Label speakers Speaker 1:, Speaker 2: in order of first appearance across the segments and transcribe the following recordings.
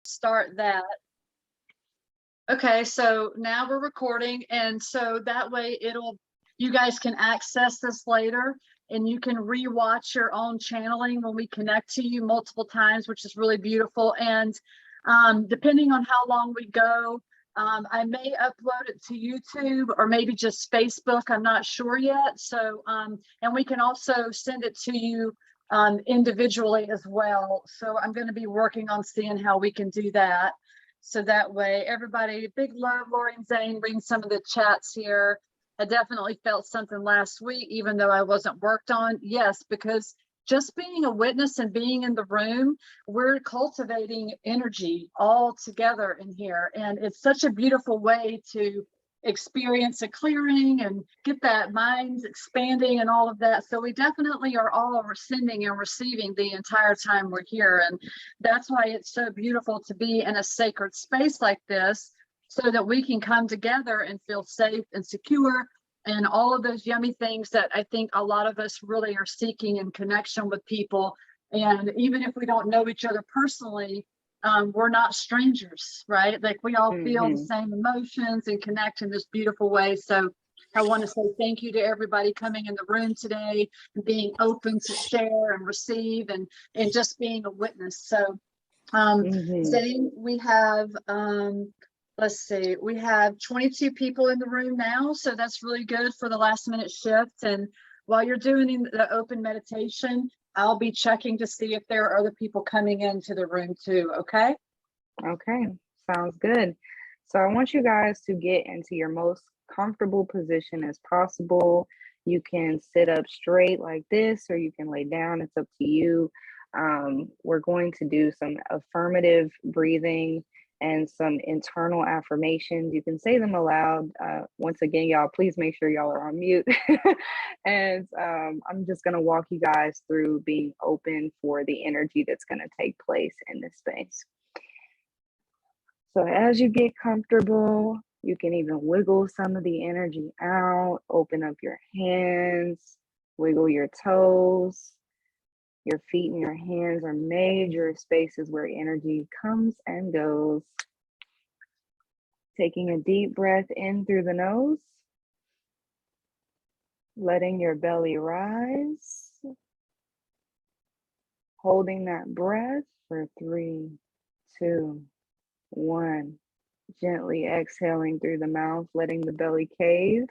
Speaker 1: start that. Okay, so now we're recording, and so that way you guys can access this later, and you can rewatch your own channeling when we connect to you multiple times, which is really beautiful. And depending on how long we go, I may upload it to YouTube or maybe just Facebook. I'm not sure yet. So, and we can also send it to you individually as well. So I'm going to be working on seeing how we can do that. So that way, everybody, big love, Lori and Zayne, reading some of the chats here. I definitely felt something last week, even though I wasn't worked on. Yes, because just being a witness and being in the room, we're cultivating energy all together in here. And it's such a beautiful way to experience a clearing and get that mind expanding and all of that. So we definitely are all sending and receiving the entire time we're here. And that's why it's so beautiful to be in a sacred space like this, so that we can come together and feel safe and secure and all of those yummy things that I think a lot of us really are seeking in connection with people. And even if we don't know each other personally, we're not strangers, right? Like we all feel the same emotions and connect in this beautiful way. So I want to say thank you to everybody coming in the room today and being open to share and receive and just being a witness. So Zayne, we have let's see, we have 22 people in the room now, so that's really good for the last minute shift. And while you're doing the open meditation, I'll be checking to see if there are other people coming into the room too. Okay.
Speaker 2: Okay, sounds good. So I want you guys to get into your most comfortable position as possible. You can sit up straight like this, or you can lay down. It's up to you. We're going to do some affirmative breathing and some internal affirmations. You can say them aloud. Once again, y'all, please make sure y'all are on mute. And I'm just going to walk you guys through being open for the energy that's going to take place in this space. So as you get comfortable, you can even wiggle some of the energy out, open up your hands, wiggle your toes. Your feet and your hands are major spaces where energy comes and goes. Taking a deep breath in through the nose, letting your belly rise, holding that breath for 3, 2, 1. Gently exhaling through the mouth, letting the belly cave.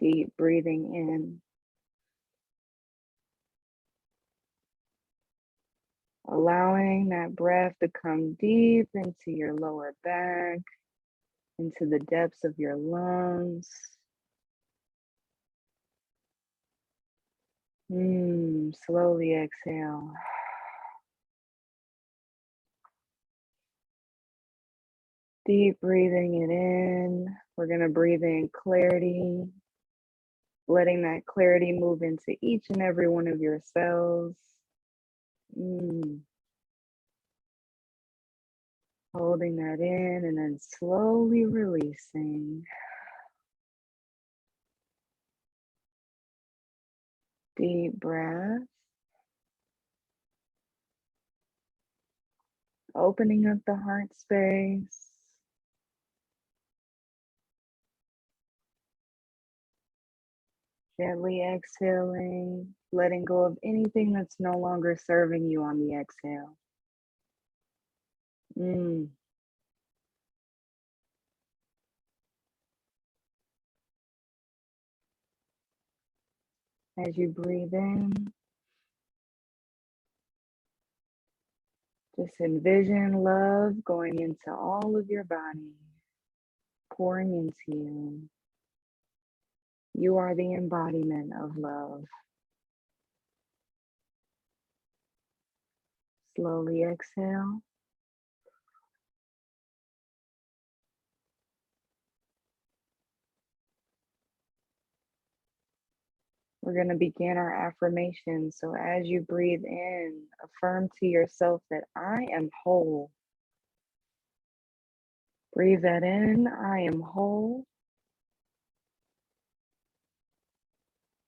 Speaker 2: Deep breathing in. Allowing that breath to come deep into your lower back, into the depths of your lungs. Slowly exhale. Deep breathing it in. We're going to breathe in clarity, letting that clarity move into each and every one of your cells. Holding that in and then slowly releasing. Deep breath. Opening up the heart space. Gently exhaling, letting go of anything that's no longer serving you on the exhale. As you breathe in, just envision love going into all of your body, pouring into you. You are the embodiment of love. Slowly exhale. We're going to begin our affirmation. So as you breathe in, affirm to yourself that I am whole. Breathe that in, I am whole.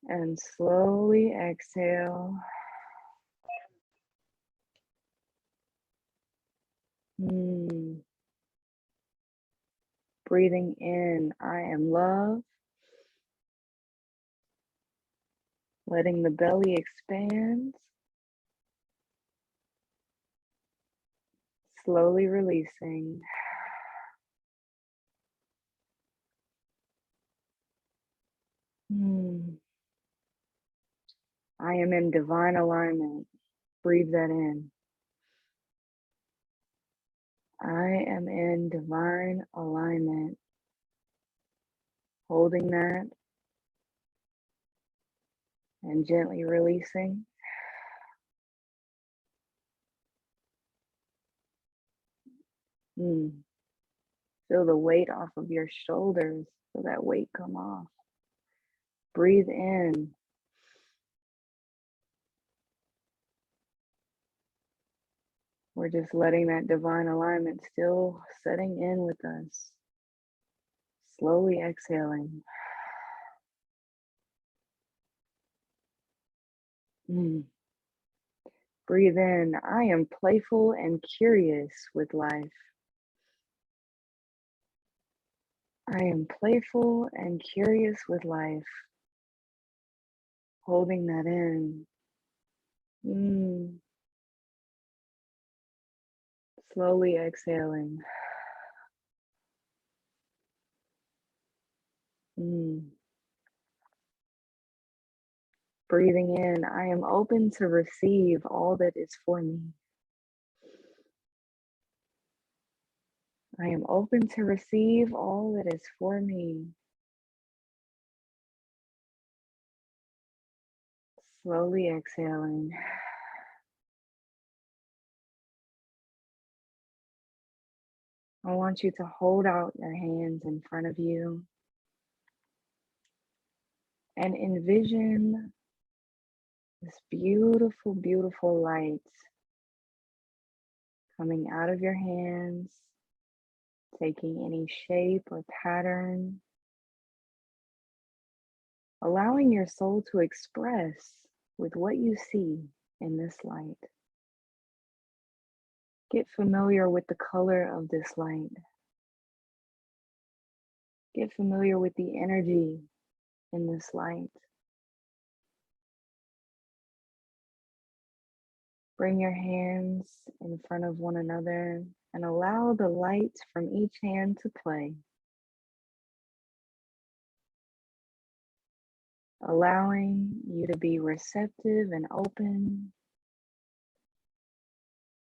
Speaker 2: And slowly exhale. Breathing in, I am love. Letting the belly expand. Slowly releasing. I am in divine alignment. Breathe that in. I am in divine alignment. Holding that and gently releasing. Feel the weight off of your shoulders. Feel that weight come off. Breathe in. We're just letting that divine alignment still setting in with us. Slowly exhaling. Breathe in. I am playful and curious with life. I am playful and curious with life. Holding that in. Slowly exhaling. Breathing in, I am open to receive all that is for me. I am open to receive all that is for me. Slowly exhaling. I want you to hold out your hands in front of you and envision this beautiful, beautiful light coming out of your hands, taking any shape or pattern, allowing your soul to express with what you see in this light. Get familiar with the color of this light. Get familiar with the energy in this light. Bring your hands in front of one another and allow the light from each hand to play. Allowing you to be receptive and open.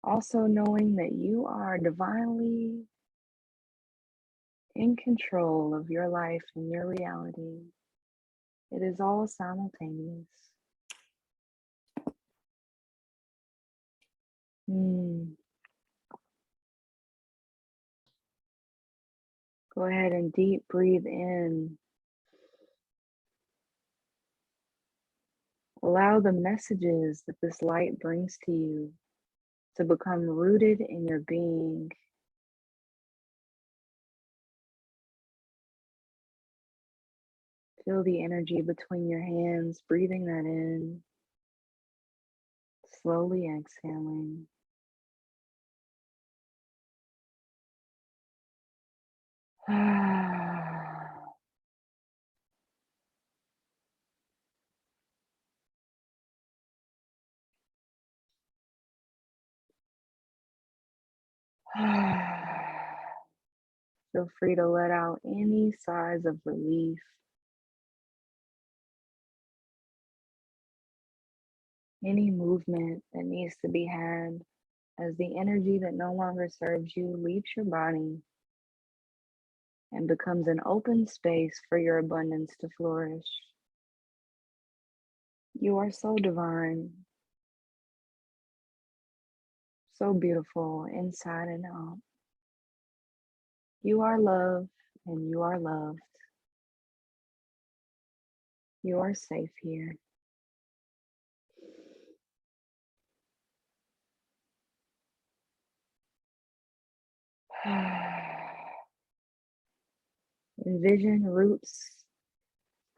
Speaker 2: Also knowing that you are divinely in control of your life and your reality. It is all simultaneous. Go ahead and deep breathe in. Allow the messages that this light brings to you to become rooted in your being. Feel the energy between your hands, breathing that in, slowly exhaling. Feel free to let out any sighs of relief. Any movement that needs to be had as the energy that no longer serves you leaves your body and becomes an open space for your abundance to flourish. You are so divine, so beautiful inside and out. You are love and you are loved. You are safe here. Envision roots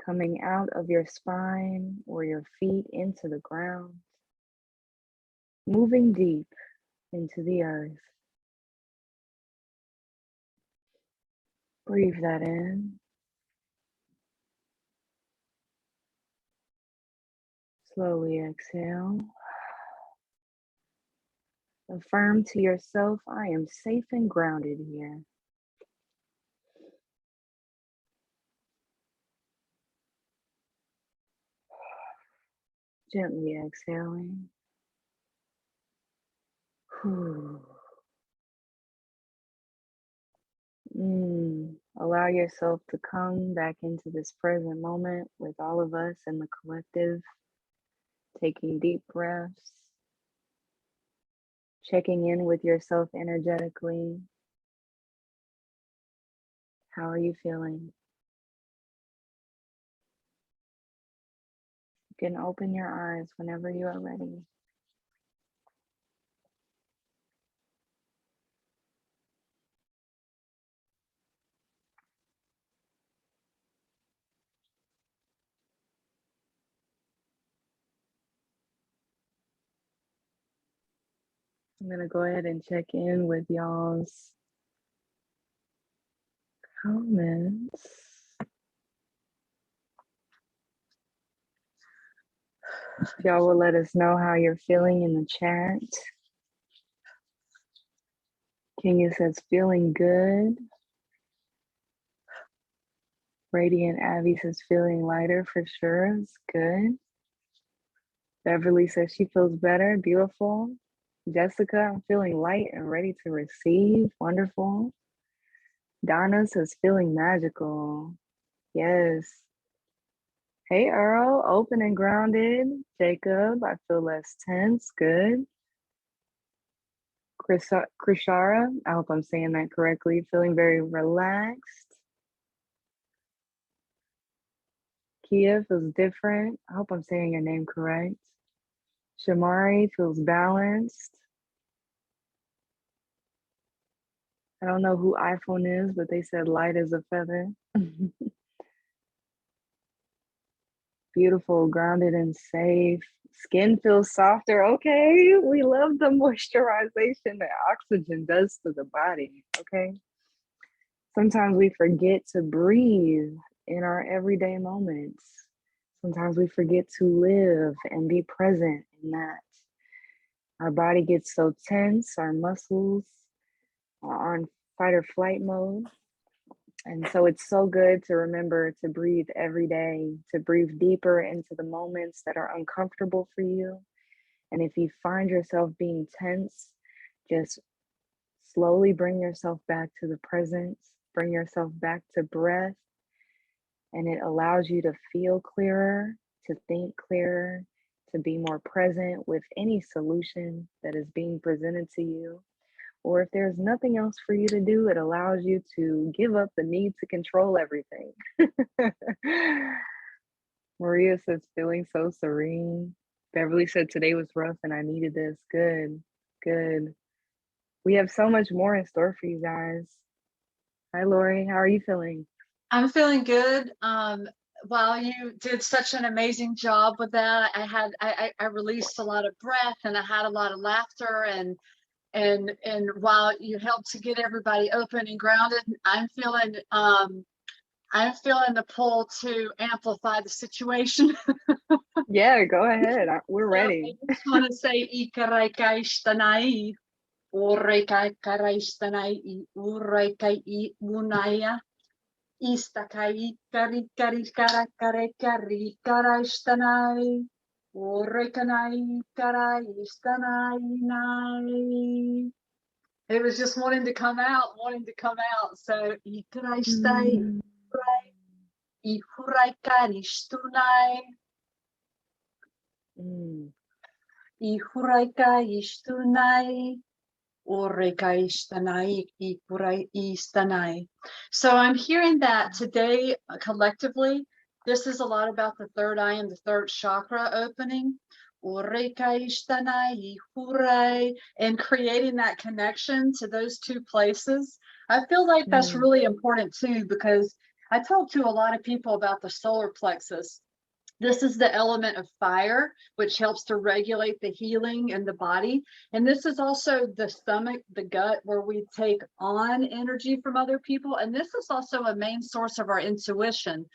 Speaker 2: coming out of your spine or your feet into the ground, moving deep into the earth. Breathe that in. Slowly exhale. Affirm to yourself, I am safe and grounded here. Gently exhaling. Allow yourself to come back into this present moment with all of us in the collective, taking deep breaths, checking in with yourself energetically. How are you feeling? You can open your eyes whenever you are ready. I'm going to go ahead and check in with y'all's comments. Y'all will let us know how you're feeling in the chat. Kenya says, feeling good. Radiant Abby says, feeling lighter for sure. It's good. Beverly says she feels better. Beautiful. Jessica, I'm feeling light and ready to receive. Wonderful. Donna says, feeling magical. Yes. Hey, Earl, open and grounded. Jacob, I feel less tense. Good. Krishara, I hope I'm saying that correctly. Feeling very relaxed. Kia feels different. I hope I'm saying your name correct. Shamari feels balanced. I don't know who iPhone is, but they said light as a feather. Beautiful, grounded and safe. Skin feels softer. Okay, we love the moisturization that oxygen does to the body. Okay. Sometimes we forget to breathe in our everyday moments. Sometimes we forget to live and be present in that. Our body gets so tense, our muscles are on fight or flight mode. And so it's so good to remember to breathe every day, to breathe deeper into the moments that are uncomfortable for you. And if you find yourself being tense, just slowly bring yourself back to the present, bring yourself back to breath. And it allows you to feel clearer, to think clearer, to be more present with any solution that is being presented to you. Or if there's nothing else for you to do, it allows you to give up the need to control everything. Maria says, feeling so serene. Beverly said, today was rough and I needed this. Good, good. We have so much more in store for you guys. Hi, Lori. How are you feeling?
Speaker 1: I'm feeling good. While you did such an amazing job with that, I released a lot of breath and I had a lot of laughter and while you helped to get everybody open and grounded, I'm feeling the pull to amplify the situation.
Speaker 2: Yeah, go ahead. We're
Speaker 1: So
Speaker 2: ready.
Speaker 1: I just want to say Ikaraikai Urekai Karaistanai Urekai Unaya Istakai Kari Kari Kara Kare Kari Karaistanai Urekanai Karaistanai Nai. It was just wanting to come out. So Ikaraistai Ihurai Karistunai Ihurai Karistunai So I'm hearing that today collectively, this is a lot about the third eye and the third chakra opening. And creating that connection to those two places. I feel like that's really important too, because I talk to a lot of people about the solar plexus. This is the element of fire, which helps to regulate the healing in the body. And this is also the stomach, the gut, where we take on energy from other people. And this is also a main source of our intuition.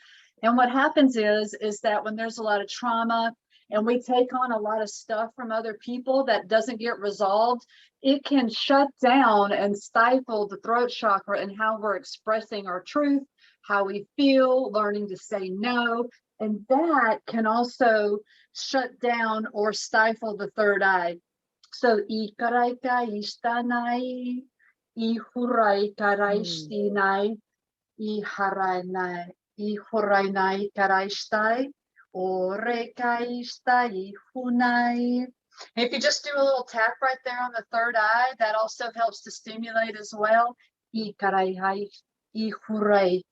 Speaker 1: And what happens is that when there's a lot of trauma and we take on a lot of stuff from other people that doesn't get resolved, it can shut down and stifle the throat chakra and how we're expressing our truth, how we feel, learning to say no. And that can also shut down or stifle the third eye. So, ikaraika istanai, ihuraika raistinai, iharainai, ihurainai karaistai, oreka istai ihunai. If you just do a little tap right there on the third eye, that also helps to stimulate as well. Ikarai ihurai.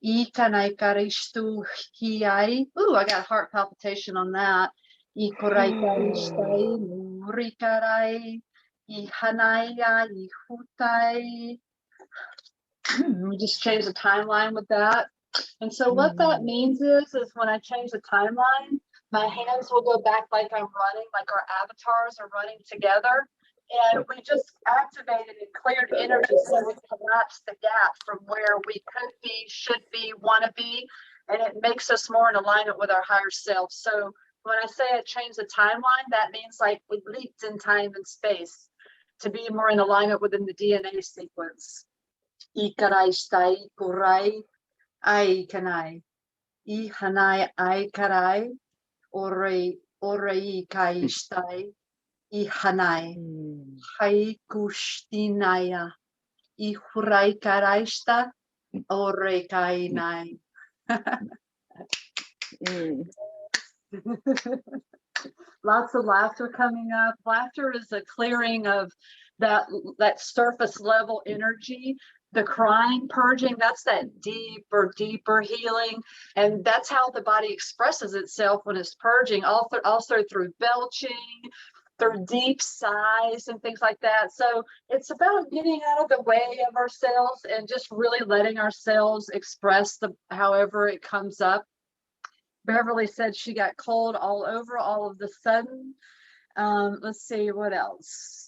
Speaker 1: Ikanai karishtu hiai. Ooh, I got heart palpitation on that. Ikorai karishtai murikarai. Ihanaya ihutai. We just change the timeline with that. And so what that means is when I change the timeline, my hands will go back like I'm running, like our avatars are running together. And we just activated and cleared energy so we collapse the gap from where we could be, should be, want to be. And it makes us more in alignment with our higher self. So when I say I change the timeline, that means like we leaped in time and space to be more in alignment within the DNA sequence. Ikarai stai kurai ai kanai. Ihanai ai karai. Orei kai stai. Ihanai. Hai kustinaya. Ihurai karaista. Orei kainai. Lots of laughter coming up. Laughter is a clearing of that surface level energy. The crying, purging, that's that deeper healing. And that's how the body expresses itself when it's purging, also through belching, through deep sighs and things like that. So it's about getting out of the way of ourselves and just really letting ourselves express however it comes up. Beverly said she got cold all over all of the sudden. Let's see what else.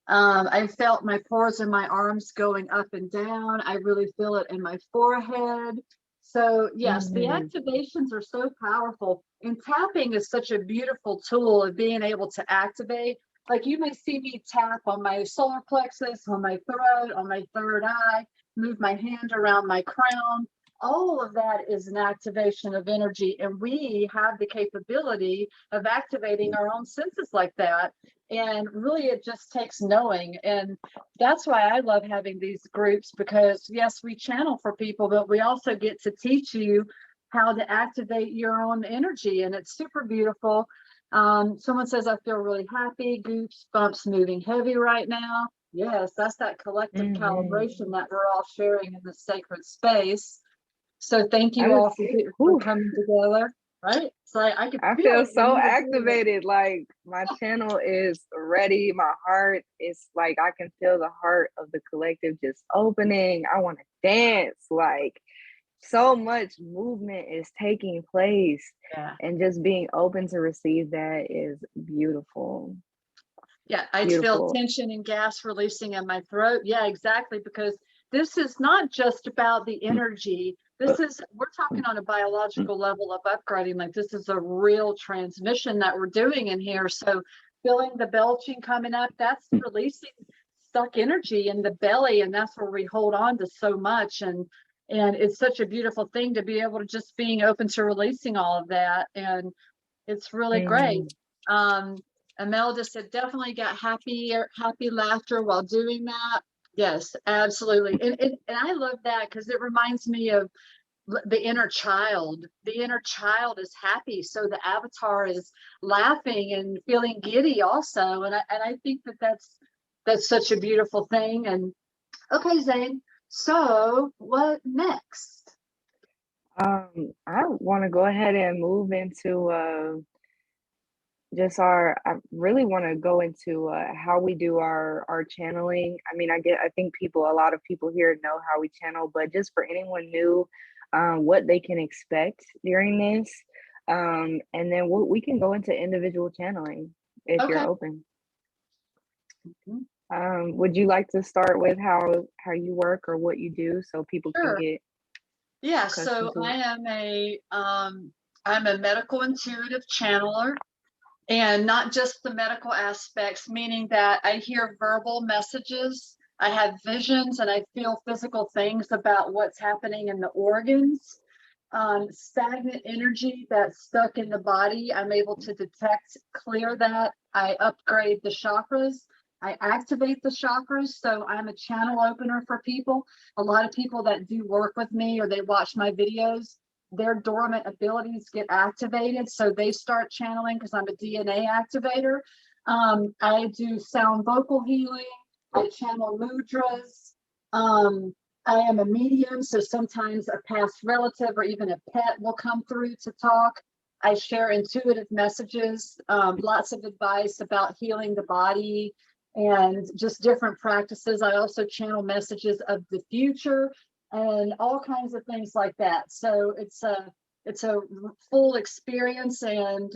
Speaker 1: I felt my pores in my arms going up and down. I really feel it in my forehead. So yes, the activations are so powerful. And tapping is such a beautiful tool of being able to activate. Like you may see me tap on my solar plexus, on my throat, on my third eye, move my hand around my crown. All of that is an activation of energy, and we have the capability of activating our own senses like that. And really, it just takes knowing. And that's why I love having these groups, because yes, we channel for people, but we also get to teach you how to activate your own energy. And it's super beautiful. Someone says, I feel really happy, goosebumps moving heavy right now. Yes, that's that collective calibration that we're all sharing in this sacred space. So thank you all for coming together, right? So I
Speaker 2: feel so activated. Like my channel is ready. My heart is like, I can feel the heart of the collective just opening. I want to dance. Like so much movement is taking place.
Speaker 1: Yeah.
Speaker 2: And just being open to receive that is beautiful.
Speaker 1: Yeah, I feel tension and gas releasing in my throat. Yeah, exactly. Because this is not just about the energy. We're talking on a biological level of upgrading. Like this is a real transmission that we're doing in here. So feeling the belching coming up, that's releasing stuck energy in the belly. And that's where we hold on to so much. And it's such a beautiful thing to be able to just being open to releasing all of that. And it's really great. Imelda said, definitely got happy laughter while doing that. Yes, absolutely. And I love that because it reminds me of the inner child. The inner child is happy. So the avatar is laughing and feeling giddy also. And I think that's such a beautiful thing. And okay, Zayne, so what next?
Speaker 2: I want to go ahead and move into I really want to go into how we do our channeling. I mean, I think a lot of people here know how we channel, but just for anyone new, what they can expect during this. And then we can go into individual channeling if
Speaker 1: Okay.
Speaker 2: you're open. Would you like to start with how you work or what you do so people
Speaker 1: Sure.
Speaker 2: can get
Speaker 1: Yeah,
Speaker 2: accustomed
Speaker 1: so
Speaker 2: to it?
Speaker 1: I'm a medical intuitive channeler, and not just the medical aspects, meaning that I hear verbal messages, I have visions, and I feel physical things about what's happening in the organs. Stagnant energy that's stuck in the body, I'm able to detect, clear that. I upgrade the chakras. I activate the chakras. So I'm a channel opener for people. A lot of people that do work with me or they watch my videos, their dormant abilities get activated. So they start channeling because I'm a DNA activator. I do sound vocal healing. I channel mudras. I am a medium, so sometimes a past relative or even a pet will come through to talk. I share intuitive messages, lots of advice about healing the body and just different practices. I also channel messages of the future and all kinds of things like that. So it's a full experience, and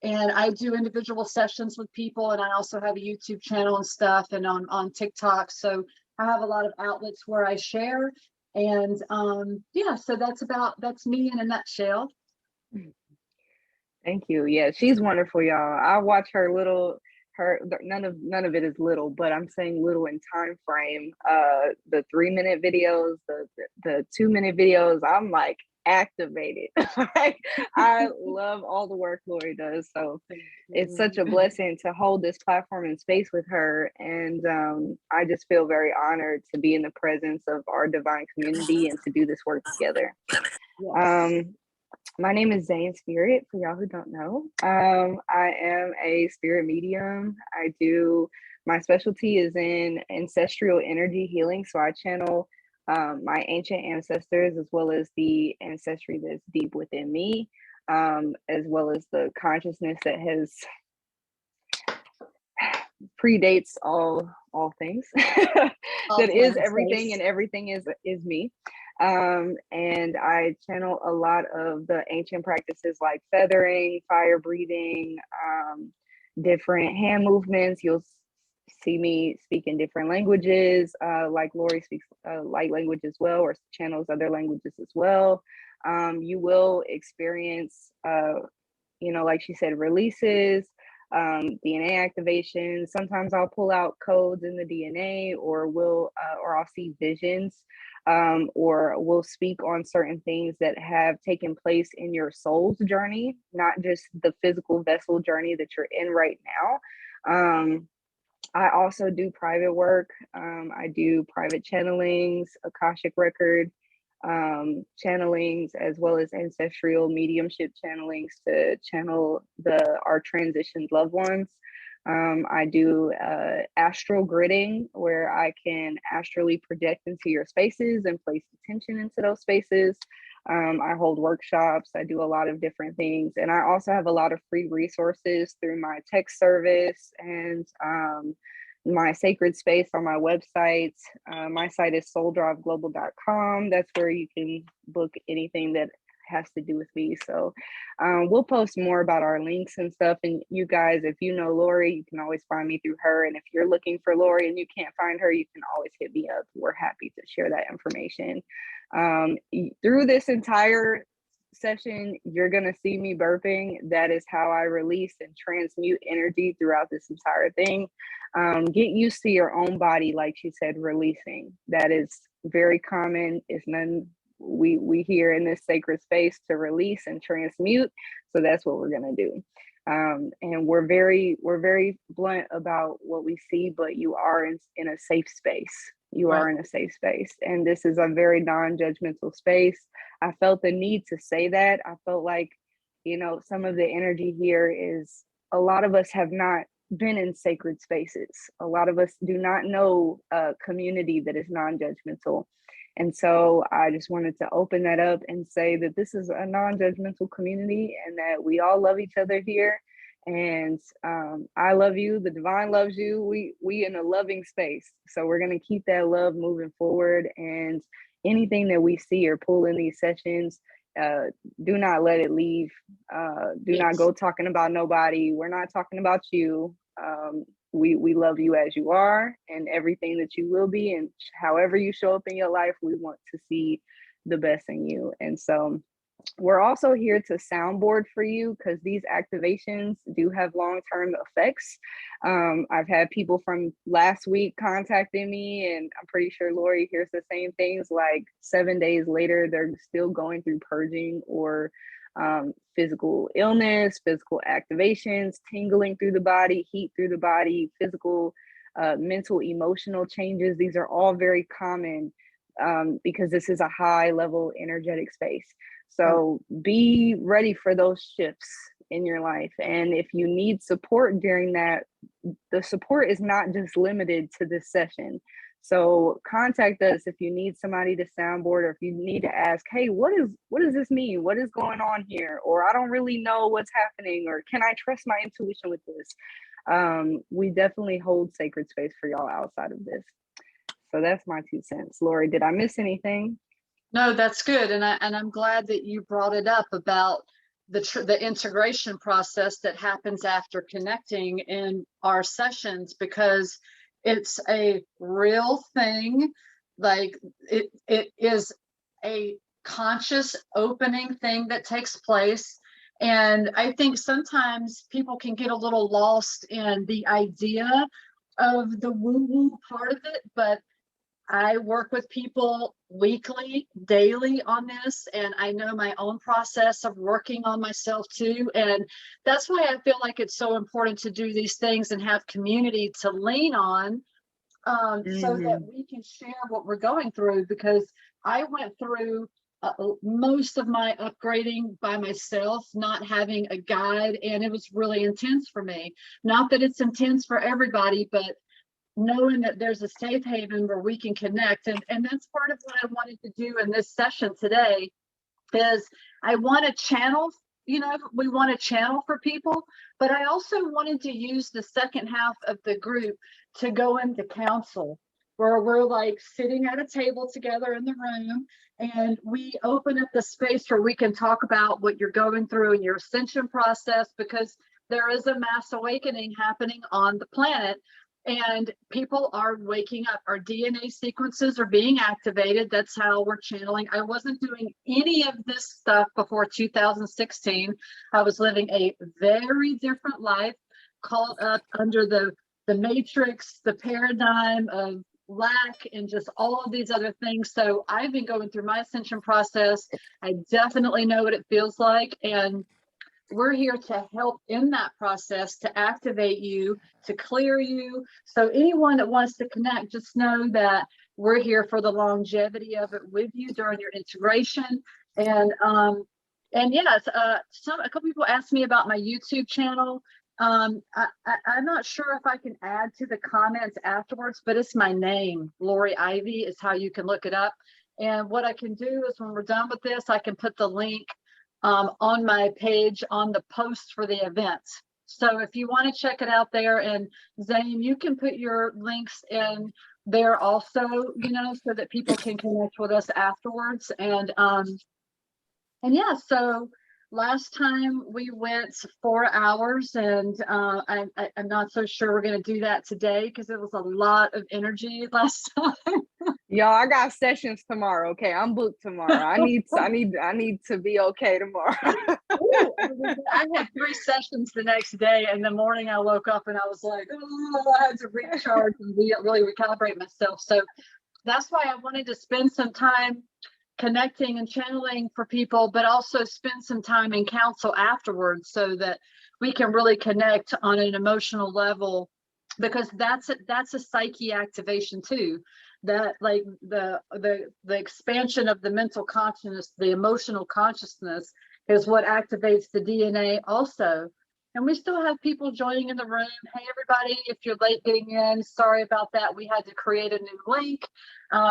Speaker 1: I do individual sessions with people, and I also have a YouTube channel and stuff, and on TikTok. So I have a lot of outlets where I share, and yeah, so that's me in a nutshell.
Speaker 2: Thank you. Yeah, she's wonderful, y'all. I watch her none of it is little, but I'm saying little in time frame. The 3-minute videos, the 2-minute videos, I'm like activated. Like, I love all the work Lori does. So it's such a blessing to hold this platform and space with her. And I just feel very honored to be in the presence of our divine community and to do this work together. Yes. My name is Zayne Spirit, for y'all who don't know. I am a spirit medium. My specialty is in ancestral energy healing. So I channel my ancient ancestors, as well as the ancestry that's deep within me, as well as the consciousness that has predates all things. That is everything, and everything is me. And I channel a lot of the ancient practices like feathering, fire breathing, different hand movements. You'll see me speak in different languages, like Lori speaks light language as well, or channels other languages as well. You will experience, like she said, releases, DNA activation. Sometimes I'll pull out codes in the DNA, or I'll see visions, or we'll speak on certain things that have taken place in your soul's journey, not just the physical vessel journey that you're in right now. I also do private work. I do private channelings, Akashic record channelings, as well as ancestral mediumship channelings to channel our transitioned loved ones. I do astral gridding, where I can astrally project into your spaces and place attention into those spaces. I hold workshops. I do a lot of different things. And I also have a lot of free resources through my text service and my sacred space on my website. My site is souldriveglobal.com. That's where you can book anything that has to do with me. So we'll post more about our links and stuff. And you guys, if you know Lori, you can always find me through her. And if you're looking for Lori and you can't find her, you can always hit me up. We're happy to share that information. Through this entire session, you're going to see me burping. That is how I release and transmute energy throughout this entire thing. Get used to your own body, like she said, releasing. That is very common. It's none we here in this sacred space to release and transmute. So that's what we're going to do. And we're very blunt about what we see, but you are in a safe space. You are in a safe space. And this is a very non-judgmental space. I felt the need to say that. I felt like, some of the energy here is, a lot of us have not been in sacred spaces. A lot of us do not know a community that is non-judgmental. And so I just wanted to open that up and say that this is a non-judgmental community and that we all love each other here. And I love you. The divine loves you. We in a loving space. So we're going to keep that love moving forward. And anything that we see or pull in these sessions, do not let it leave. Do not
Speaker 1: Yes.
Speaker 2: go talking about nobody. We're not talking about you. We love you as you are and everything that you will be, and however you show up in your life, we want to see the best in you. And so we're also here to soundboard for you, because these activations do have long-term effects. I've had people from last week contacting me, and I'm pretty sure Lori hears the same things. Like 7 days later, they're still going through purging or physical illness, physical activations, tingling through the body, heat through the body, physical, mental, emotional changes. These are all very common because this is a high level energetic space. So be ready for those shifts in your life. And if you need support during that, the support is not just limited to this session. So contact us if you need somebody to soundboard, or if you need to ask, hey, what does this mean? What is going on here? Or I don't really know what's happening, or can I trust my intuition with this? We definitely hold sacred space for y'all outside of this. So that's my 2 cents. Lori, did I miss anything?
Speaker 1: No, that's good. And I'm glad that you brought it up about the integration process that happens after connecting in our sessions, because it's a real thing. Like it is a conscious opening thing that takes place. And I think sometimes people can get a little lost in the idea of the woo-woo part of it, but I work with people weekly, daily on this, and I know my own process of working on myself too. And that's why I feel like it's so important to do these things and have community to lean on, so that we can share what we're going through. Because I went through most of my upgrading by myself, not having a guide, and it was really intense for me. Not that it's intense for everybody, but knowing that there's a safe haven where we can connect. And that's part of what I wanted to do in this session today, is I want to channel, we want to channel for people, but I also wanted to use the second half of the group to go into council, where we're like sitting at a table together in the room, and we open up the space where we can talk about what you're going through in your ascension process, because there is a mass awakening happening on the planet. And people are waking up. Our DNA sequences are being activated. That's how we're channeling. I wasn't doing any of this stuff before 2016. I was living a very different life, caught up under the matrix, the paradigm of lack, and just all of these other things. So I've been going through my ascension process. I definitely know what it feels like. And we're here to help in that process, to activate you, to clear you. So anyone that wants to connect, just know that we're here for the longevity of it with you during your integration. And yes, a couple people asked me about my YouTube channel. I'm not sure if I can add to the comments afterwards, but it's my name, Lori Ivey, is how you can look it up. And what I can do is, when we're done with this, I can put the link on my page on the post for the events. So if you want to check it out there, and Zayne, you can put your links in there also, so that people can connect with us afterwards. And yeah, so last time we went 4 hours, and I'm not so sure we're going to do that today, because it was a lot of energy last time.
Speaker 2: Y'all, I got sessions tomorrow. Okay, I'm booked tomorrow. I need to be okay tomorrow.
Speaker 1: Ooh, I had 3 sessions the next day, and the morning I woke up and I was like, oh, I had to recharge and really recalibrate myself. So that's why I wanted to spend some time connecting and channeling for people, but also spend some time in council afterwards, so that we can really connect on an emotional level, because that's a psyche activation too. That, like, the expansion of the mental consciousness, the emotional consciousness, is what activates the DNA also. And we still have people joining in the room. Hey, everybody, if you're late getting in, sorry about that. We had to create a new link.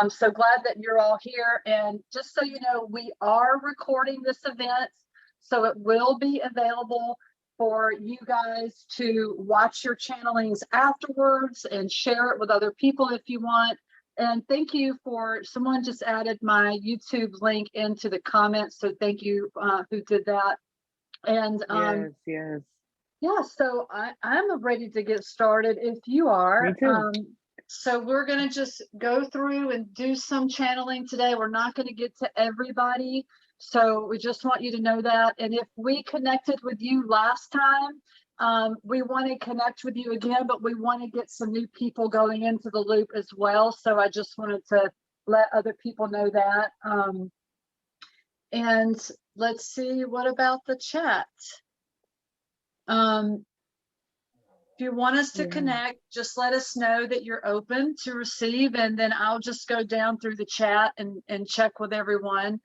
Speaker 1: So glad that you're all here. And just so you know, we are recording this event, so it will be available for you guys to watch your channelings afterwards and share it with other people if you want. And thank you for, someone just added my YouTube link into the comments. So thank you who did that. And
Speaker 2: Yes.
Speaker 1: yeah, so I'm ready to get started if you are.
Speaker 2: Me too.
Speaker 1: So we're going to just go through and do some channeling today. We're not going to get to everybody. So we just want you to know that. And if we connected with you last time, we want to connect with you again, but we want to get some new people going into the loop as well. So I just wanted to let other people know that. And let's see, what about the chat? If you want us to connect, just let us know that you're open to receive, and then I'll just go down through the chat and check with everyone.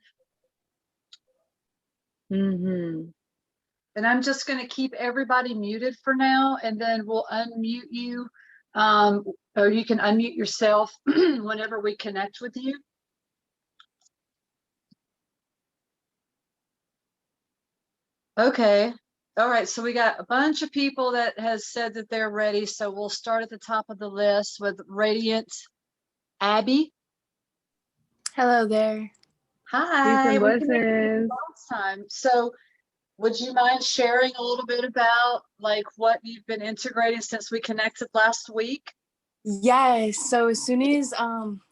Speaker 2: Mm-hmm.
Speaker 1: And I'm just going to keep everybody muted for now, and then we'll unmute you, or you can unmute yourself whenever we connect with you. Okay. All right. So we got a bunch of people that has said that they're ready. So we'll start at the top of the list with Radiant Abby.
Speaker 3: Hello there.
Speaker 1: Hi.
Speaker 2: Peace and
Speaker 1: We connected
Speaker 2: blessings.
Speaker 1: last time. So would you mind sharing a little bit about like what you've been integrating since we connected last week?
Speaker 3: Yes. So as soon as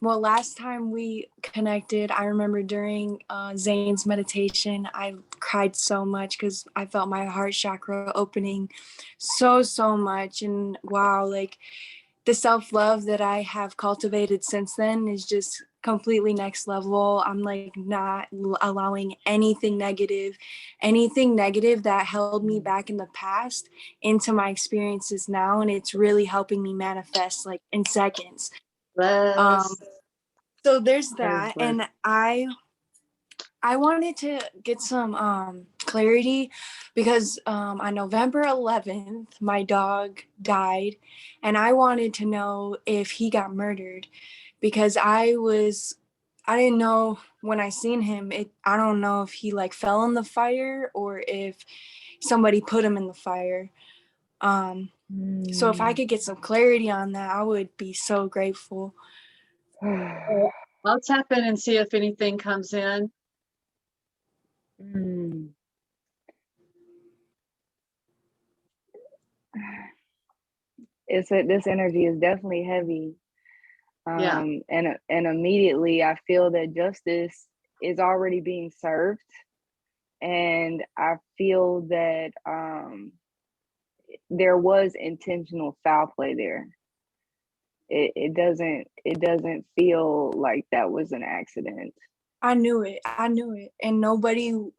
Speaker 3: well, last time we connected, I remember during Zayne's meditation, I cried so much because I felt my heart chakra opening so much. And wow, like the self-love that I have cultivated since then is just completely next level. I'm like not allowing anything negative that held me back in the past into my experiences now, and it's really helping me manifest like in seconds. So there's that. And I wanted to get some clarity because on November 11th, my dog died, and I wanted to know if he got murdered because I didn't know when I seen him. I don't know if he like fell in the fire or if somebody put him in the fire. So if I could get some clarity on that, I would be so grateful.
Speaker 1: I'll tap in and see if anything comes in.
Speaker 2: This energy is definitely heavy.
Speaker 1: Yeah.
Speaker 2: And immediately I feel that justice is already being served. And I feel that there was intentional foul play there. It doesn't feel like that was an accident.
Speaker 3: I knew it. And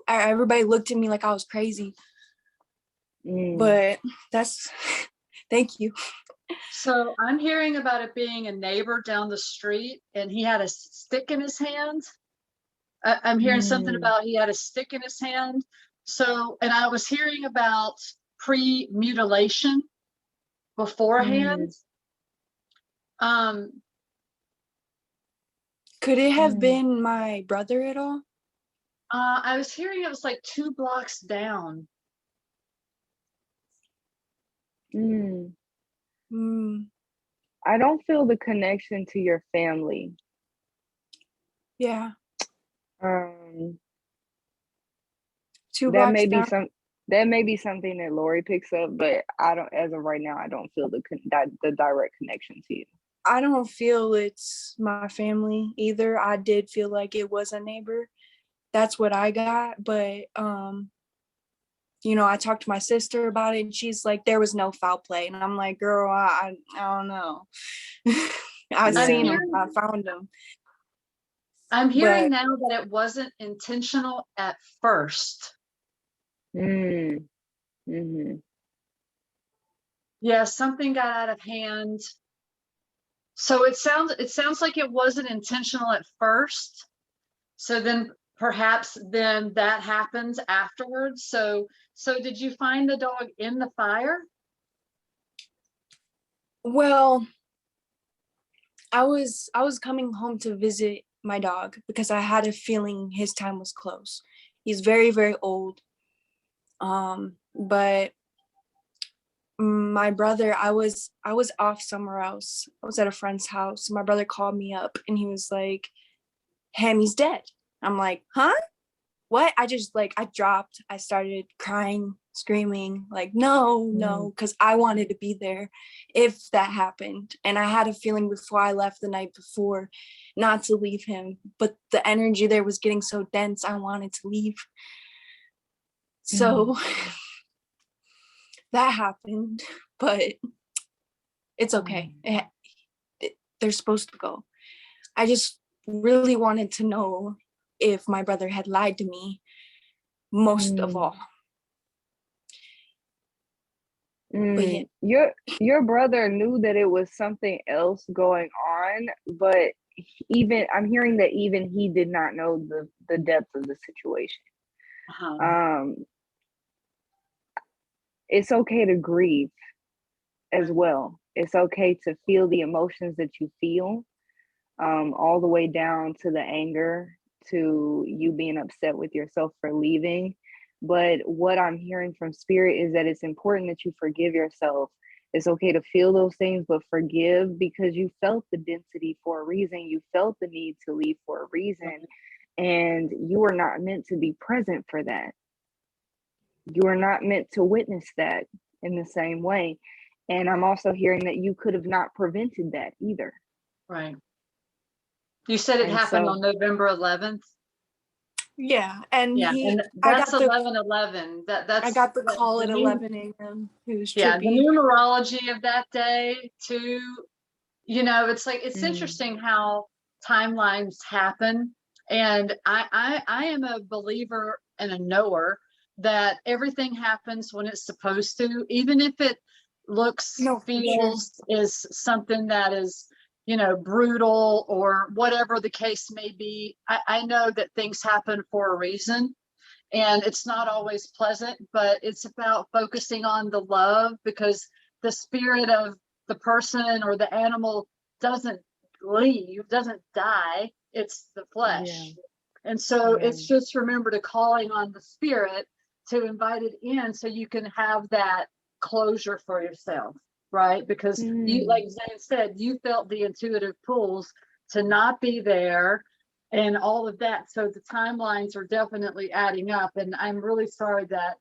Speaker 3: everybody looked at me like I was crazy. But that's, thank you.
Speaker 1: So I'm hearing about it being a neighbor down the street and he had a stick in his hand. I'm hearing something about he had a stick in his hand. So, and I was hearing about pre-mutilation beforehand.
Speaker 3: Could it have been my brother at all?
Speaker 1: I was hearing it was like 2 blocks down.
Speaker 2: I don't feel the connection to your family.
Speaker 3: Yeah.
Speaker 2: 2 blocks down. That may be something that Lori picks up, but I don't. As of right now, I don't feel the direct connection to you.
Speaker 3: I don't feel it's my family either. I did feel like it was a neighbor. That's what I got, but you know, I talked to my sister about it and she's like, there was no foul play. And I'm like, girl, I don't know. I seen him, I found him.
Speaker 1: I'm hearing now that it wasn't intentional at first. Yeah, something got out of hand. So it sounds like it wasn't intentional at first. So then perhaps then that happens afterwards. So did you find the dog in the fire?
Speaker 3: Well, I was coming home to visit my dog because I had a feeling his time was close. He's very, very old. But my brother, I was off somewhere else. I was at a friend's house. My brother called me up and he was like, Hammy's dead. I'm like, huh? What? I just like, I dropped. I started crying, screaming, like, no, because I wanted to be there if that happened. And I had a feeling before I left the night before not to leave him, but the energy there was getting so dense, I wanted to leave. So that happened, but it's okay. They're supposed to go. I just really wanted to know if my brother had lied to me, most of all. But yeah.
Speaker 2: Your brother knew that it was something else going on, but even I'm hearing that even he did not know the depth of the situation. It's okay to grieve as well. It's okay to feel the emotions that you feel, all the way down to the anger, to you being upset with yourself for leaving. But what I'm hearing from Spirit is that it's important that you forgive yourself. It's okay to feel those things, but forgive, because you felt the density for a reason. You felt the need to leave for a reason, and you were not meant to be present for that. You are not meant to witness that in the same way. And I'm also hearing that you could have not prevented that either.
Speaker 1: Right. You said it happened on November 11th.
Speaker 3: Yeah, and
Speaker 1: that's 11/11. That's
Speaker 3: I got the call at 11 a.m. It was trippy.
Speaker 1: Yeah, the numerology of that day too. You know, it's like it's interesting how timelines happen, and I am a believer and a knower that everything happens when it's supposed to, even if it looks, feels is something that is, you know, brutal or whatever the case may be. I know that things happen for a reason, and it's not always pleasant, but it's about focusing on the love, because the spirit of the person or the animal doesn't leave, doesn't die. It's the flesh. And so it's just remember to calling on the spirit to invite it in so you can have that closure for yourself, right? Because you, like Zayne said, you felt the intuitive pulls to not be there and all of that. So the timelines are definitely adding up. And I'm really sorry that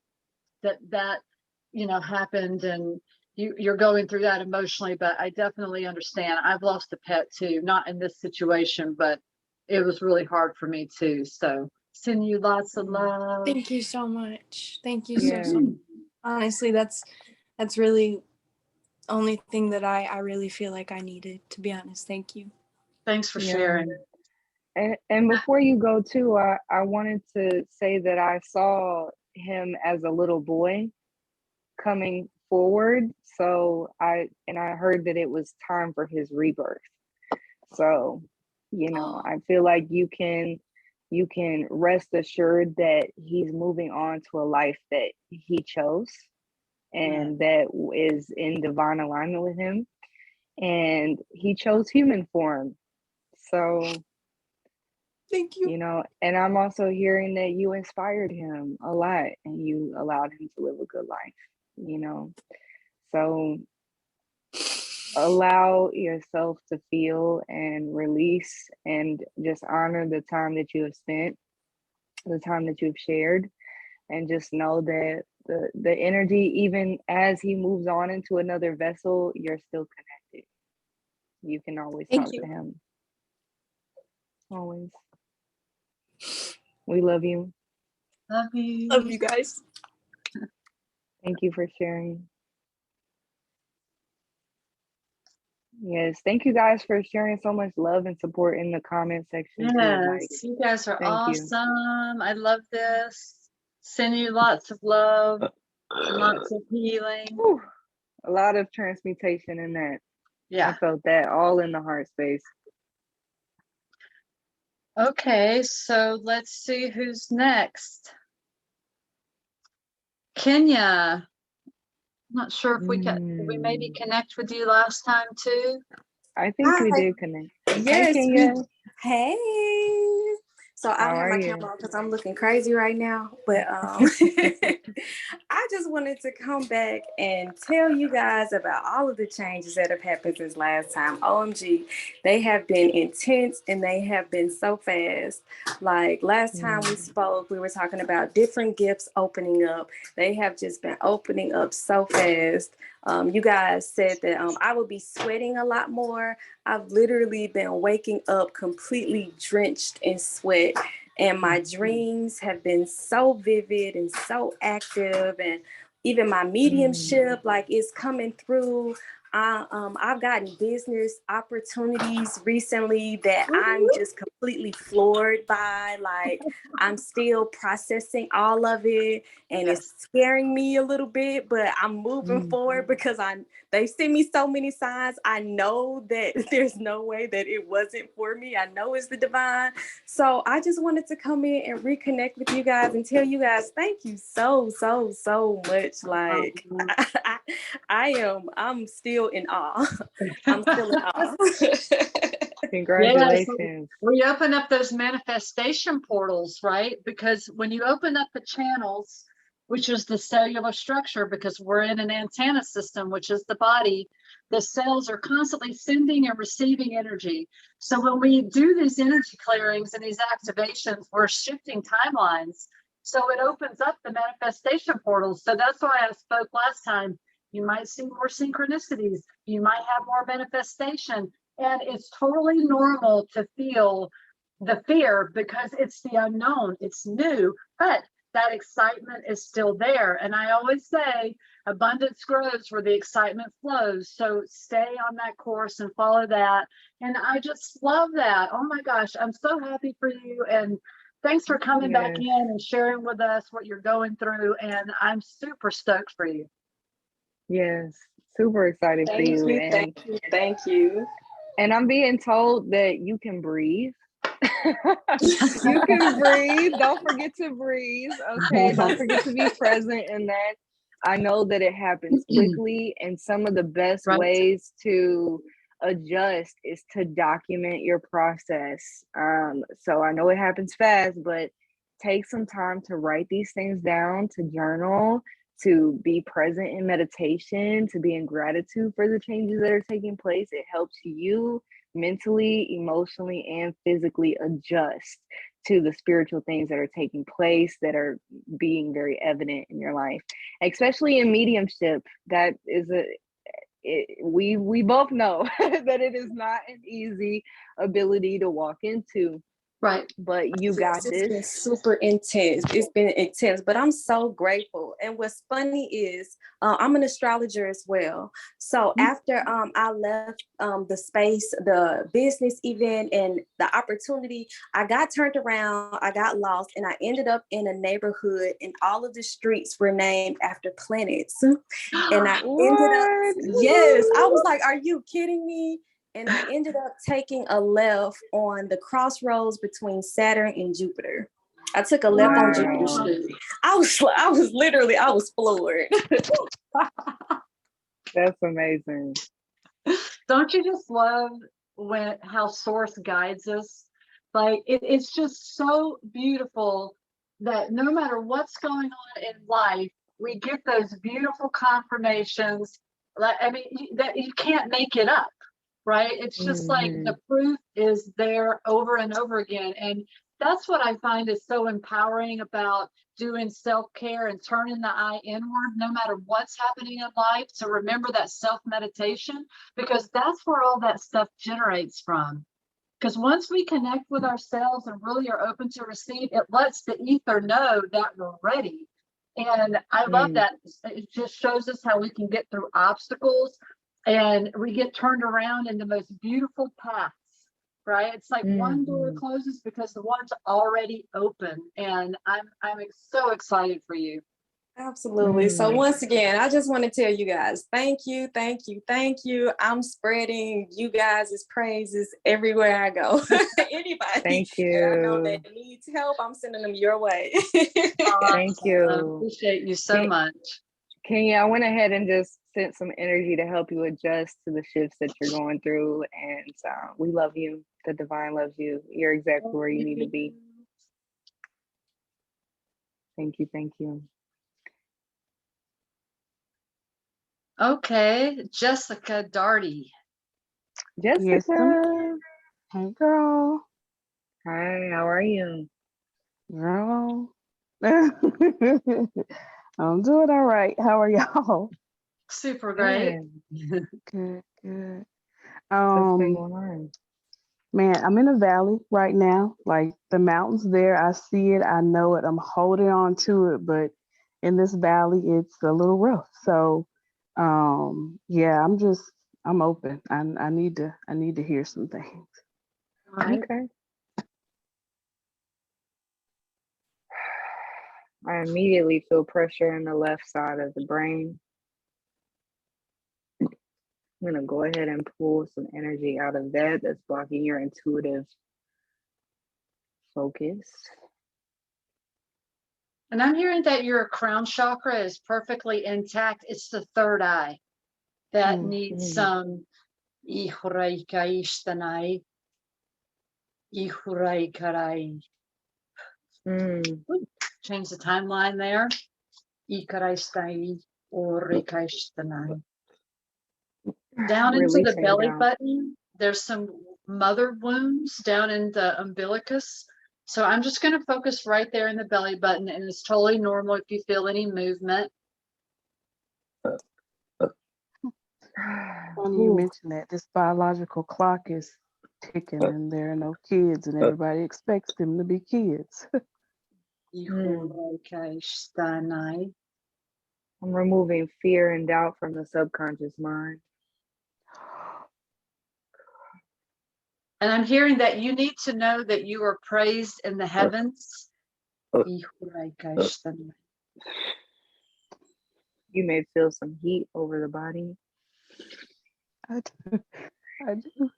Speaker 1: you know, happened, and you're going through that emotionally, but I definitely understand. I've lost a pet too, not in this situation, but it was really hard for me too. So send you lots of love.
Speaker 3: Thank you so much. Thank you so much. Honestly, that's really only thing that I really feel like I needed, to be honest. Thank you.
Speaker 1: Thanks for sharing.
Speaker 2: And before you go too, I wanted to say that I saw him as a little boy coming forward. So I heard that it was time for his rebirth. So, you know, I feel like you can rest assured that he's moving on to a life that he chose and that is in divine alignment with him. And he chose human form. So
Speaker 3: thank you.
Speaker 2: You know, and I'm also hearing that you inspired him a lot and you allowed him to live a good life, you know. So allow yourself to feel and release and just honor the time that you have spent, the time that you've shared, and just know that the energy, even as he moves on into another vessel, you're still connected. You can always talk to him. Always. We love you.
Speaker 1: Love you.
Speaker 3: Love you guys.
Speaker 2: Thank you for sharing. Yes, thank you guys for sharing so much love and support in the comment section.
Speaker 1: Yes, you guys are awesome. I love this. Send you lots of love, lots of healing.
Speaker 2: Whew. A lot of transmutation in that.
Speaker 1: Yeah.
Speaker 2: I felt that all in the heart space.
Speaker 1: Okay, so let's see who's next. Kenya. I'm not sure if we maybe connect with you last time too.
Speaker 2: I think we did connect.
Speaker 4: Yes.
Speaker 2: Hey, Kenya.
Speaker 4: Hey. So I
Speaker 2: How
Speaker 4: don't have
Speaker 2: are
Speaker 4: my
Speaker 2: you?
Speaker 4: camera on because I'm looking crazy right now. But I just wanted to come back and tell you guys about all of the changes that have happened since last time. OMG, they have been intense and they have been so fast. Like last time we spoke, we were talking about different gifts opening up. They have just been opening up so fast. You guys said that I would be sweating a lot more. I've literally been waking up completely drenched in sweat, and my dreams have been so vivid and so active, and even my mediumship, like, it's coming through. I've gotten business opportunities recently that I'm just completely floored by. Like, I'm still processing all of it, and it's scaring me a little bit, but I'm moving forward because they sent me so many signs. I know that there's no way that it wasn't for me. I know it's the divine. So I just wanted to come in and reconnect with you guys and tell you guys thank you so much. Like, I'm still in awe. I'm still in awe.
Speaker 1: Yes,
Speaker 2: Congratulations.
Speaker 1: we open up those manifestation portals, right? Because when you open up the channels, which is the cellular structure, because we're in an antenna system, which is the body, the cells are constantly sending and receiving energy. So when we do these energy clearings and these activations, we're shifting timelines. So it opens up the manifestation portals. So that's why I spoke last time. You might see more synchronicities. You might have more manifestation. And it's totally normal to feel the fear because it's the unknown, it's new, but that excitement is still there. And I always say abundance grows where the excitement flows. So stay on that course and follow that. And I just love that. Oh my gosh, I'm so happy for you. And thanks for coming back in and sharing with us what you're going through. And I'm super stoked for you.
Speaker 2: Yes, super excited for you. And
Speaker 4: Thank you.
Speaker 2: And I'm being told that you can breathe. You can breathe. Don't forget to breathe. Okay. Don't forget to be present in that. I know that it happens quickly, and some of the best ways to adjust is to document your process. So I know it happens fast, but take some time to write these things down, to journal, to be present in meditation, to be in gratitude for the changes that are taking place. It helps you mentally, emotionally, and physically adjust to the spiritual things that are taking place that are being very evident in your life, especially in mediumship. That is we both know that it is not an easy ability to walk into.
Speaker 1: Right.
Speaker 2: But you got
Speaker 4: It's
Speaker 2: this.
Speaker 4: been super intense. It's been intense, but I'm so grateful. And what's funny is I'm an astrologer as well. So after I left the space, the business event and the opportunity, I got turned around, I got lost, and I ended up in a neighborhood and all of the streets were named after planets. And I ended up, yes, I was like, are you kidding me? And I ended up taking a left on the crossroads between Saturn and Jupiter. I took a left on Jupiter Street. I was floored.
Speaker 2: That's amazing.
Speaker 1: Don't you just love how Source guides us? Like it's just so beautiful that no matter what's going on in life, we get those beautiful confirmations. Like, I mean, that you can't make it up. Right? It's just like the proof is there over and over again. And that's what I find is so empowering about doing self-care and turning the eye inward, no matter what's happening in life, to remember that self-meditation, because that's where all that stuff generates from. Because once we connect with ourselves and really are open to receive, it lets the ether know that we're ready. And I love that. It just shows us how we can get through obstacles and we get turned around in the most beautiful paths, right? It's like one door closes because the one's already open. And I'm so excited for you.
Speaker 4: Absolutely. So once again, I just want to tell you guys, thank you. I'm spreading you guys' praises everywhere I go. Anybody that I know that needs help, I'm sending them your way.
Speaker 2: Thank you.
Speaker 1: I appreciate you so much.
Speaker 2: Kenya, I went ahead and just sent some energy to help you adjust to the shifts that you're going through. And we love you. The divine loves you. You're exactly where you need to be. Thank you. Thank you.
Speaker 1: Okay, Jessica Darty.
Speaker 5: Yes,
Speaker 2: Jessica.
Speaker 5: hey girl.
Speaker 2: Hi, how are you?
Speaker 5: Girl. I'm doing all right. How are y'all?
Speaker 1: Super great.
Speaker 2: Good.
Speaker 5: Good, good.
Speaker 2: What's been going on?
Speaker 5: Man, I'm in a valley right now. Like the mountains there, I see it, I know it, I'm holding on to it, but in this valley, it's a little rough. So, yeah, I'm open. I need to hear some things.
Speaker 1: All right.
Speaker 2: Okay. I immediately feel pressure in the left side of the brain. I'm going to go ahead and pull some energy out of that that's blocking your intuitive focus.
Speaker 1: And I'm hearing that your crown chakra is perfectly intact. It's the third eye that needs some ihuraikaishtanai, ihuraikarai. Change the timeline there. Ikaraistai or rikaishtanai. Down into the
Speaker 2: Releasing
Speaker 1: belly
Speaker 2: down.
Speaker 1: button, there's some mother wounds down in the umbilicus. So I'm just going to focus right there in the belly button, and it's totally normal if you feel any movement.
Speaker 5: Funny you mentioned that. This biological clock is ticking and there are no kids and everybody expects them to be kids.
Speaker 1: Ihuraikaishtanai.
Speaker 2: I'm removing fear and doubt from the subconscious mind.
Speaker 1: And I'm hearing that you need to know that you are praised in the heavens. Ihuraikaishtanai.
Speaker 2: You may feel some heat over the body.
Speaker 5: I do. I do.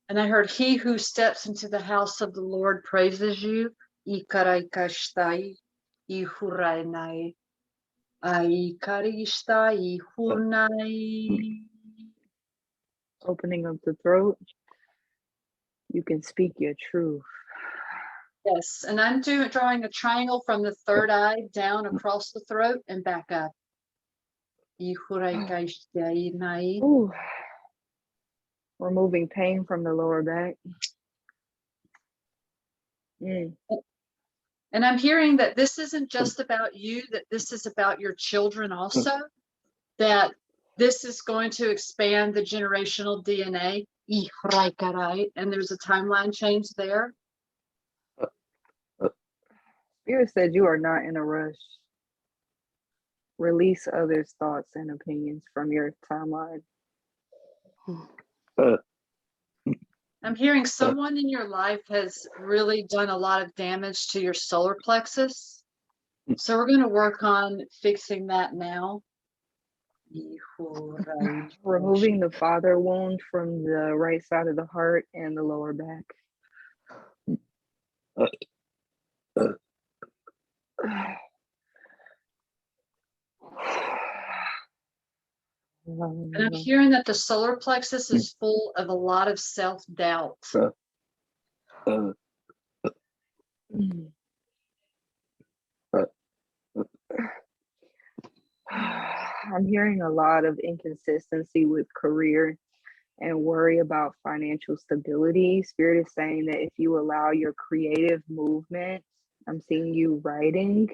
Speaker 1: And I heard, he who steps into the house of the Lord praises you. Ikaraikashtai, ihurainai, aikarishtai, ihurnai.
Speaker 2: Opening up the throat. You can speak your truth.
Speaker 1: Yes, and I'm drawing a triangle from the third eye down across the throat and back up. Ihuraikashtai nai.
Speaker 2: Ooh. Removing pain from the lower back.
Speaker 1: And I'm hearing that this isn't just about you, that this is about your children also, that this is going to expand the generational DNA. And there's a timeline change there.
Speaker 2: Spirit said you are not in a rush. Release others' thoughts and opinions from your timeline.
Speaker 1: I'm hearing someone in your life has really done a lot of damage to your solar plexus. So we're going to work on fixing that now.
Speaker 2: Removing the father wound from the right side of the heart and the lower back.
Speaker 1: And I'm hearing that the solar plexus is full of a lot of self-doubt.
Speaker 2: I'm hearing a lot of inconsistency with career and worry about financial stability. Spirit is saying that if you allow your creative movement, I'm seeing you writing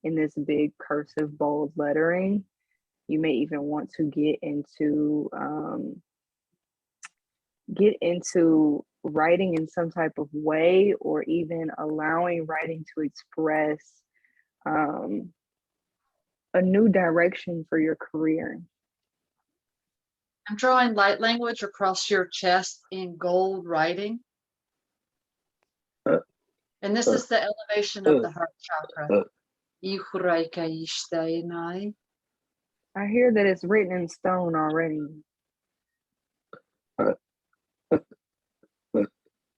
Speaker 2: in this big cursive bold lettering. You may even want to get into writing in some type of way, or even allowing writing to express a new direction for your career.
Speaker 1: I'm drawing light language across your chest in gold writing. And this is the elevation of the heart chakra.
Speaker 2: I hear that it's written in stone already.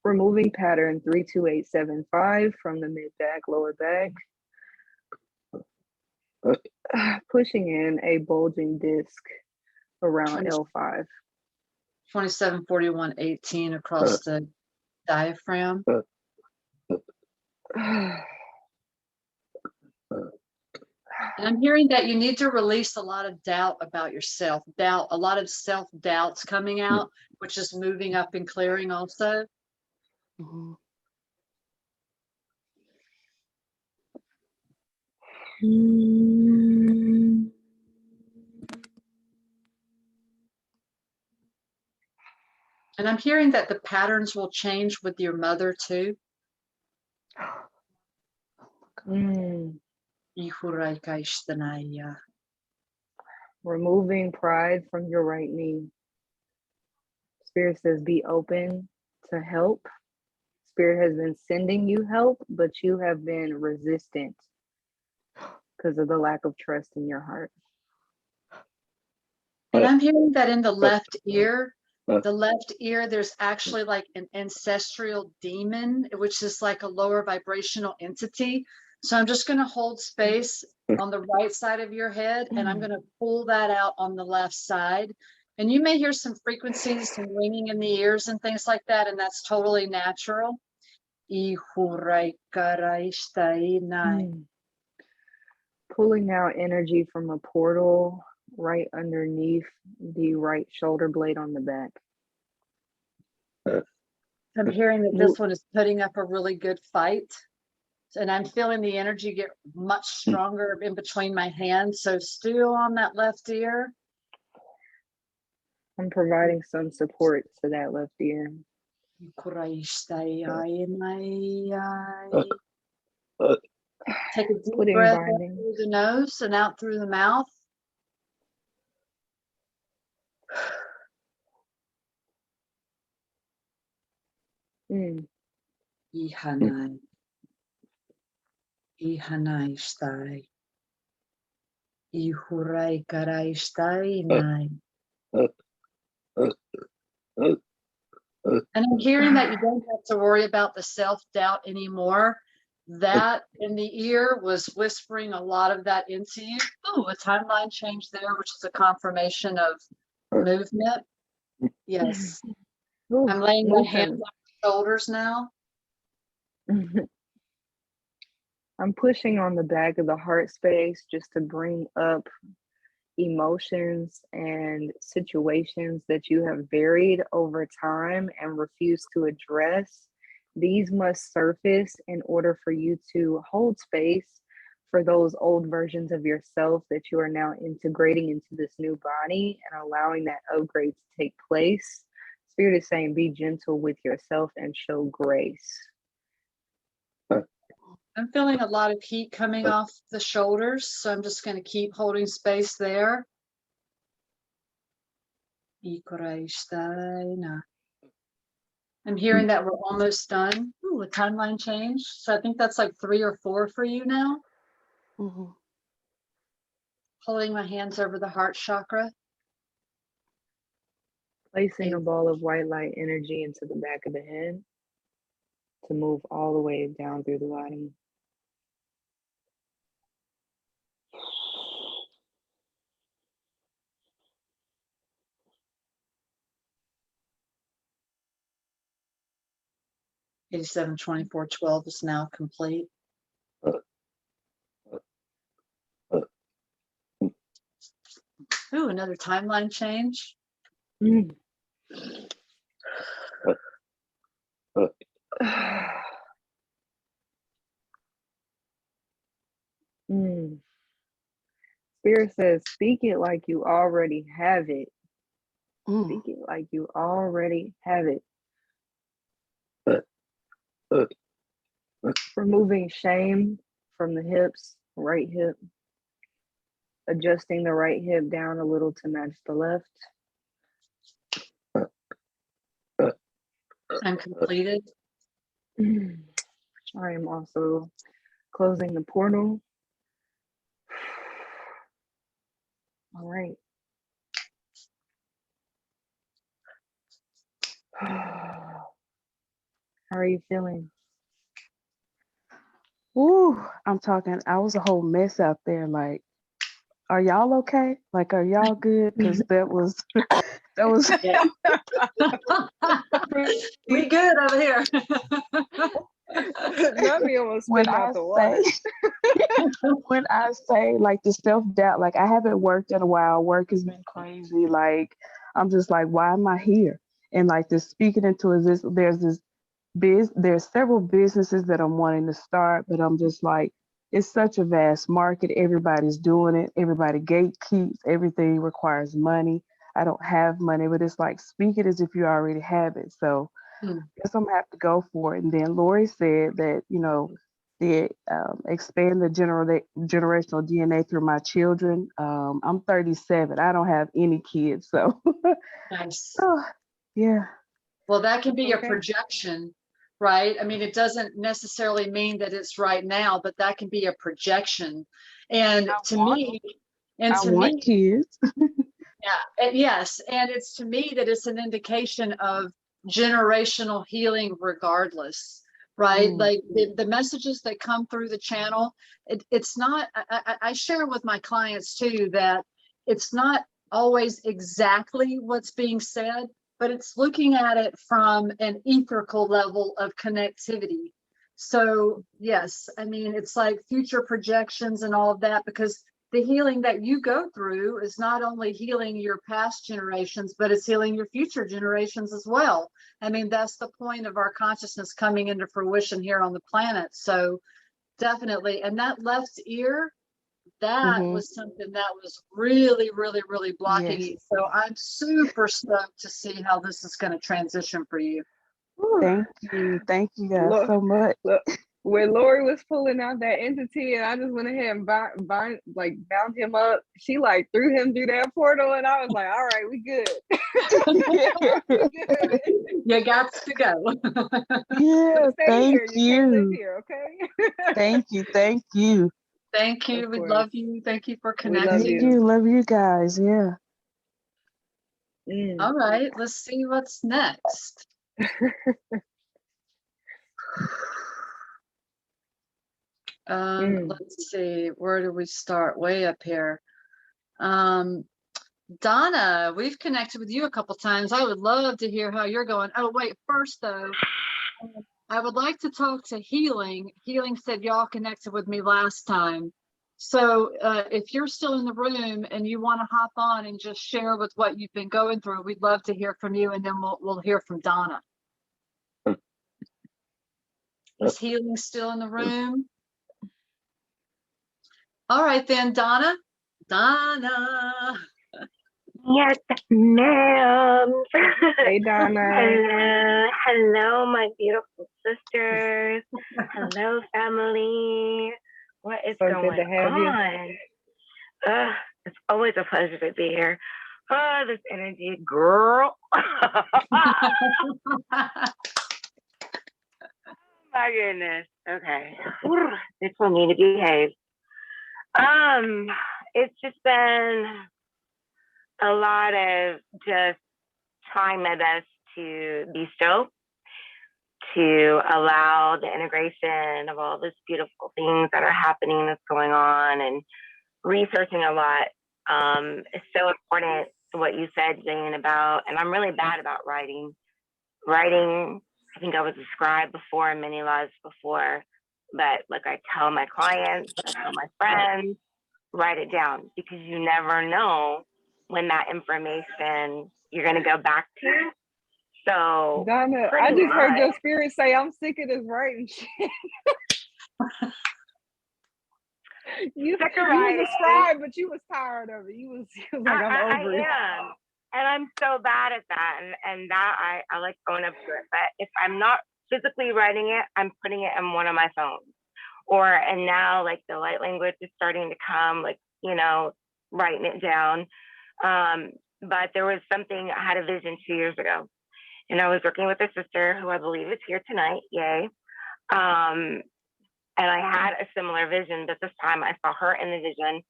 Speaker 2: Removing pattern 32875 from the mid back, lower back. Pushing in a bulging disc around L5.
Speaker 1: 274118 across the diaphragm. And I'm hearing that you need to release a lot of doubt about yourself, a lot of self-doubts coming out, which is moving up and clearing also.
Speaker 5: Mm-hmm.
Speaker 1: And I'm hearing that the patterns will change with your mother too.
Speaker 2: Removing pride from your right knee. Spirit says be open to help. Spirit has been sending you help, but you have been resistant because of the lack of trust in your heart.
Speaker 1: And I'm hearing that in the left ear, there's actually like an ancestral demon, which is like a lower vibrational entity. So I'm just going to hold space on the right side of your head, and I'm going to pull that out on the left side. And you may hear some frequencies, some ringing in the ears and things like that, and that's totally natural.
Speaker 2: Pulling out energy from a portal right underneath the right shoulder blade on the back.
Speaker 1: I'm hearing that this one is putting up a really good fight. And I'm feeling the energy get much stronger in between my hands. So still on that left ear.
Speaker 2: I'm providing some support to that left ear.
Speaker 1: Take a deep
Speaker 2: Putting
Speaker 1: breath
Speaker 2: binding.
Speaker 1: in through the nose and out through the mouth. Ihanai. Ihanai stai. Ihurai karai stai nai. And I'm hearing that you don't have to worry about the self-doubt anymore. That in the ear was whispering a lot of that into you. Oh, a timeline change there, which is a confirmation of movement. Yes.
Speaker 2: Ooh,
Speaker 1: I'm laying my hands on your shoulders now.
Speaker 2: I'm pushing on the back of the heart space just to bring up emotions and situations that you have buried over time and refuse to address. These must surface in order for you to hold space for those old versions of yourself that you are now integrating into this new body and allowing that upgrade to take place. Spirit is saying, be gentle with yourself and show grace.
Speaker 1: I'm feeling a lot of heat coming off the shoulders, so I'm just going to keep holding space there. I'm hearing that we're almost done. Ooh, a timeline change. So I think that's like 3 or 4 for you now.
Speaker 5: Mm-hmm.
Speaker 1: Holding my hands over the heart chakra.
Speaker 2: Placing a ball of white light energy into the back of the head to move all the way down through the body.
Speaker 1: (87, 24, 12) is now complete. Ooh, another timeline change.
Speaker 2: Spirit says, speak it like you already have it. Speak it like you already have it. Removing shame from the hips, right hip. Adjusting the right hip down a little to match the left.
Speaker 1: I'm completed.
Speaker 2: I am also closing the portal. All right. How are you feeling?
Speaker 5: Ooh, I'm talking, I was a whole mess out there. Like, are y'all okay? Like, are y'all good? Because that was That was
Speaker 1: Yeah. We good over here.
Speaker 2: Nothing almost
Speaker 5: when
Speaker 2: spitting
Speaker 5: I
Speaker 2: out the water.
Speaker 5: when I say like the self-doubt, like I haven't worked in a while. Work has been crazy. Like I'm just like, why am I here? And like this speaking into existence, there's several businesses that I'm wanting to start, but I'm just like, it's such a vast market. Everybody's doing it. Everybody gatekeeps. Everything requires money. I don't have money, but it's like speak it as if you already have it. So
Speaker 1: Hmm.
Speaker 5: I guess I'm gonna have to go for it. And then Lori said that, the expand the generational DNA through my children. I'm 37. I don't have any kids, so
Speaker 1: Nice.
Speaker 5: oh, yeah.
Speaker 1: Well, that can be a
Speaker 2: Okay.
Speaker 1: projection, right? I mean, it doesn't necessarily mean that it's right now, but that can be a projection. And to me,
Speaker 5: I want kids.
Speaker 1: yeah, and yes, and it's to me that it's an indication of generational healing regardless, right?
Speaker 5: Mm.
Speaker 1: Like the messages that come through the channel, it's not, I share with my clients too that it's not always exactly what's being said, but it's looking at it from an etherical level of connectivity. So yes, I mean, it's like future projections and all of that, because the healing that you go through is not only healing your past generations, but it's healing your future generations as well. I mean, that's the point of our consciousness coming into fruition here on the planet. So definitely. And that left ear, that
Speaker 5: Mhm.
Speaker 1: was something that was really, really, really blocking
Speaker 5: Yes.
Speaker 1: you. So I'm super stoked to see how this is going to transition for you.
Speaker 5: Thank you. Thank you guys
Speaker 2: Look,
Speaker 5: so much.
Speaker 2: look, when Lori was pulling out that entity, and I just went ahead and bound him up. She like threw him through that portal, and I was like, "All right, we good." We good.
Speaker 1: You got to go.
Speaker 5: Yeah,
Speaker 2: Stay
Speaker 5: thank
Speaker 2: here. You can't live
Speaker 5: you.
Speaker 2: here, okay?
Speaker 5: Thank you. Thank you.
Speaker 1: Thank you.
Speaker 2: Of
Speaker 1: We
Speaker 2: course.
Speaker 1: love you. Thank you for
Speaker 2: We love
Speaker 5: Thank
Speaker 2: you.
Speaker 1: connecting.
Speaker 5: you. Love you guys. Yeah.
Speaker 2: Mm.
Speaker 1: All right, let's see what's next. Let's see, where do we start? Way up here. Donna, we've connected with you a couple times. I would love to hear how you're going. Oh, wait, first though, I would like to talk to Healing. Healing said y'all connected with me last time. So if you're still in the room and you want to hop on and just share with what you've been going through, we'd love to hear from you, and then we'll hear from Donna. Is Healing still in the room? All right then, Donna. Donna.
Speaker 6: Yes, ma'am.
Speaker 2: Hey, Donna.
Speaker 6: Hello, hello, my beautiful sisters. Hello, family. What is
Speaker 2: So
Speaker 6: going
Speaker 2: good to have you.
Speaker 6: on? It's always a pleasure to be here. Oh, this energy, girl. My goodness. Okay. It's for me to behave. It's just been a lot of just trying my best to be still, to allow the integration of all these beautiful things that are happening, that's going on, and researching a lot. It's so important what you said, Zayne, about, and I'm really bad about writing. Writing, I think I was a scribe before in many lives before, but like I tell my clients, I tell my friends, write it down, because you never know when that information you're going to go back to. So
Speaker 2: Donna, I just heard your spirit say, "I'm sick of this writing shit." You was a scribe, but you was tired of it. You was like, "I'm over it."
Speaker 6: I am. And I'm so bad at that. And that I like going up to it. But if I'm not physically writing it, I'm putting it in one of my phones. And now like the light language is starting to come, like, writing it down. But there was something, I had a vision 2 years ago. And I was working with a sister who I believe is here tonight. Yay. And I had a similar vision, but this time I saw her in the vision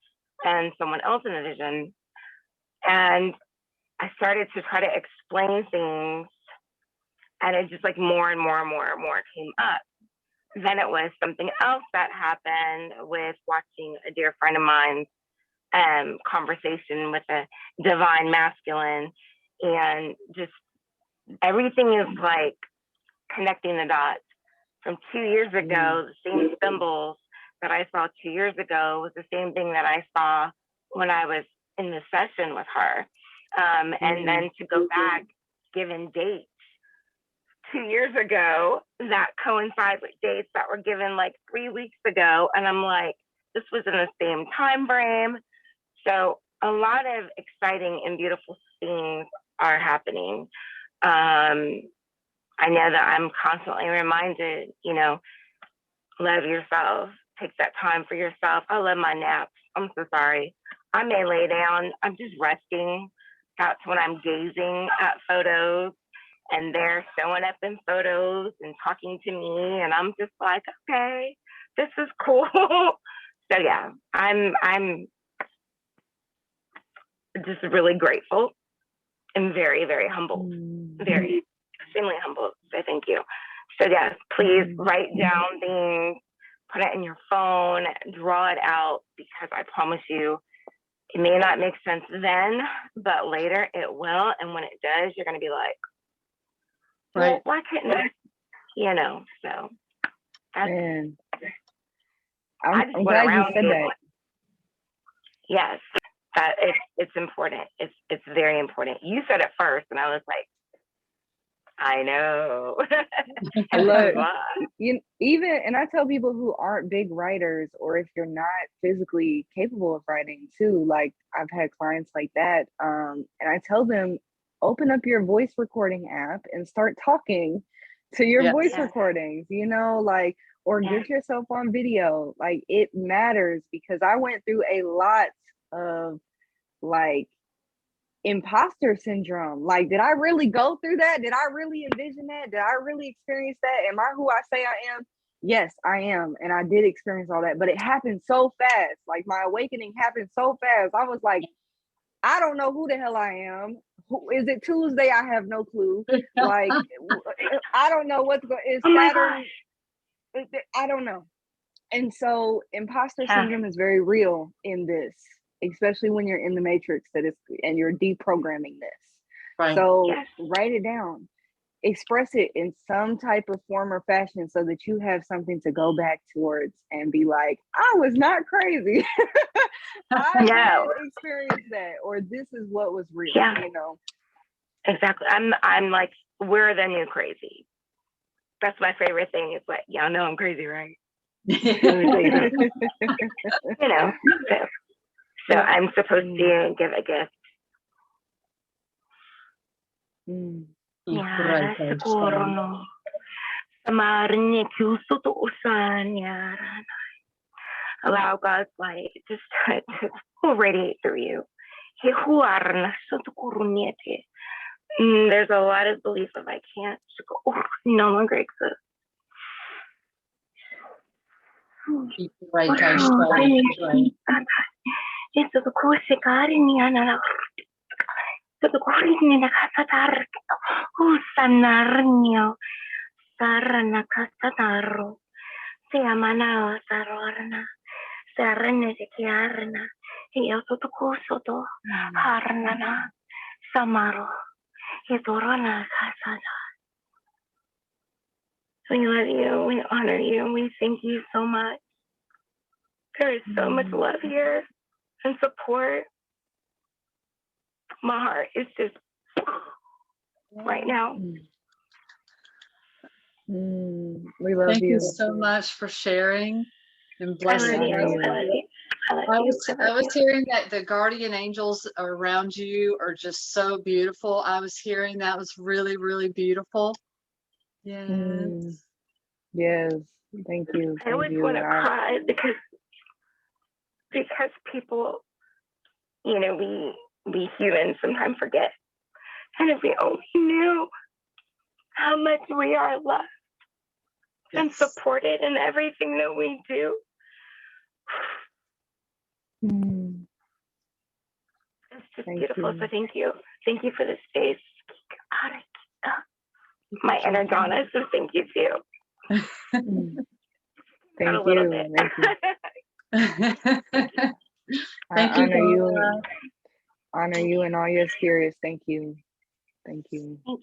Speaker 6: and someone else in the vision. And I started to try to explain things, and it just like more and more and more and more came up. Then it was something else that happened with watching a dear friend of mine's conversation with a divine masculine. and just everything is like connecting the dots. From 2 years ago, the same symbols that I saw 2 years ago was the same thing that I saw when I was in the session with her. And then to go back, given dates 2 years ago that coincide with dates that were given like 3 weeks ago. And I'm like, this was in the same time frame. So a lot of exciting and beautiful things are happening. I know that I'm constantly reminded, you know, love yourself, take that time for yourself. I love my naps. I'm so sorry. I may lay down, I'm just resting. That's when I'm gazing at photos and they're showing up in photos and talking to me. And I'm just like, okay, this is cool. So yeah, I'm just really grateful and very, very humbled, very extremely humbled. So thank you. So yes, please write down things, put it in your phone, draw it out, because I promise you, it may not make sense then, but later it will. And when it does, you're going to be like, well, why couldn't I? You know, so that's,
Speaker 2: Man,
Speaker 6: I
Speaker 2: I'm
Speaker 6: just went
Speaker 2: glad you
Speaker 6: around
Speaker 2: said
Speaker 6: doing
Speaker 2: that.
Speaker 6: yes, that it's important. It's very important. You said it first, and I was like, I know. And
Speaker 2: Look, and I tell people who aren't big writers, or if you're not physically capable of writing too, like I've had clients like that, and I tell them, open up your voice recording app and start talking to your voice recordings, you know, like, or get yourself on video. Like, it matters, because I went through a lot of like imposter syndrome. Like, did I really go through that? Did I really envision that? Did I really experience that? Am I who I say I am? Yes, I am. And I did experience all that, but it happened so fast. Like, my awakening happened so fast. I was like, I don't know who the hell I am. Who is it? Tuesday? I have no clue. Like, I don't know what's going. Is Saturn? I don't know. And so, imposter syndrome is very real in this, especially when you're in the matrix and you're deprogramming this. So write it down, express it in some type of form or fashion, so that you have something to go back towards and be like, I was not crazy. I did experience that, or this is what was real. You know,
Speaker 6: exactly. I'm like, we're the new crazy. That's my favorite thing. Is like, y'all know I'm crazy, right? You know, so I'm supposed to give a gift. Allow God's light just to radiate through you. There's a lot of belief of I can't, no longer exists. We love you, we honor you, and we thank you so much. There is so much love here and support. My heart is just right now.
Speaker 2: We love
Speaker 1: Thank you so much for sharing and blessing us. I was hearing that the guardian angels around you are just so beautiful. I was hearing that was really, really beautiful. Yes.
Speaker 2: Yes. Thank you.
Speaker 6: I always want to cry because people, you know, we humans sometimes forget. And if we only knew how much we are loved and supported in everything that we do. It's just beautiful. So thank you. Thank you for the space. My inner Donna, so thank you too.
Speaker 2: Thank you.
Speaker 1: Thank you.
Speaker 2: Honor you and all your spirits. Thank you. Thank you.
Speaker 6: Thank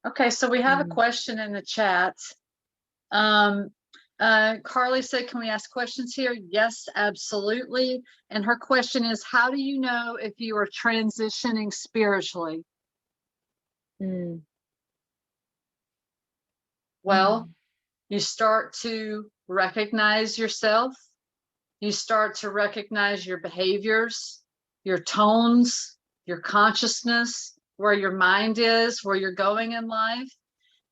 Speaker 1: Okay, so we have a
Speaker 2: Mhm.
Speaker 1: question in the chat. Carly said, can we ask questions here? Yes, absolutely. And her question is, how do you know if you are transitioning spiritually?
Speaker 2: Mm.
Speaker 1: Well, you start to recognize yourself. You start to recognize your behaviors, your tones, your consciousness, where your mind is, where you're going in life.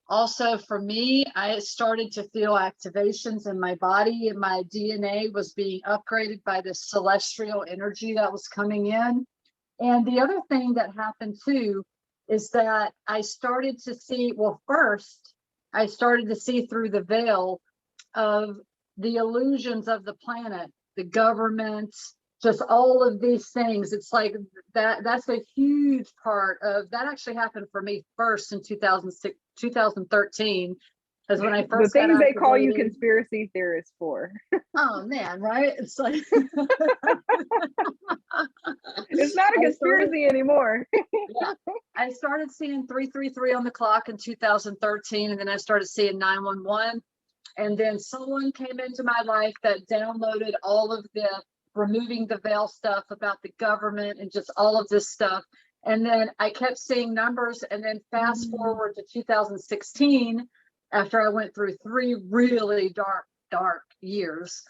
Speaker 1: Also, for me, I started to feel activations in my body, and my DNA was being upgraded by this celestial energy that was coming in. And the other thing that happened too is that I started to see, well, first, I started to see through the veil of the illusions of the planet, the government, just all of these things. It's like that's a huge part of that. Actually happened for me first in 2006, 2013 is when I
Speaker 2: The
Speaker 1: first got
Speaker 2: things they call you
Speaker 1: activated.
Speaker 2: conspiracy theorists for.
Speaker 1: Oh man, right? It's like
Speaker 2: It's not a conspiracy anymore.
Speaker 1: Yeah, I started seeing 333 on the clock in 2013, and then I started seeing 911. And then someone came into my life that downloaded all of the removing the veil stuff about the government and just all of this stuff. And then I kept seeing numbers. And then fast forward to 2016, after I went through 3 really dark years.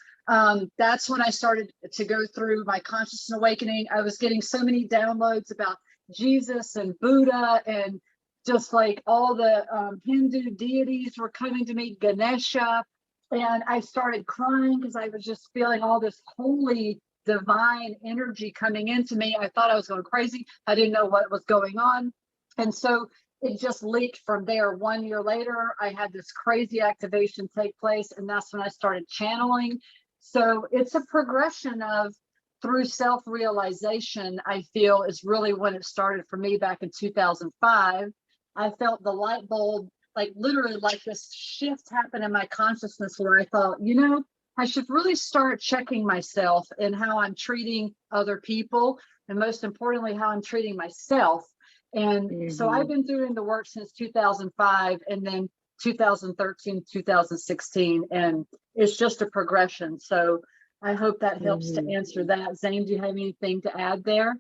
Speaker 1: That's when I started to go through my conscious awakening. I was getting so many downloads about Jesus and Buddha, and just like all the Hindu deities were coming to me, Ganesha. And I started crying because I was just feeling all this holy divine energy coming into me. I thought I was going crazy. I didn't know what was going on. And so it just leaked from there. 1 year later, I had this crazy activation take place, and that's when I started channeling. So it's a progression of through self-realization, I feel, is really when it started for me back in 2005. I felt the light bulb, like literally like this shift happened in my consciousness where I thought, you know, I should really start checking myself and how I'm treating other people, and most importantly, how I'm treating myself. And so I've been doing the work since 2005, and then 2013, 2016, and it's just a progression. So I hope that helps to answer that. Zane, do you have anything to add there?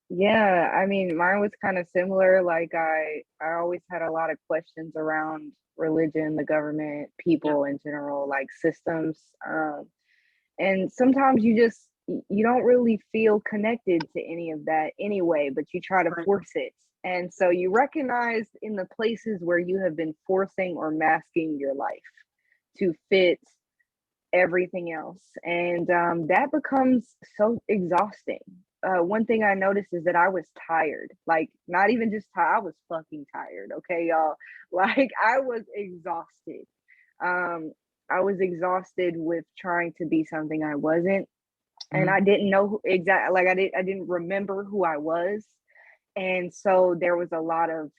Speaker 2: Yeah, I mean, mine was kind of similar. Like I always had a lot of questions around religion, the government, people in general, like systems. And sometimes you don't really feel connected to any of that anyway, but you try to force it. And so you recognize in the places where you have been forcing or masking your life to fit everything else. And that becomes so exhausting. One thing I noticed is that I was tired, like not even just tired, I was fucking tired. Okay, y'all. Like I was exhausted. I was exhausted with trying to be something I wasn't. And I didn't know exactly, like I didn't remember who I was. And so there was a lot of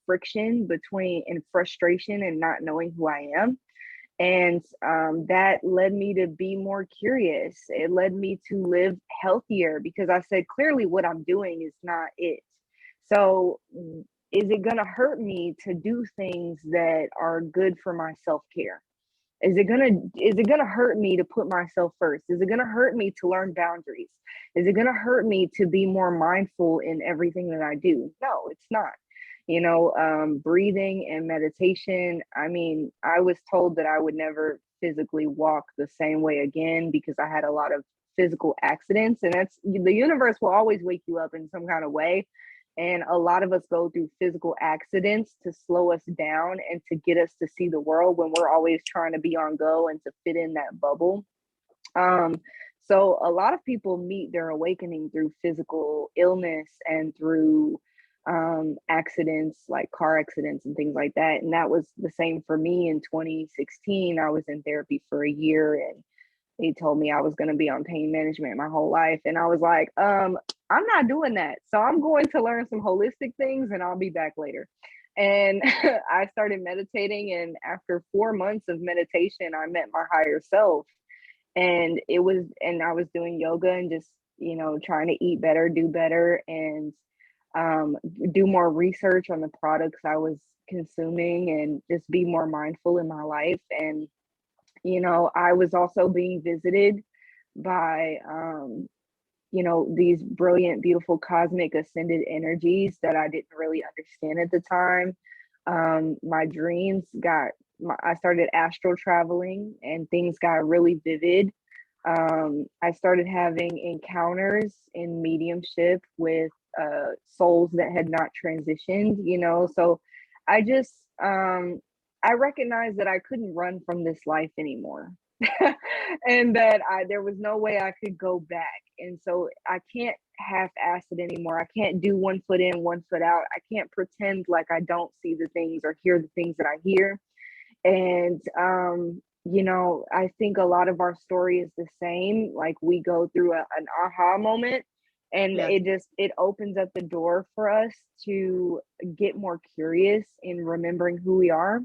Speaker 2: friction between and frustration and not knowing who I am. And that led me to be more curious. It led me to live healthier because I said, clearly what I'm doing is not it. So is it going to hurt me to do things that are good for my self-care? Is it gonna hurt me to put myself first? Is it gonna hurt me to learn boundaries? Is it gonna hurt me to be more mindful in everything that I do? No, it's not. You know, breathing and meditation. I mean, I was told that I would never physically walk the same way again because I had a lot of physical accidents, and that's the universe will always wake you up in some kind of way. And a lot of us go through physical accidents to slow us down and to get us to see the world when we're always trying to be on go and to fit in that bubble. So a lot of people meet their awakening through physical illness and through accidents like car accidents and things like that. And that was the same for me in 2016. I was in therapy for a year, and he told me I was going to be on pain management my whole life. And I was like, I'm not doing that. So I'm going to learn some holistic things and I'll be back later. And I started meditating. And after 4 months of meditation, I met my higher self. And I was doing yoga and just, you know, trying to eat better, do better. And do more research on the products I was consuming and just be more mindful in my life. And, you know, I was also being visited by, you know, these brilliant, beautiful cosmic ascended energies that I didn't really understand at the time. My dreams I started astral traveling and things got really vivid. I started having encounters in mediumship with souls that had not transitioned, you know. So I just, I recognized that I couldn't run from this life anymore. And that there was no way I could go back. And so I can't half-ass it anymore. I can't do 1 foot in, 1 foot out. I can't pretend like I don't see the things or hear the things that I hear. And you know, I think a lot of our story is the same. Like we go through an aha moment, and it opens up the door for us to get more curious in remembering who we are.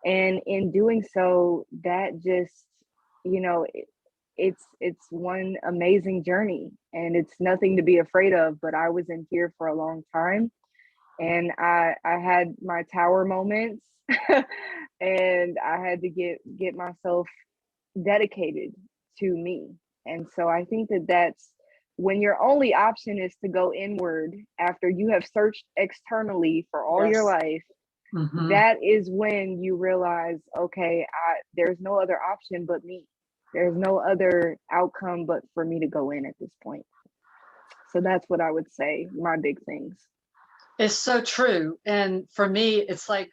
Speaker 2: And in doing so, that just, you know, it's one amazing journey, and it's nothing to be afraid of. But I was in fear for a long time, and I had my tower moments, and I had to get myself dedicated to me. And so I think that that's when your only option is to go inward after you have searched externally for all your life. That is when you realize, okay, there's no other option but me. There's no other outcome but for me to go in at this point. So that's what I would say, my big things.
Speaker 1: It's so true. And for me, it's like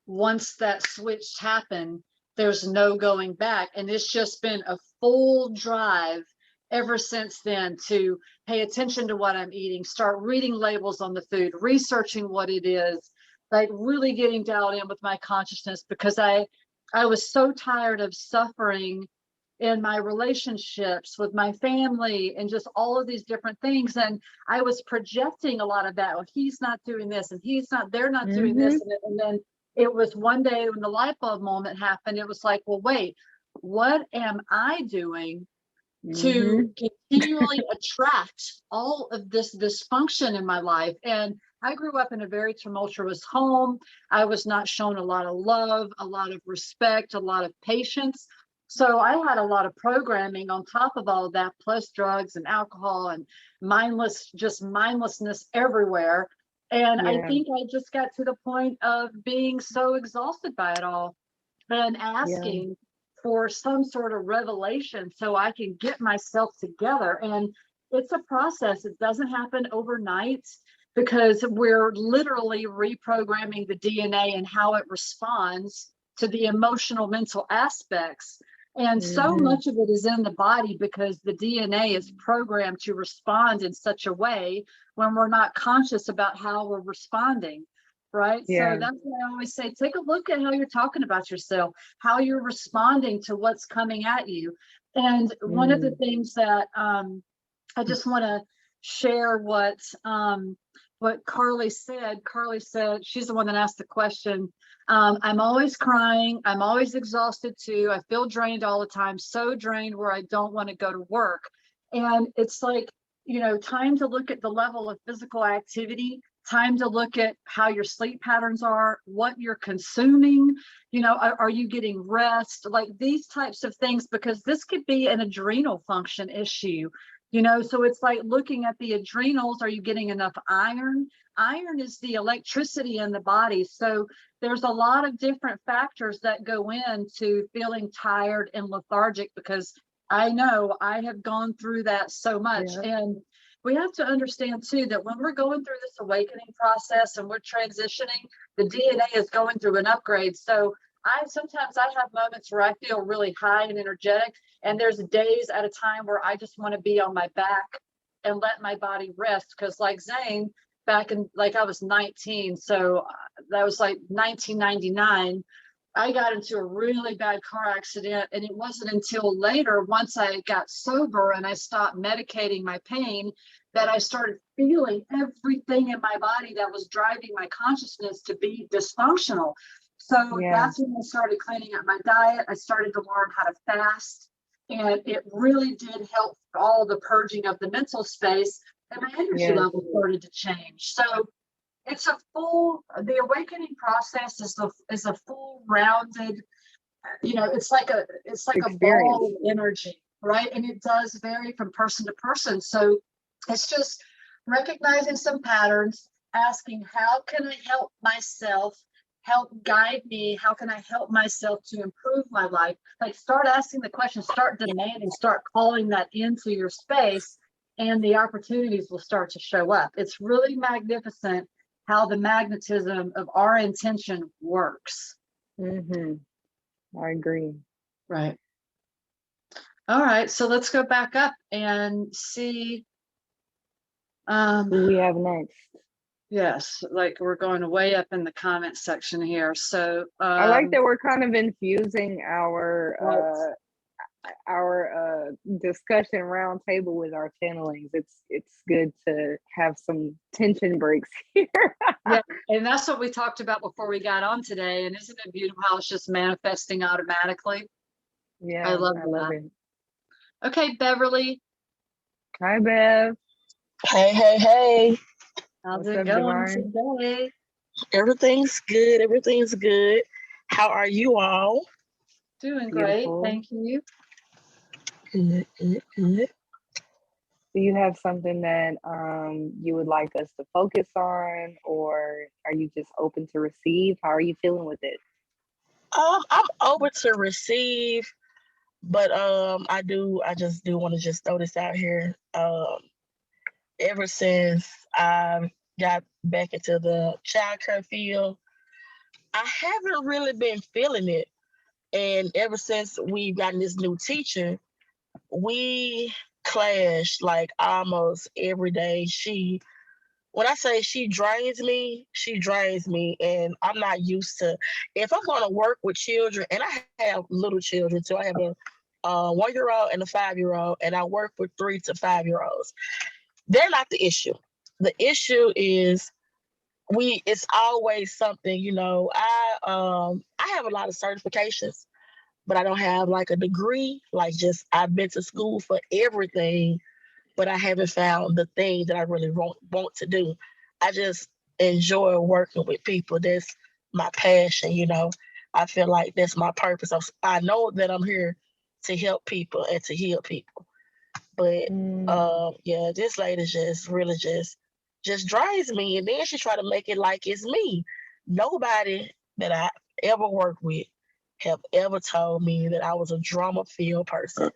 Speaker 1: once that switch happened, there's no going back. And it's just been a full drive ever since then to pay attention to what I'm eating, start reading labels on the food, researching what it is, like really getting dialed in with my consciousness, because I was so tired of suffering in my relationships with my family and just all of these different things. And I was projecting a lot of that. Well, he's not doing this and they're not doing this. And then it was one day when the light bulb moment happened, it was like, well, wait, what am I doing to continually attract all of this dysfunction in my life? And I grew up in a very tumultuous home. I was not shown a lot of love, a lot of respect, a lot of patience. So I had a lot of programming on top of all of that, plus drugs and alcohol and mindlessness everywhere. And I think I just got to the point of being so exhausted by it all and asking for some sort of revelation so I can get myself together. And it's a process. It doesn't happen overnight, because we're literally reprogramming the DNA and how it responds to the emotional, mental aspects. And so much of it is in the body because the DNA is programmed to respond in such a way when we're not conscious about how we're responding, right? So that's why I always say, take a look at how you're talking about yourself, how you're responding to what's coming at you. And one of the things that I just want to share what Carly said. Carly said, she's the one that asked the question. I'm always crying. I'm always exhausted too. I feel drained all the time, so drained where I don't want to go to work. And it's like, you know, time to look at the level of physical activity, time to look at how your sleep patterns are, what you're consuming, you know, are you getting rest, like these types of things, because this could be an adrenal function issue. You know, so it's like looking at the adrenals. Are you getting enough iron? Iron is the electricity in the body. So there's a lot of different factors that go into feeling tired and lethargic, because I know I have gone through that so much. And we have to understand too, that when we're going through this awakening process and we're transitioning, the DNA is going through an upgrade. So sometimes I have moments where I feel really high and energetic, and there's days at a time where I just want to be on my back and let my body rest. Because like Zayne, back in, like, I was 19, so that was like 1999, I got into a really bad car accident. And it wasn't until later, once I got sober and I stopped medicating my pain, that I started feeling everything in my body that was driving my consciousness to be dysfunctional. So that's when I started cleaning up my diet. I started to learn how to fast, and it really did help for all the purging of the mental space. and my energy
Speaker 2: Yes.
Speaker 1: level started to change. So it's the awakening process is a full rounded, it's like a ball of energy, right? And it does vary from person to person. So it's just recognizing some patterns, asking, how can I help myself? Help guide me. How can I help myself to improve my life? Like, start asking the questions, start demanding, start calling that into your space, and the opportunities will start to show up. It's really magnificent how the magnetism of our intention works.
Speaker 2: I agree.
Speaker 1: Right. All right. So let's go back up and see.
Speaker 2: Who do we have next?
Speaker 1: Yes, like we're going way up in the comment section here. So
Speaker 2: I like that we're kind of infusing our discussion round table with our channelings. It's good to have some tension breaks here.
Speaker 1: yeah, and that's what we talked about before we got on today. And isn't it beautiful how it's just manifesting automatically?
Speaker 2: Yeah,
Speaker 1: I love
Speaker 2: it.
Speaker 1: Okay, Beverly.
Speaker 2: Hi, Bev.
Speaker 7: Hey.
Speaker 1: How's
Speaker 2: What's
Speaker 1: it
Speaker 2: up,
Speaker 1: going
Speaker 2: Divine?
Speaker 1: today?
Speaker 7: Everything's good. How are you all?
Speaker 1: Doing
Speaker 2: Beautiful.
Speaker 1: great. Thank you.
Speaker 7: Good.
Speaker 2: Do you have something that you would like us to focus on, or are you just open to receive? How are you feeling with it?
Speaker 7: I'm open to receive, but I just do want to just throw this out here. Ever since I got back into the childcare field, I haven't really been feeling it. And ever since we've gotten this new teacher, we clash like almost every day. When I say she drains me, and I'm not used to. If I'm going to work with children, and I have little children too, I have a 1-year-old and a 5-year-old, and I work with 3 to 5-year-olds. They're not the issue. The issue is it's always something. I have a lot of certifications, but I don't have like a degree. Like, just I've been to school for everything, but I haven't found the thing that I really want to do. I just enjoy working with people. That's my passion. I feel like that's my purpose. I know that I'm here to help people and to heal people. But yeah, this lady just really just drives me. And then she try to make it like it's me. Nobody that I ever worked with have ever told me that I was a drama-filled person.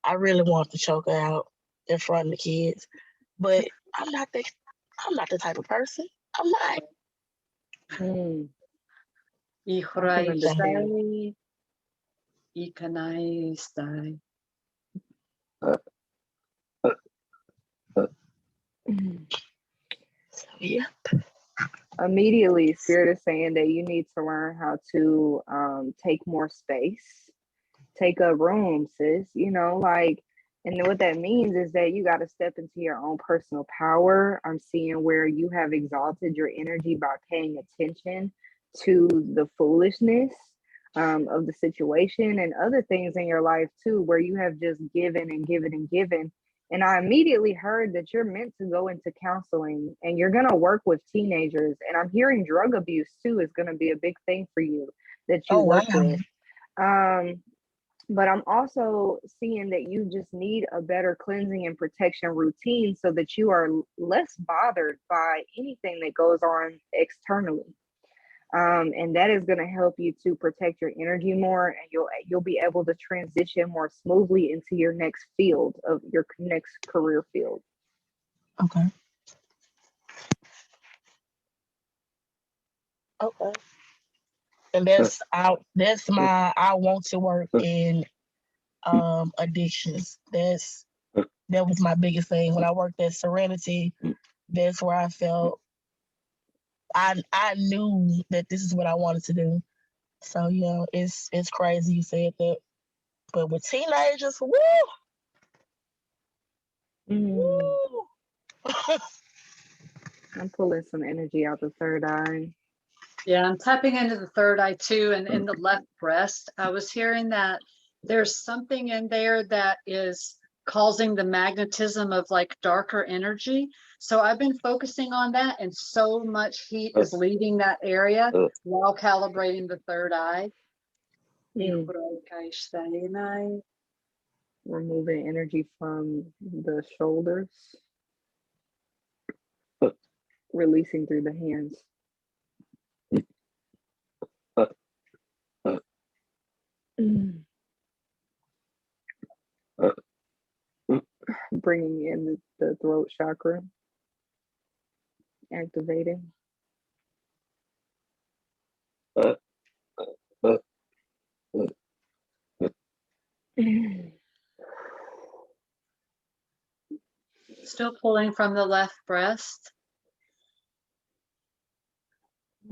Speaker 7: I really want to choke her out in front of the kids, but I'm not the type of person. I'm not. So yeah.
Speaker 2: Immediately, Spirit is saying that you need to learn how to take more space, take up room, sis. And what that means is that you got to step into your own personal power. I'm seeing where you have exalted your energy by paying attention to the foolishness of the situation and other things in your life too, where you have just given and given and given. And I immediately heard that you're meant to go into counseling and you're going to work with teenagers. And I'm hearing drug abuse too is going to be a big thing for you that you work with. But I'm also seeing that you just need a better cleansing and protection routine so that you are less bothered by anything that goes on externally. And that is going to help you to protect your energy more, and you'll be able to transition more smoothly into your next field of your next career field.
Speaker 7: Okay. And I want to work in addictions. That was my biggest thing when I worked at Serenity. That's where I felt I knew that this is what I wanted to do. So it's crazy you said that, but with teenagers, woo.
Speaker 2: I'm pulling some energy out the third eye.
Speaker 1: Yeah, I'm tapping into the third eye too, and in the left breast. I was hearing that there's something in there that is causing the magnetism of like darker energy. So I've been focusing on that, and so much heat is leaving that area while calibrating the third eye.
Speaker 2: Removing energy from the shoulders, releasing through the hands. Bringing in the throat chakra, activating.
Speaker 1: Still pulling from the left breast.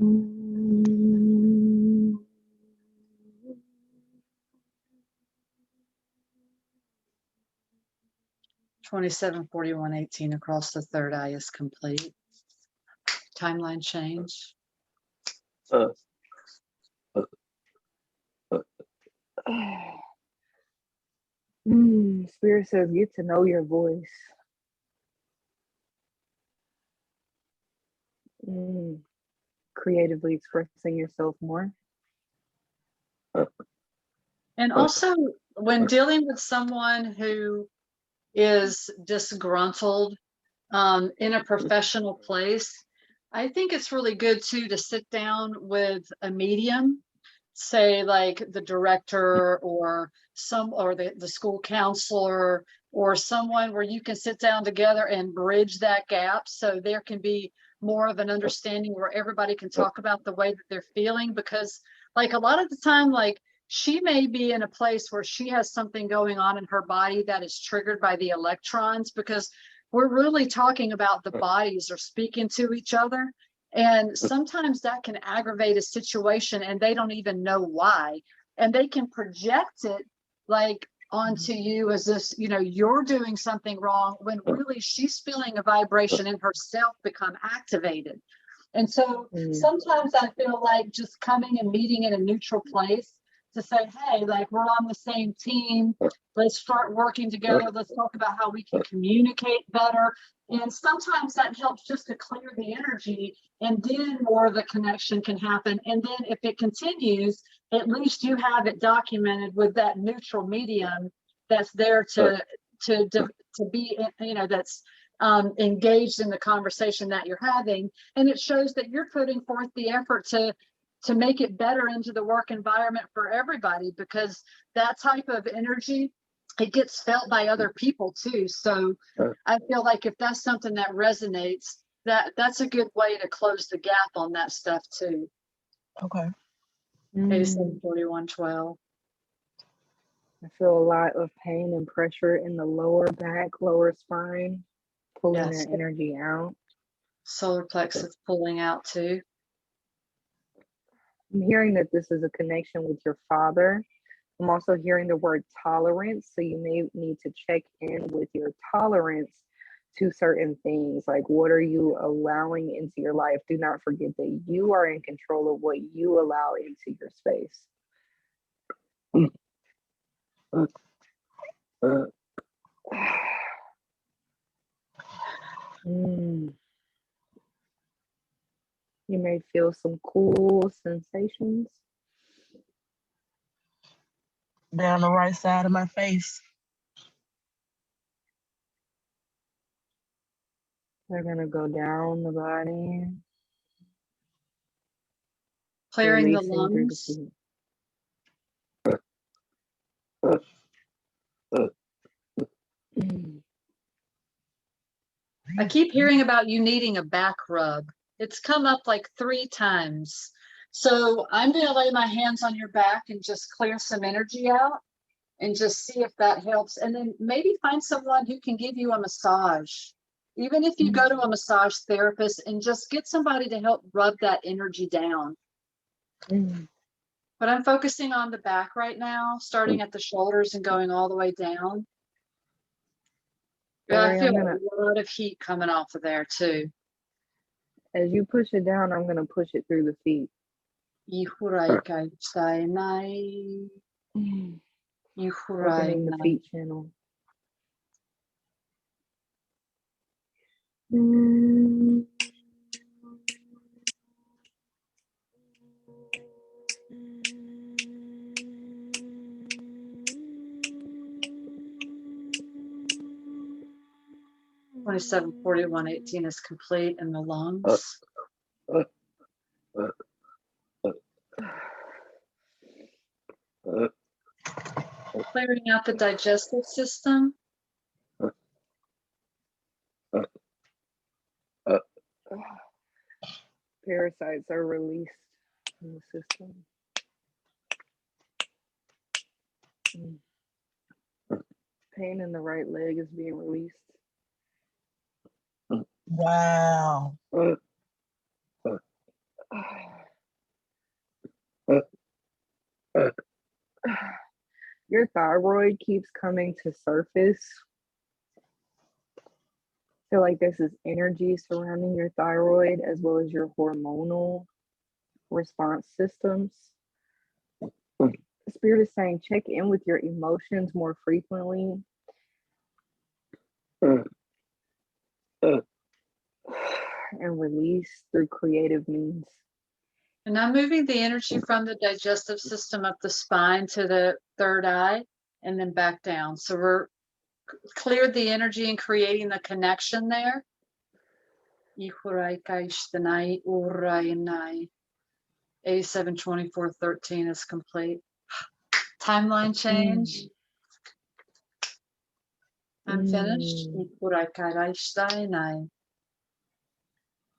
Speaker 2: Mm.
Speaker 1: 274118 across the third eye is complete. Timeline change.
Speaker 2: Spirit says, get to know your voice. Creatively expressing yourself more.
Speaker 1: And also, when dealing with someone who is disgruntled in a professional place, I think it's really good too to sit down with a medium, say like the director or the school counselor or someone where you can sit down together and bridge that gap, so there can be more of an understanding where everybody can talk about the way that they're feeling. Because like a lot of the time, like she may be in a place where she has something going on in her body that is triggered by the electrons, because we're really talking about the bodies are speaking to each other. And sometimes that can aggravate a situation and they don't even know why. And they can project it like onto you as if, you know, you're doing something wrong, when really she's feeling a vibration in herself become activated. And so sometimes I feel like just coming and meeting in a neutral place to say, hey, like we're on the same team. Let's start working together. Let's talk about how we can communicate better. And sometimes that helps just to clear the energy, and then more of the connection can happen. And then if it continues, at least you have it documented with that neutral medium that's there to be, you know, that's engaged in the conversation that you're having. And it shows that you're putting forth the effort to make it better into the work environment for everybody, because that type of energy, it gets felt by other people too. So I feel like if that's something that resonates, that's a good way to close the gap on that stuff too.
Speaker 7: Okay.
Speaker 1: 874112.
Speaker 2: I feel a lot of pain and pressure in the lower back, lower spine, pulling
Speaker 1: Yes.
Speaker 2: that energy out.
Speaker 1: Solar plexus pulling out too.
Speaker 2: I'm hearing that this is a connection with your father. I'm also hearing the word tolerance. So you may need to check in with your tolerance to certain things. Like, what are you allowing into your life? Do not forget that you are in control of what you allow into your space. You may feel some cool sensations.
Speaker 7: Down the right side of my face.
Speaker 2: They're going to go down the body.
Speaker 1: Clearing the
Speaker 2: Releasing through the
Speaker 1: lungs. I keep hearing about you needing a back rub. It's come up like 3 times. So I'm going to lay my hands on your back and just clear some energy out and just see if that helps. And then maybe find someone who can give you a massage. Even if you go to a massage therapist, and just get somebody to help rub that energy down. But I'm focusing on the back right now, starting at the shoulders and going all the way down. Yeah, I feel a lot of heat coming off of there too.
Speaker 2: As you push it down, I'm going to push it through the feet. Opening the feet channel. Mm.
Speaker 1: 274118 is complete in the lungs. Clearing out the digestive system.
Speaker 2: Parasites are released in the system. Pain in the right leg is being released.
Speaker 7: Wow.
Speaker 2: Your thyroid keeps coming to surface. I feel like this is energy surrounding your thyroid as well as your hormonal response systems. Spirit is saying check in with your emotions more frequently. And release through creative means.
Speaker 1: And I'm moving the energy from the digestive system up the spine to the third eye and then back down. So we're cleared the energy and creating the connection there. 872413 is complete. Timeline change. I'm finished.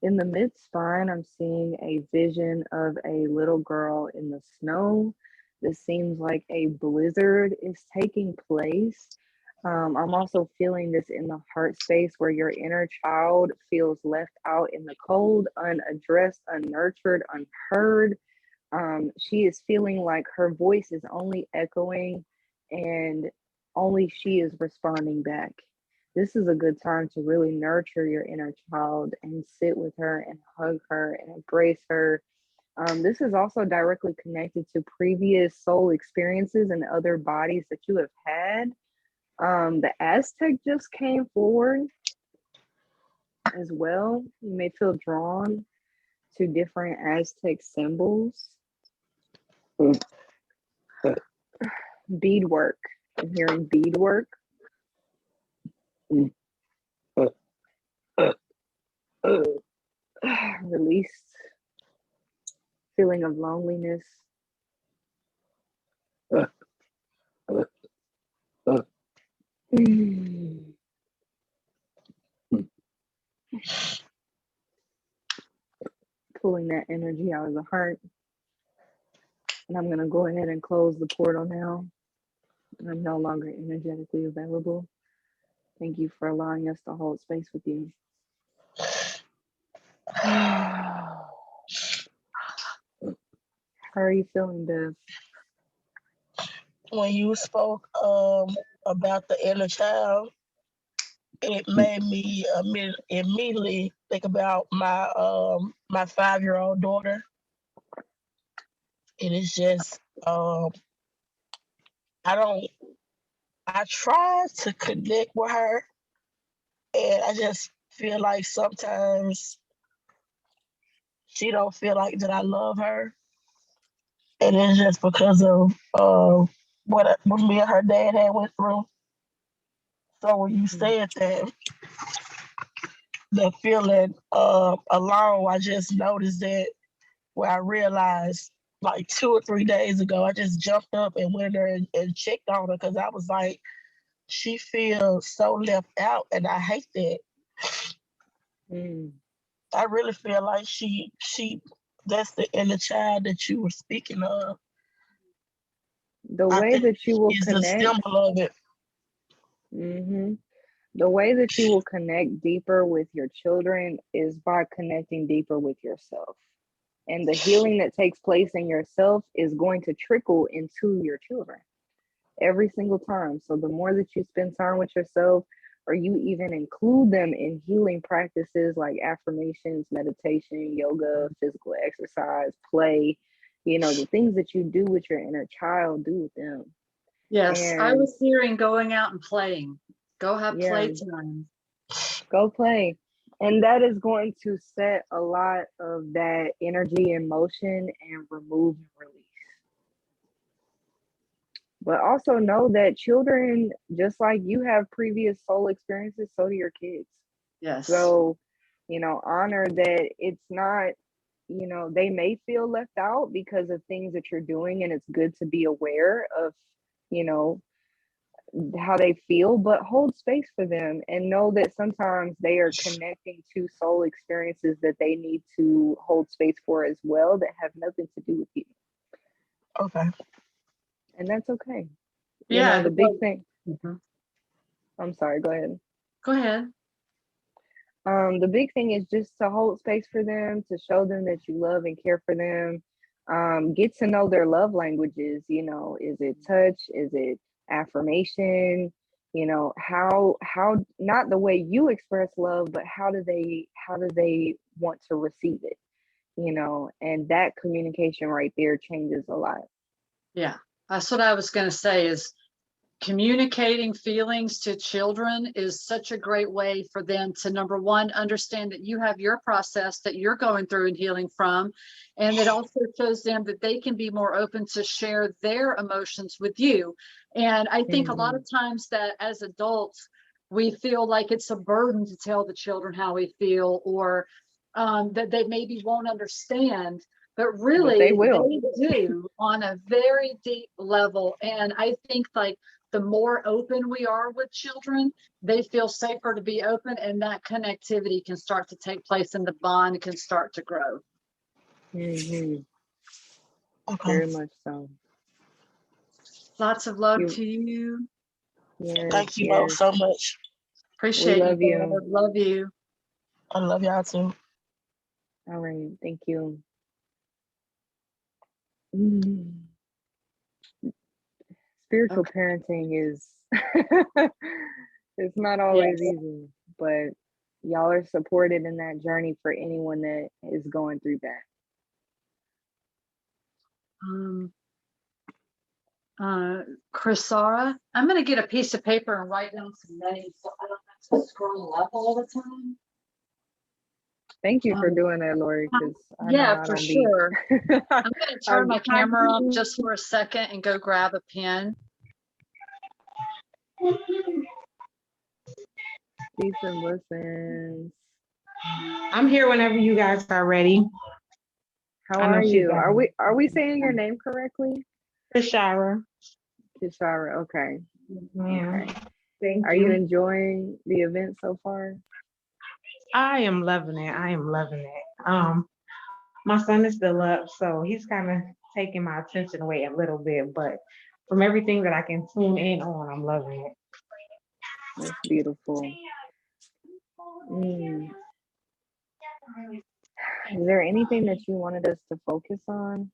Speaker 2: In the mid spine, I'm seeing a vision of a little girl in the snow. This seems like a blizzard is taking place. I'm also feeling this in the heart space where your inner child feels left out in the cold, unaddressed, unnurtured, unheard. She is feeling like her voice is only echoing and only she is responding back. This is a good time to really nurture your inner child and sit with her and hug her and embrace her. This is also directly connected to previous soul experiences and other bodies that you have had. The Aztec just came forward as well. You may feel drawn to different Aztec symbols. Beadwork. I'm hearing beadwork. Release. Feeling of loneliness. Pulling that energy out of the heart. And I'm going to go ahead and close the portal now. I'm no longer energetically available. Thank you for allowing us to hold space with you. How are you feeling, Bev?
Speaker 7: When you spoke about the inner child, it made me immediately think about my my 5-year-old daughter. It is just I try to connect with her, and I just feel like sometimes she don't feel like that I love her, and it's just because of what me and her dad had went through. So when you said that, the feeling alone, I just noticed that where I realized like 2 or 3 days ago, I just jumped up and went there and checked on her because I was like, she feels so left out, and I hate that. I really feel like she that's the inner child that you were speaking of.
Speaker 2: The way that you will
Speaker 7: is
Speaker 2: connect.
Speaker 7: the symbol of it.
Speaker 2: The way that you will connect deeper with your children is by connecting deeper with yourself. And the healing that takes place in yourself is going to trickle into your children every single time. So the more that you spend time with yourself, or you even include them in healing practices like affirmations, meditation, yoga, physical exercise, play, the things that you do with your inner child, do with them.
Speaker 1: Yes, I was hearing going out and playing. Go have playtime.
Speaker 2: Go play. And that is going to set a lot of that energy in motion and remove and release. But also know that children, just like you have previous soul experiences, so do your kids.
Speaker 1: Yes.
Speaker 2: So, honor that it's not, they may feel left out because of things that you're doing, and it's good to be aware of, how they feel, but hold space for them and know that sometimes they are connecting to soul experiences that they need to hold space for as well that have nothing to do with you.
Speaker 7: Okay.
Speaker 2: And that's okay.
Speaker 1: Yeah.
Speaker 2: The big thing.
Speaker 1: Mhm.
Speaker 2: I'm sorry, go ahead.
Speaker 1: Go ahead.
Speaker 2: The big thing is just to hold space for them, to show them that you love and care for them. Get to know their love languages. Is it touch? Is it affirmation? How not the way you express love, but how do they want to receive it? And that communication right there changes a lot.
Speaker 1: Yeah, that's what I was going to say is communicating feelings to children is such a great way for them to, number one, understand that you have your process that you're going through and healing from. And it also shows them that they can be more open to share their emotions with you. And I think a lot of times that as adults, we feel like it's a burden to tell the children how we feel, or that they maybe won't understand. But really,
Speaker 2: they will.
Speaker 1: they do on a very deep level. And I think like the more open we are with children, they feel safer to be open, and that connectivity can start to take place and the bond can start to grow.
Speaker 2: Okay. Very much so.
Speaker 1: Lots of love to you.
Speaker 2: Yes,
Speaker 7: Thank you both so much.
Speaker 1: Appreciate
Speaker 2: love
Speaker 1: you.
Speaker 2: you.
Speaker 1: Love you.
Speaker 7: I love y'all too.
Speaker 2: All right. Thank you. Spiritual parenting is it's not always easy, but y'all are supported in that journey for anyone that is going through that.
Speaker 1: Chrisara, I'm going to get a piece of paper and write down some names so I don't have to scroll up all the time.
Speaker 2: Thank you for doing that, Lori.
Speaker 1: Yeah, for sure. I'm going to turn my camera off just for a second and go grab a pen.
Speaker 2: Peace and blessings.
Speaker 8: I'm here whenever you guys are ready.
Speaker 2: How are you? Are we saying your name correctly?
Speaker 8: Kishara.
Speaker 2: Kishara, okay.
Speaker 8: Yeah.
Speaker 2: Okay.
Speaker 8: Thank
Speaker 2: Are
Speaker 8: you.
Speaker 2: you enjoying the event so far?
Speaker 8: I am loving it. My son is still up, so he's kind of taking my attention away a little bit, but from everything that I can tune in on, I'm loving it.
Speaker 2: That's beautiful. Is there anything that you wanted us to focus on?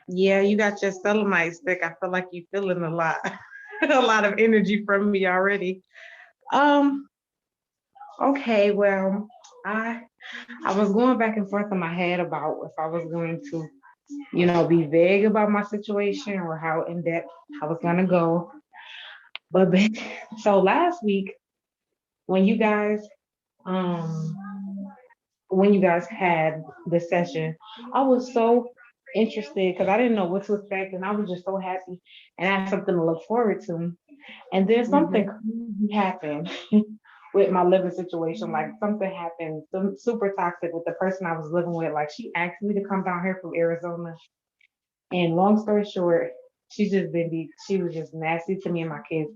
Speaker 8: Yeah, you got your selenite stick. I feel like you're feeling a lot, a lot of energy from me already. Okay, well, I was going back and forth in my head about if I was going to, be vague about my situation or how in depth I was gonna go. But so last week, when you guys had the session, I was so interested because I didn't know what to expect, and I was just so happy and I had something to look forward to. And then something happened with my living situation. Like something happened, some super toxic with the person I was living with. Like she asked me to come down here from Arizona. And long story short, she was just nasty to me and my kids.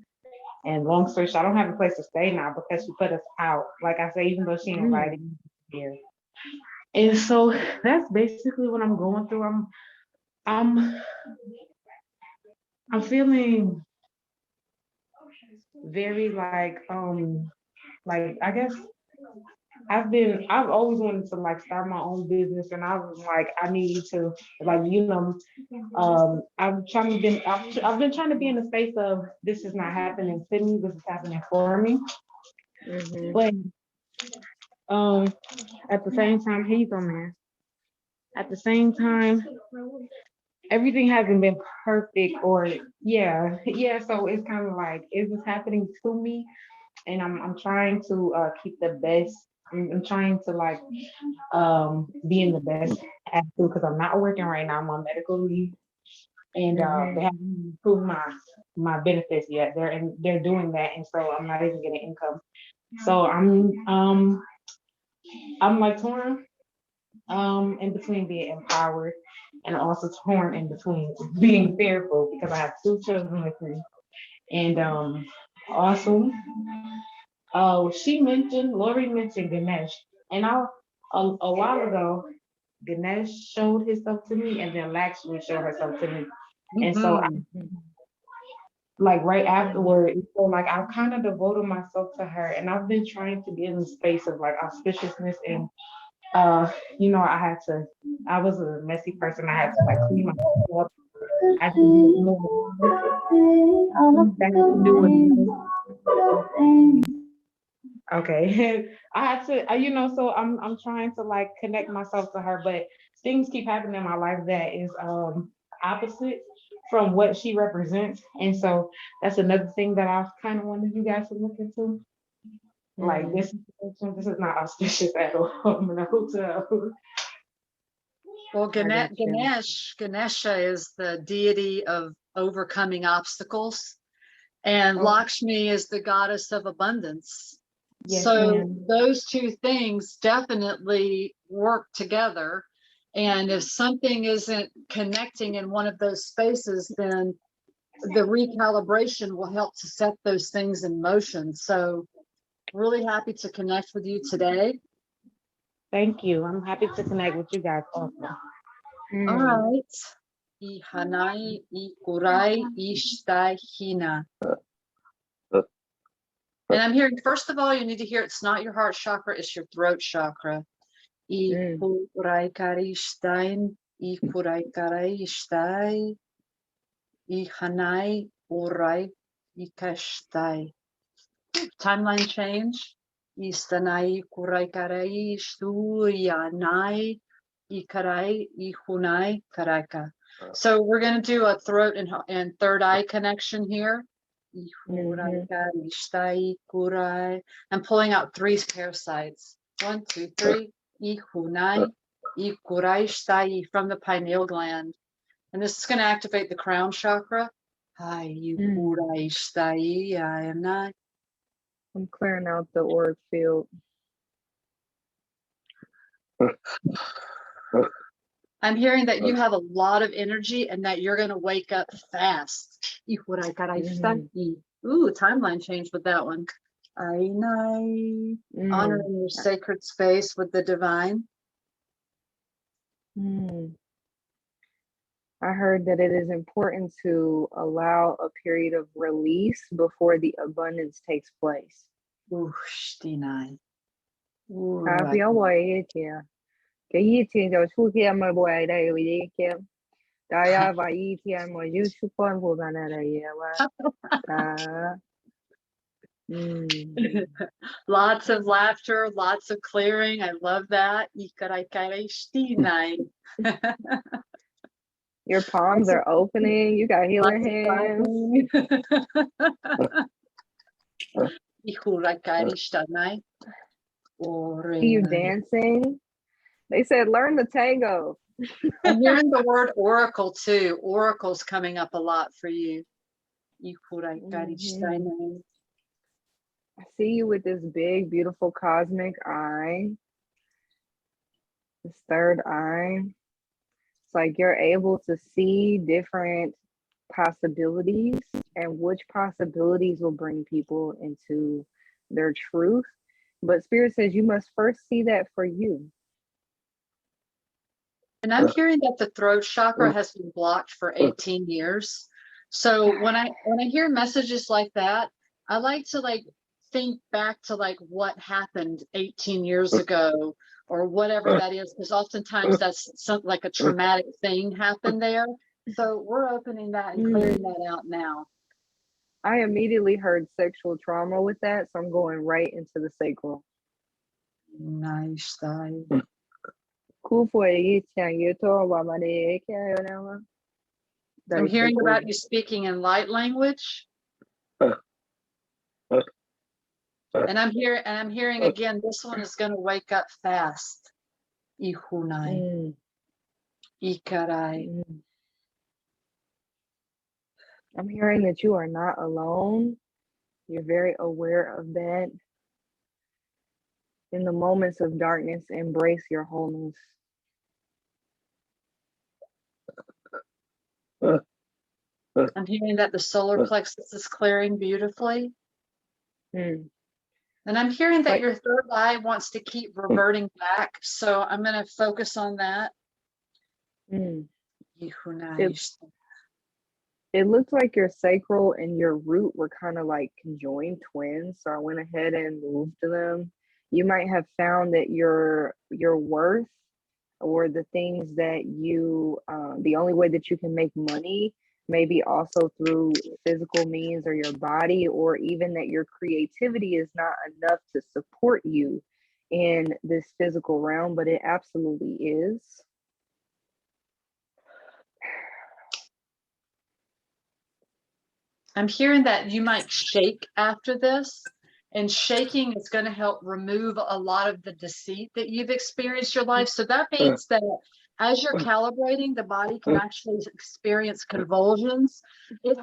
Speaker 8: And long story short, I don't have a place to stay now because she put us out. Like I say, even though she invited me here. And so that's basically what I'm going through. I'm feeling very like I guess I've always wanted to like start my own business, and I was like, I need to like, I've been trying to be in the space of this is not happening to me, this is happening for me. But at the same time, here you go, man. At the same time, everything hasn't been perfect, or so it's kind of like, is this happening to me? and I'm trying to keep the best. I'm trying to like be in the best attitude because I'm not working right now. I'm on medical leave, and they haven't approved my benefits yet. They're doing that, and so I'm not even getting income. So I'm like torn in between being empowered and also torn in between being fearful because I have two children with me. And also, Lori mentioned Ganesh. And a while ago, Ganesh showed himself to me, and then Lakshmi showed herself to me. And so, like right afterward, so like I've kind of devoted myself to her, and I've been trying to get in the space of like auspiciousness and I was a messy person. I had to like clean myself up. I had to do more that had to do with okay. I had to, so I'm trying to like connect myself to her, but things keep happening in my life that is opposite from what she represents. And so that's another thing that I kind of wanted you guys to look into. Like this is not auspicious at all. I'm in a hotel.
Speaker 1: Well, Ganesha is the deity of overcoming obstacles, and Lakshmi is the goddess of abundance.
Speaker 8: Yes,
Speaker 1: so
Speaker 8: ma'am.
Speaker 1: those two things definitely work together. And if something isn't connecting in one of those spaces, then the recalibration will help to set those things in motion. So really happy to connect with you today.
Speaker 8: Thank you. I'm happy to connect with you guys also.
Speaker 1: All right. Ihanai, ikurai, ishtai, hina. And I'm hearing, first of all, you need to hear it's not your heart chakra, it's your throat chakra. Ikurai karishtain, ikurai karishtai, ihanai, urai, ikashtai. Timeline change. Istanai, kurai karai, shtuyanai, ikarai, ihunai, karaka. So we're going to do a throat and third eye connection here. I'm pulling out 3 parasites. 1, 2, 3. Ihunai, ikurai shtai from the pineal gland. And this is going to activate the crown chakra. Hi, ikurai shtai, I am not.
Speaker 2: I'm clearing out the auric field.
Speaker 1: I'm hearing that you have a lot of energy and that you're going to wake up fast. Ooh, timeline change with that one. Honoring your sacred space with the divine.
Speaker 2: I heard that it is important to allow a period of release before the abundance takes place.
Speaker 1: Lots of laughter, lots of clearing. I love that.
Speaker 2: Your palms are opening. You got healer hands. You dancing? They said learn the tango.
Speaker 1: I'm hearing the word oracle too. Oracle's coming up a lot for you.
Speaker 2: I see you with this big, beautiful cosmic eye. This third eye. It's like you're able to see different possibilities and which possibilities will bring people into their truth. But Spirit says you must first see that for you.
Speaker 1: And I'm hearing that the throat chakra has been blocked for 18 years. So when I hear messages like that, I like to think back to what happened 18 years ago or whatever that is, because oftentimes that's something like a traumatic thing happened there. So we're opening that and clearing that out now.
Speaker 2: I immediately heard sexual trauma with that, so I'm going right into the sacral.
Speaker 1: Nice.
Speaker 2: I'm
Speaker 1: hearing about you speaking in light language. And I'm hearing again, this one is going to wake up fast. Ihunai, ikarai.
Speaker 2: I'm hearing that you are not alone. You're very aware of that. In the moments of darkness, embrace your wholeness.
Speaker 1: I'm hearing that the solar plexus is clearing beautifully. And I'm hearing that your third eye wants to keep reverting back. So I'm going to focus on that.
Speaker 2: It looks like your sacral and your root were kind of like conjoined twins. So I went ahead and moved them. You might have found that your worth or the things that you, the only way that you can make money, maybe also through physical means or your body, or even that your creativity is not enough to support you in this physical realm, but it absolutely is.
Speaker 1: I'm hearing that you might shake after this, and shaking is going to help remove a lot of the deceit that you've experienced your life. So that means that as you're calibrating, the body can actually experience convulsions. It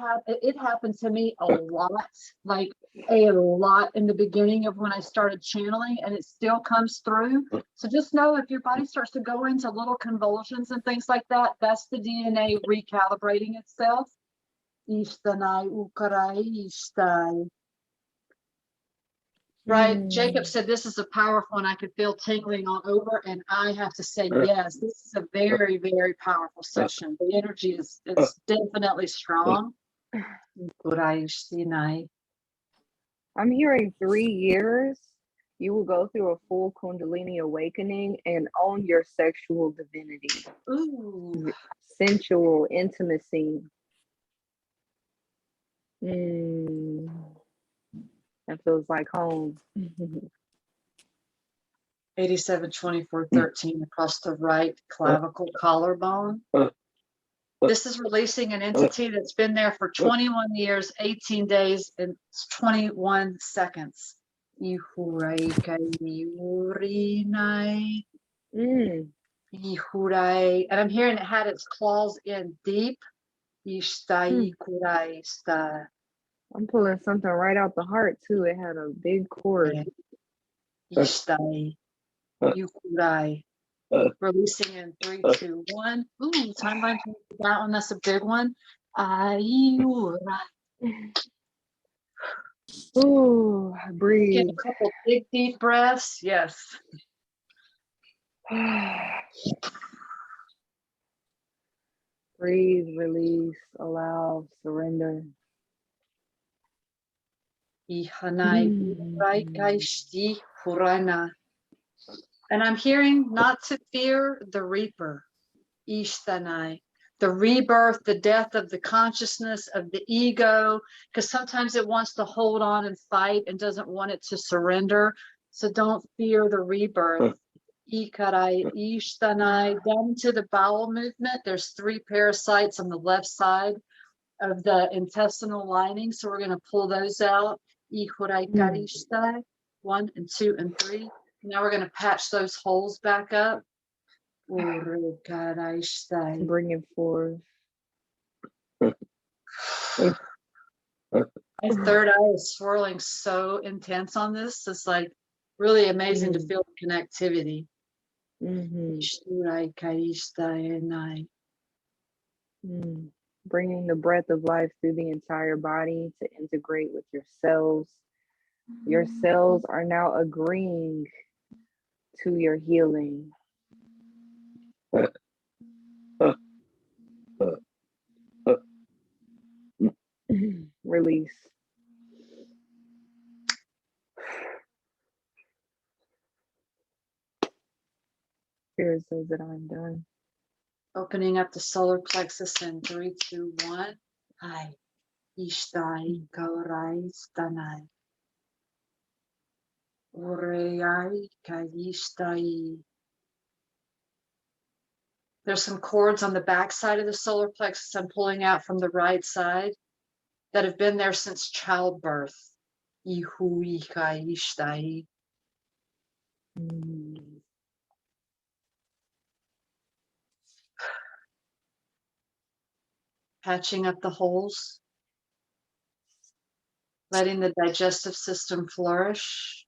Speaker 1: happened to me a lot, like a lot in the beginning of when I started channeling, and it still comes through. So just know if your body starts to go into little convulsions and things like that, that's the DNA recalibrating itself. Right. Jacob said this is a powerful one. I could feel tingling all over, and I have to say yes, this is a very, very powerful session. The energy is definitely strong.
Speaker 2: I'm hearing 3 years. You will go through a full Kundalini awakening and own your sexual divinity.
Speaker 1: Ooh.
Speaker 2: Sensual intimacy. That feels like home.
Speaker 1: 87, 24, 13 across the right clavicle collarbone. This is releasing an entity that's been there for 21 years, 18 days, and 21 seconds. And I'm hearing it had its claws in deep.
Speaker 2: I'm pulling something right out the heart too. It had a big cord.
Speaker 1: Releasing in 3, 2, 1. Ooh, timeline for that one. That's a big one.
Speaker 2: Ooh, breathe.
Speaker 1: Get a couple big deep breaths. Yes.
Speaker 2: Breathe, release, allow, surrender.
Speaker 1: And I'm hearing not to fear the reaper, Ishtanai, the rebirth, the death of the consciousness of the ego, because sometimes it wants to hold on and fight and doesn't want it to surrender. So don't fear the rebirth. Ikarai, Ishtanai, down to the bowel movement. There's 3 parasites on the left side of the intestinal lining. So we're going to pull those out. Ihurai Karishtai, 1 and 2 and 3. Now we're going to patch those holes back up.
Speaker 2: Bring it forth.
Speaker 1: My third eye is swirling so intense on this. It's like really amazing to feel the connectivity.
Speaker 2: Bringing the breath of life through the entire body to integrate with your cells. Your cells are now agreeing to your healing. Release. Spirit says that I'm done.
Speaker 1: Opening up the solar plexus in 3, 2, 1. Hi. Ishtai kaurai stanai. Urei kaishtai. There's some cords on the back side of the solar plexus I'm pulling out from the right side that have been there since childbirth. Ihuikaishtai. Patching up the holes, letting the digestive system flourish.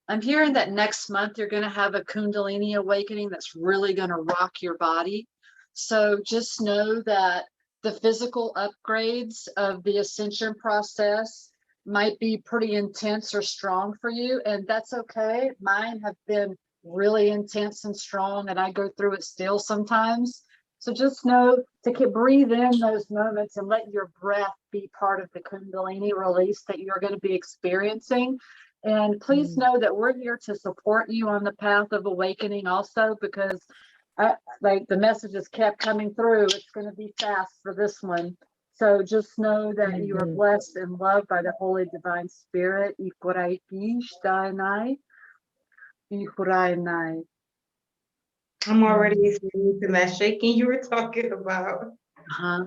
Speaker 1: I'm hearing that next month you're going to have a Kundalini awakening that's really going to rock your body. So just know that the physical upgrades of the ascension process might be pretty intense or strong for you, and that's okay. Mine have been really intense and strong, and I go through it still sometimes. So just know to breathe in those moments and let your breath be part of the Kundalini release that you're going to be experiencing. And please know that we're here to support you on the path of awakening also, because like the messages kept coming through. It's going to be fast for this one. So just know that you are blessed and loved by the Holy Divine Spirit.
Speaker 8: I'm already experiencing that shaking you were talking about.
Speaker 1: Uh-huh.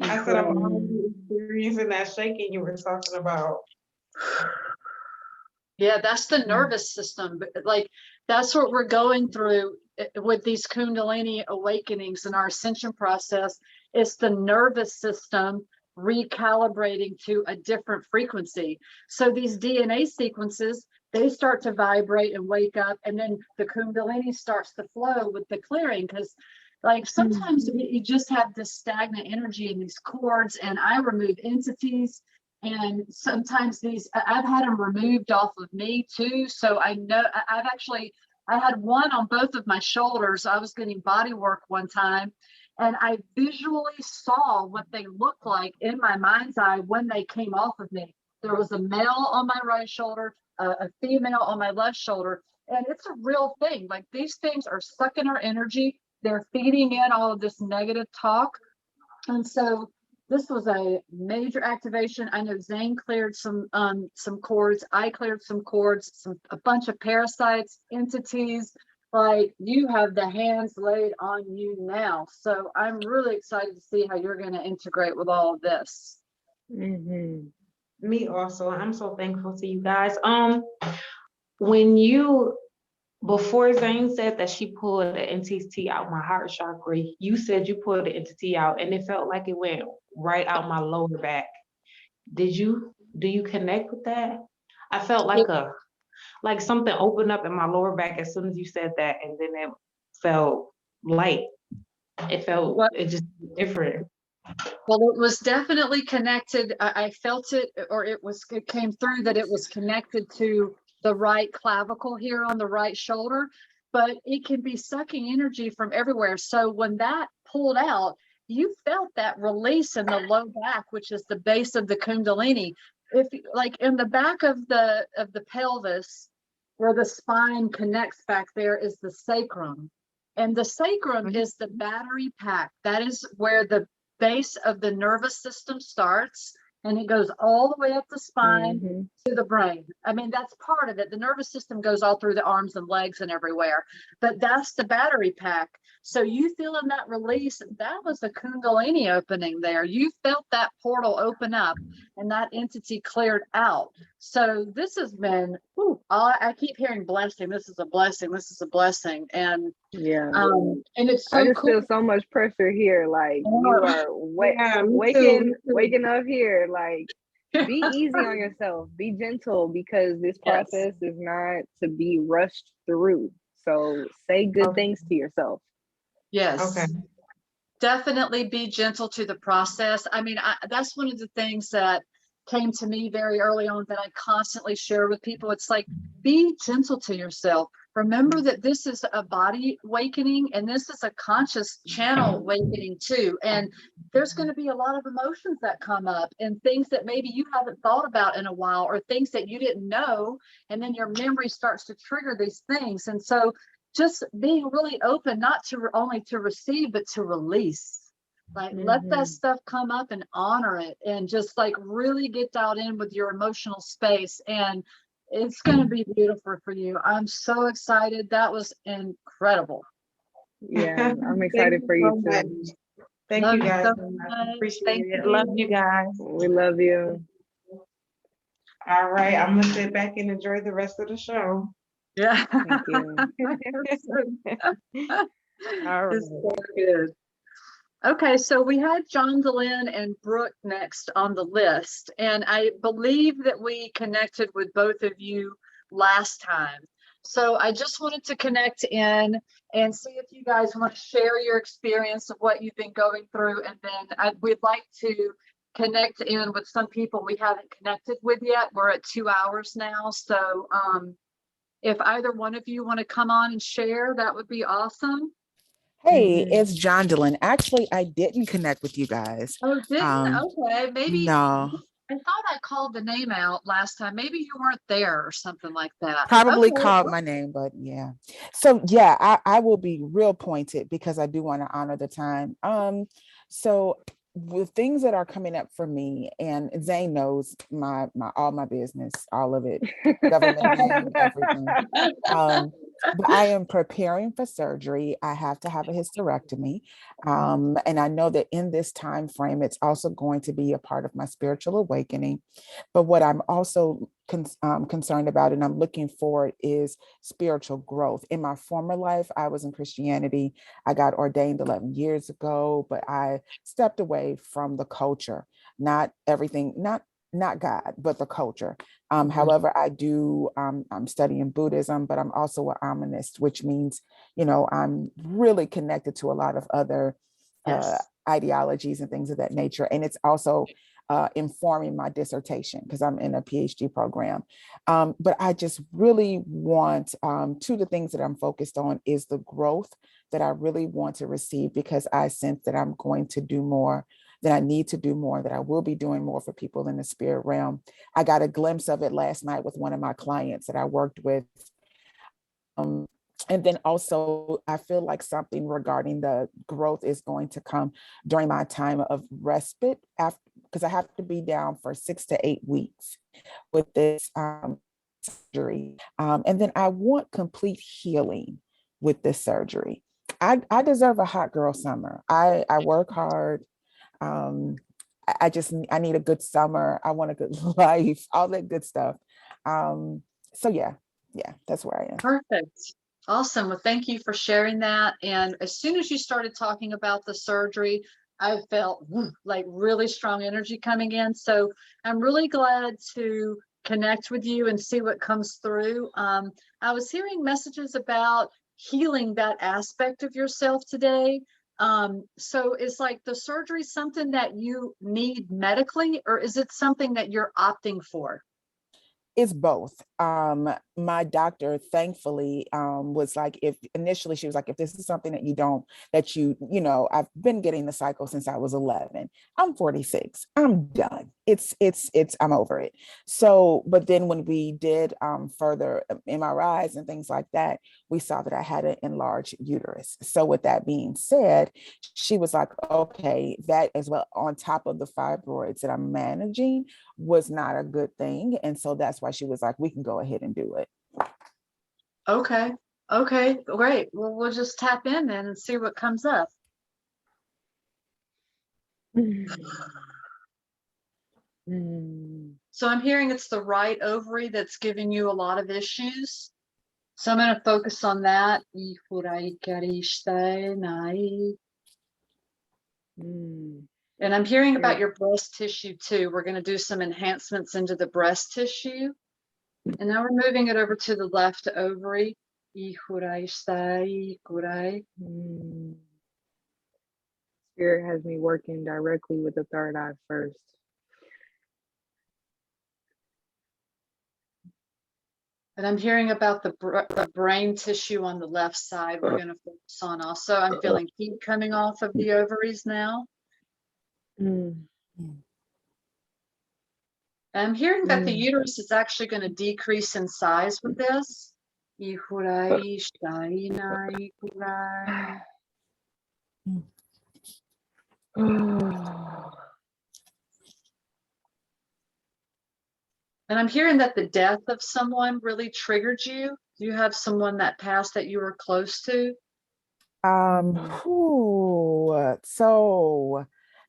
Speaker 8: I said I'm already experiencing that shaking you were talking about.
Speaker 1: Yeah, that's the nervous system. Like that's what we're going through with these Kundalini awakenings in our ascension process. It's the nervous system recalibrating to a different frequency. So these DNA sequences, they start to vibrate and wake up, and then the Kundalini starts to flow with the clearing, because like sometimes you just have this stagnant energy in these cords, and I remove entities. And sometimes I've had them removed off of me too. So I know I had one on both of my shoulders. I was getting body work one time, and I visually saw what they looked like in my mind's eye when they came off of me. There was a male on my right shoulder, a female on my left shoulder. And it's a real thing. Like these things are sucking our energy. They're feeding in all of this negative talk. And so this was a major activation. I know Zayne cleared some cords. I cleared some cords, a bunch of parasites, entities. Like you have the hands laid on you now. So I'm really excited to see how you're going to integrate with all of this.
Speaker 8: Me also. I'm so thankful to you guys. Before Zayne said that she pulled an entity out my heart chakra, you said you pulled the entity out and it felt like it went right out my lower back. Do you connect with that? I felt like something opened up in my lower back as soon as you said that, and then it felt light. It just different.
Speaker 1: Well, it was definitely connected. I felt it, or it came through that it was connected to the right clavicle here on the right shoulder, but it can be sucking energy from everywhere. So when that pulled out, you felt that release in the low back, which is the base of the Kundalini. If like in the back of the pelvis, where the spine connects back there, is the sacrum. And the sacrum is the battery pack. That is where the base of the nervous system starts, and it goes all the way up the spine to the brain. I mean, that's part of it. The nervous system goes all through the arms and legs and everywhere, but that's the battery pack. So you feeling that release, that was the Kundalini opening there. You felt that portal open up and that entity cleared out. So this has been, I keep hearing blessing. This is a blessing. This is a blessing. And and it's so
Speaker 2: I just
Speaker 1: cool.
Speaker 2: feel so much pressure here. Like you are waking up here. Like be easy on yourself. Be gentle, because this process is not to be rushed through. So say good things to yourself.
Speaker 1: Yes.
Speaker 8: Okay.
Speaker 1: Definitely be gentle to the process. I mean, that's one of the things that came to me very early on that I constantly share with people. It's like, be gentle to yourself. Remember that this is a body awakening, and this is a conscious channel awakening too. And there's going to be a lot of emotions that come up, and things that maybe you haven't thought about in a while, or things that you didn't know. And then your memory starts to trigger these things. And so just being really open, not to only to receive, but to release. Like let that stuff come up and honor it, and just like really get dialed in with your emotional space. And it's going to be beautiful for you. I'm so excited. That was incredible.
Speaker 2: Yeah, I'm excited for you too.
Speaker 8: Thank
Speaker 1: Love
Speaker 8: you
Speaker 1: you
Speaker 8: guys
Speaker 1: so
Speaker 8: so much.
Speaker 1: much.
Speaker 8: Appreciate
Speaker 1: Thank
Speaker 8: it.
Speaker 1: you.
Speaker 8: Love you guys.
Speaker 2: We love you.
Speaker 8: All right, I'm gonna sit back and enjoy the rest of the show.
Speaker 1: Yeah.
Speaker 2: Thank you. All
Speaker 1: It's
Speaker 2: right.
Speaker 1: so good. Okay, so we had John Delenn and Brooke next on the list, and I believe that we connected with both of you last time. So I just wanted to connect in and see if you guys want to share your experience of what you've been going through, and then we'd like to connect in with some people we haven't connected with yet. We're at 2 hours now, so if either one of you want to come on and share, that would be awesome.
Speaker 9: Hey, it's Jondelyn. Actually, I didn't connect with you guys.
Speaker 1: Oh, didn't?
Speaker 9: Um,
Speaker 1: Okay, maybe.
Speaker 9: no,
Speaker 1: I thought I called the name out last time. Maybe you weren't there or something like that.
Speaker 9: probably
Speaker 1: Okay.
Speaker 9: called my name, but yeah. So yeah, I will be real pointed because I do want to honor the time. So with things that are coming up for me, and Zane knows my all my business, all of it, government name, everything. But I am preparing for surgery. I have to have a hysterectomy. And I know that in this time frame, it's also going to be a part of my spiritual awakening. But what I'm also concerned about and I'm looking for is spiritual growth. In my former life, I was in Christianity. I got ordained 11 years ago, but I stepped away from the culture, not everything, not God, but the culture. However, I do, I'm studying Buddhism, but I'm also an Aminist, which means, I'm really connected to a lot of other ideologies and things of that nature. And it's also informing my dissertation because I'm in a PhD program. But I just really want, two of the things that I'm focused on is the growth that I really want to receive, because I sense that I'm going to do more, that I need to do more, that I will be doing more for people in the spirit realm. I got a glimpse of it last night with one of my clients that I worked with. And then also, I feel like something regarding the growth is going to come during my time of respite, after, because I have to be down for 6 to 8 weeks with this surgery. And then I want complete healing with this surgery. I deserve a hot girl summer. I work hard. I need a good summer. I want a good life, all that good stuff. So yeah, that's where I am.
Speaker 1: Perfect. Awesome. Well, thank you for sharing that. And as soon as you started talking about the surgery, I felt like really strong energy coming in. So I'm really glad to connect with you and see what comes through. I was hearing messages about healing that aspect of yourself today. So is like the surgery something that you need medically, or is it something that you're opting for?
Speaker 9: It's both. My doctor, thankfully, was like, if initially she was like, if this is something that I've been getting the cycle since I was 11. I'm 46. I'm done. I'm over it. So, but then when we did further MRIs and things like that, we saw that I had an enlarged uterus. So with that being said, she was like, okay, that as well on top of the fibroids that I'm managing was not a good thing. And so that's why she was like, we can go ahead and do it.
Speaker 1: Okay. Okay, great. Well, we'll just tap in then and see what comes up. So I'm hearing it's the right ovary that's giving you a lot of issues. So I'm going to focus on that. And I'm hearing about your breast tissue too. We're going to do some enhancements into the breast tissue. And now we're moving it over to the left ovary.
Speaker 2: Spirit has me working directly with the third eye first.
Speaker 1: And I'm hearing about the brain tissue on the left side. We're going to focus on also. I'm feeling heat coming off of the ovaries now. I'm hearing that the uterus is actually going to decrease in size with this. And I'm hearing that the death of someone really triggered you. Do you have someone that passed that you were close to?
Speaker 9: So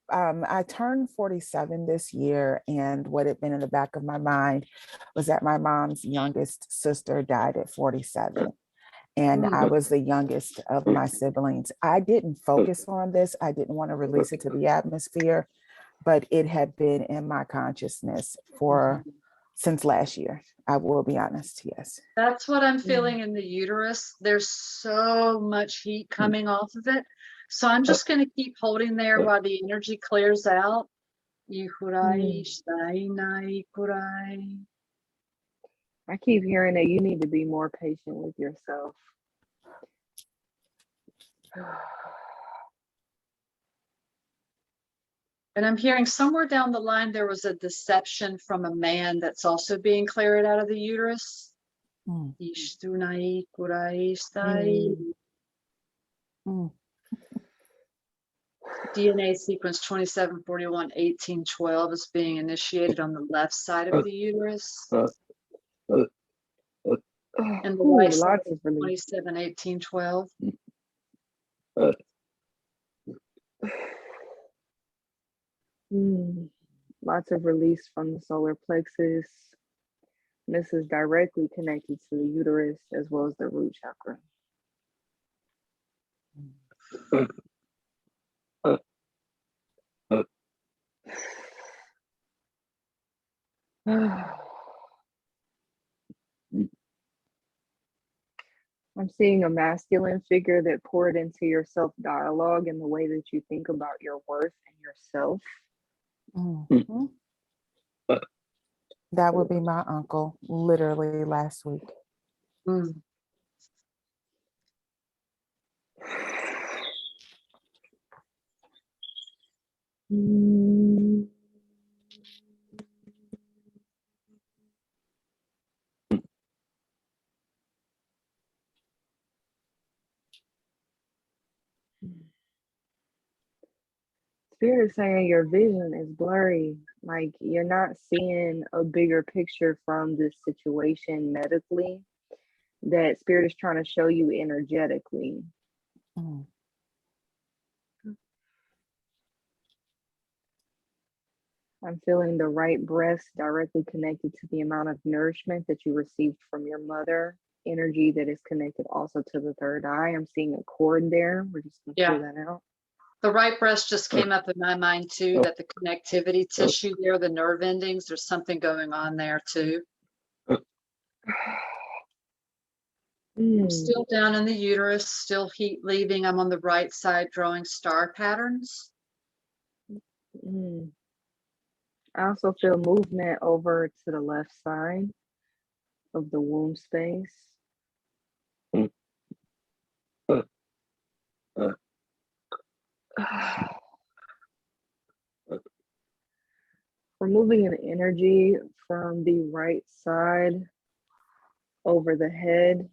Speaker 9: I turned 47 this year, and what had been in the back of my mind was that my mom's youngest sister died at 47. And I was the youngest of my siblings. I didn't focus on this. I didn't want to release it to the atmosphere, but it had been in my consciousness since last year. I will be honest, yes.
Speaker 1: That's what I'm feeling in the uterus. There's so much heat coming off of it. So I'm just going to keep holding there while the energy clears out.
Speaker 2: I keep hearing that you need to be more patient with yourself.
Speaker 1: And I'm hearing somewhere down the line there was a deception from a man that's also being cleared out of the uterus. DNA sequence 2741-1812 is being initiated on the left side of the uterus. And the right side is 271812.
Speaker 2: Lots of release from the solar plexus. This is directly connected to the uterus as well as the root chakra. I'm seeing a masculine figure that poured into your self-dialogue and the way that you think about your worth and yourself.
Speaker 9: That would be my uncle, literally last week.
Speaker 2: Spirit is saying your vision is blurry. Like you're not seeing a bigger picture from this situation medically that Spirit is trying to show you energetically. I'm feeling the right breast directly connected to the amount of nourishment that you received from your mother. Energy that is connected also to the third eye. I'm seeing a cord there. We're just going to pull that out.
Speaker 1: The right breast just came up in my mind too, that the connectivity tissue there, the nerve endings, there's something going on there too. I'm still down in the uterus, still heat leaving. I'm on the right side drawing star patterns.
Speaker 2: I also feel movement over to the left side of the womb space. Removing an energy from the right side over the head.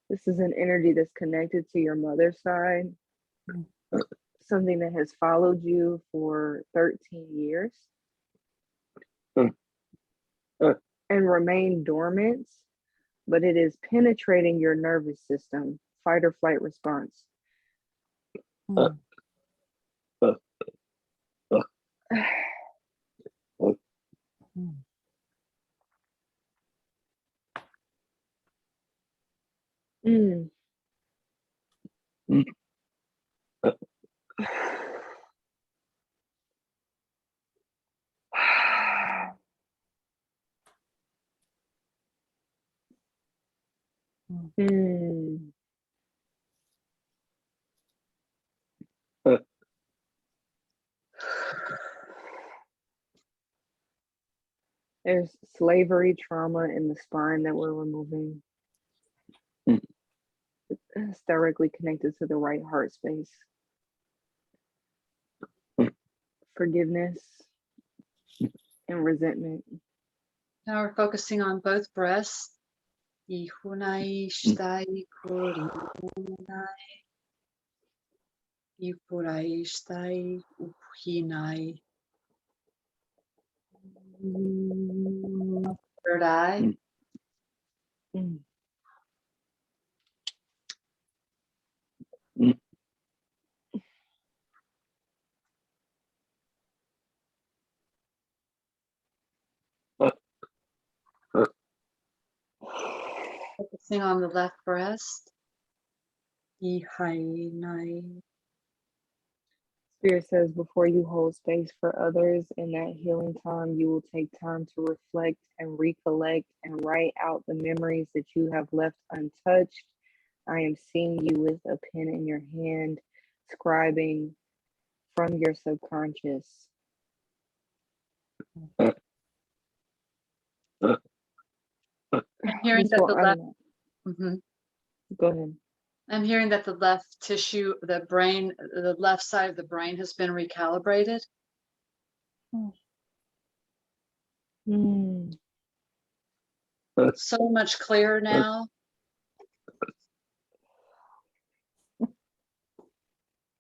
Speaker 2: This is an energy that's connected to your mother's side. Something that has followed you for 13 years and remained dormant, but it is penetrating your nervous system, fight or flight response. There's slavery trauma in the spine that we're removing. It's directly connected to the right heart space. Forgiveness and resentment.
Speaker 1: Now we're focusing on both breasts. Third eye. Focusing on the left breast. Spirit
Speaker 2: says before you hold space for others in that healing time, you will take time to reflect and recollect and write out the memories that you have left untouched. I am seeing you with a pen in your hand, scribing from your subconscious.
Speaker 1: I'm hearing that the left.
Speaker 2: Go ahead.
Speaker 1: I'm hearing that the left tissue, the brain, the left side of the brain has been recalibrated. So much clearer now.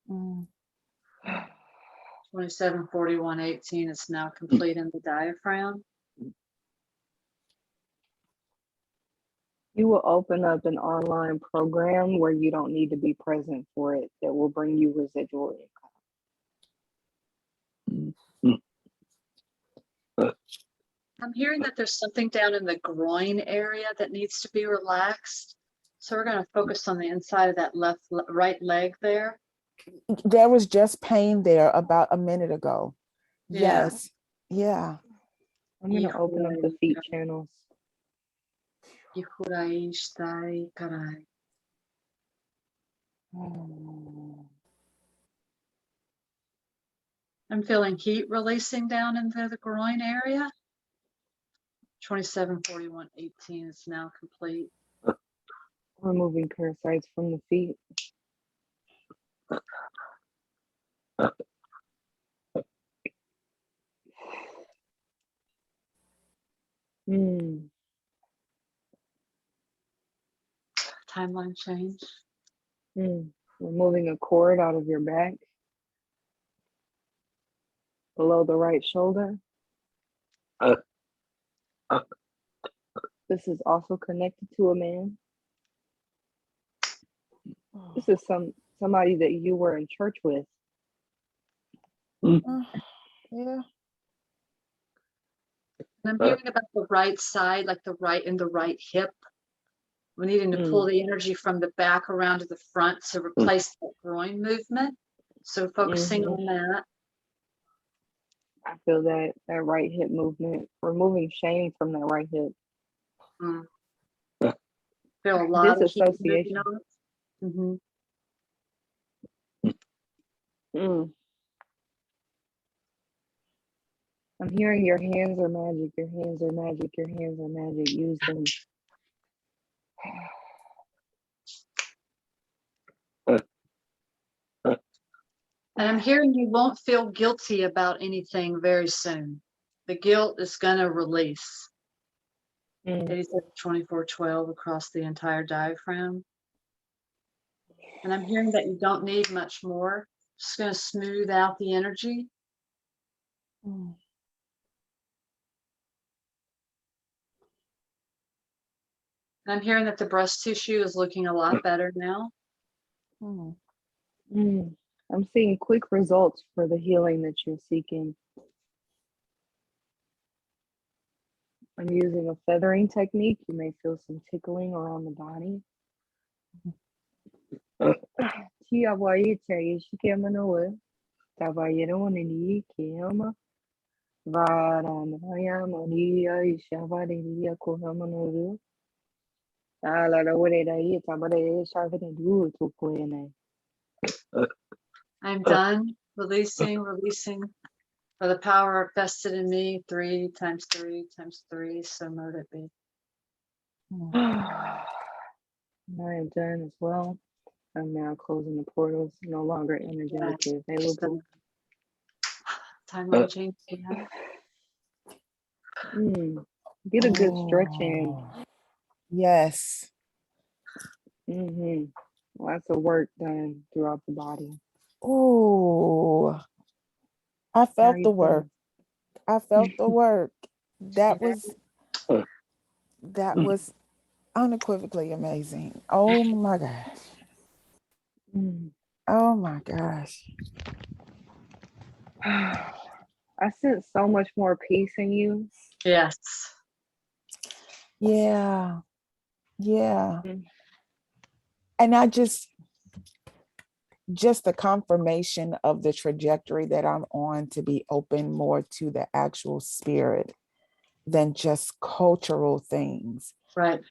Speaker 1: 274118 is now complete in the diaphragm.
Speaker 2: You will open up an online program where you don't need to be present for it that will bring you residual income.
Speaker 1: I'm hearing that there's something down in the groin area that needs to be relaxed. So we're going to focus on the inside of that right leg there.
Speaker 9: There was just pain there about a minute ago.
Speaker 1: Yeah.
Speaker 9: Yes. Yeah.
Speaker 2: I'm going to open up the feet channels.
Speaker 1: I'm feeling heat releasing down into the groin area. 274118 is now complete.
Speaker 2: Removing parasites from the feet.
Speaker 1: Timeline change.
Speaker 2: Removing a cord out of your back. Below the right shoulder. This is also connected to a man. This is somebody that you were in church with.
Speaker 9: Yeah.
Speaker 1: And I'm hearing about the right side, like the right hip. We're needing to pull the energy from the back around to the front to replace that groin movement. So focusing on that.
Speaker 2: I feel that right hip movement, removing shame from that right hip.
Speaker 1: Feel a lot of
Speaker 2: disassociation. I'm hearing your hands are magic, your hands are magic, your hands are magic. Use them.
Speaker 1: And I'm hearing you won't feel guilty about anything very soon. The guilt is going to release. 2412 across the entire diaphragm. And I'm hearing that you don't need much more. Just going to smooth out the energy. And I'm hearing that the breast tissue is looking a lot better now.
Speaker 2: I'm seeing quick results for the healing that you're seeking. I'm using a feathering technique. You may feel some tickling around the body.
Speaker 1: I'm done releasing for the power vested in me. 3 times 3 times 3. So mote it be.
Speaker 2: I am done as well. I'm now closing the portals, no longer energetically available.
Speaker 1: Timeline change.
Speaker 2: Get a good stretch in.
Speaker 9: Yes.
Speaker 2: Lots of work done throughout the body.
Speaker 9: Oh, I felt the work. I felt the work. That was unequivocally amazing. Oh my gosh. Oh my gosh.
Speaker 2: I sense so much more peace in you.
Speaker 1: Yes.
Speaker 9: Yeah. Yeah.
Speaker 2: Mm.
Speaker 9: And I just the confirmation of the trajectory that I'm on, to be open more to the actual spirit than just cultural things.
Speaker 1: Right.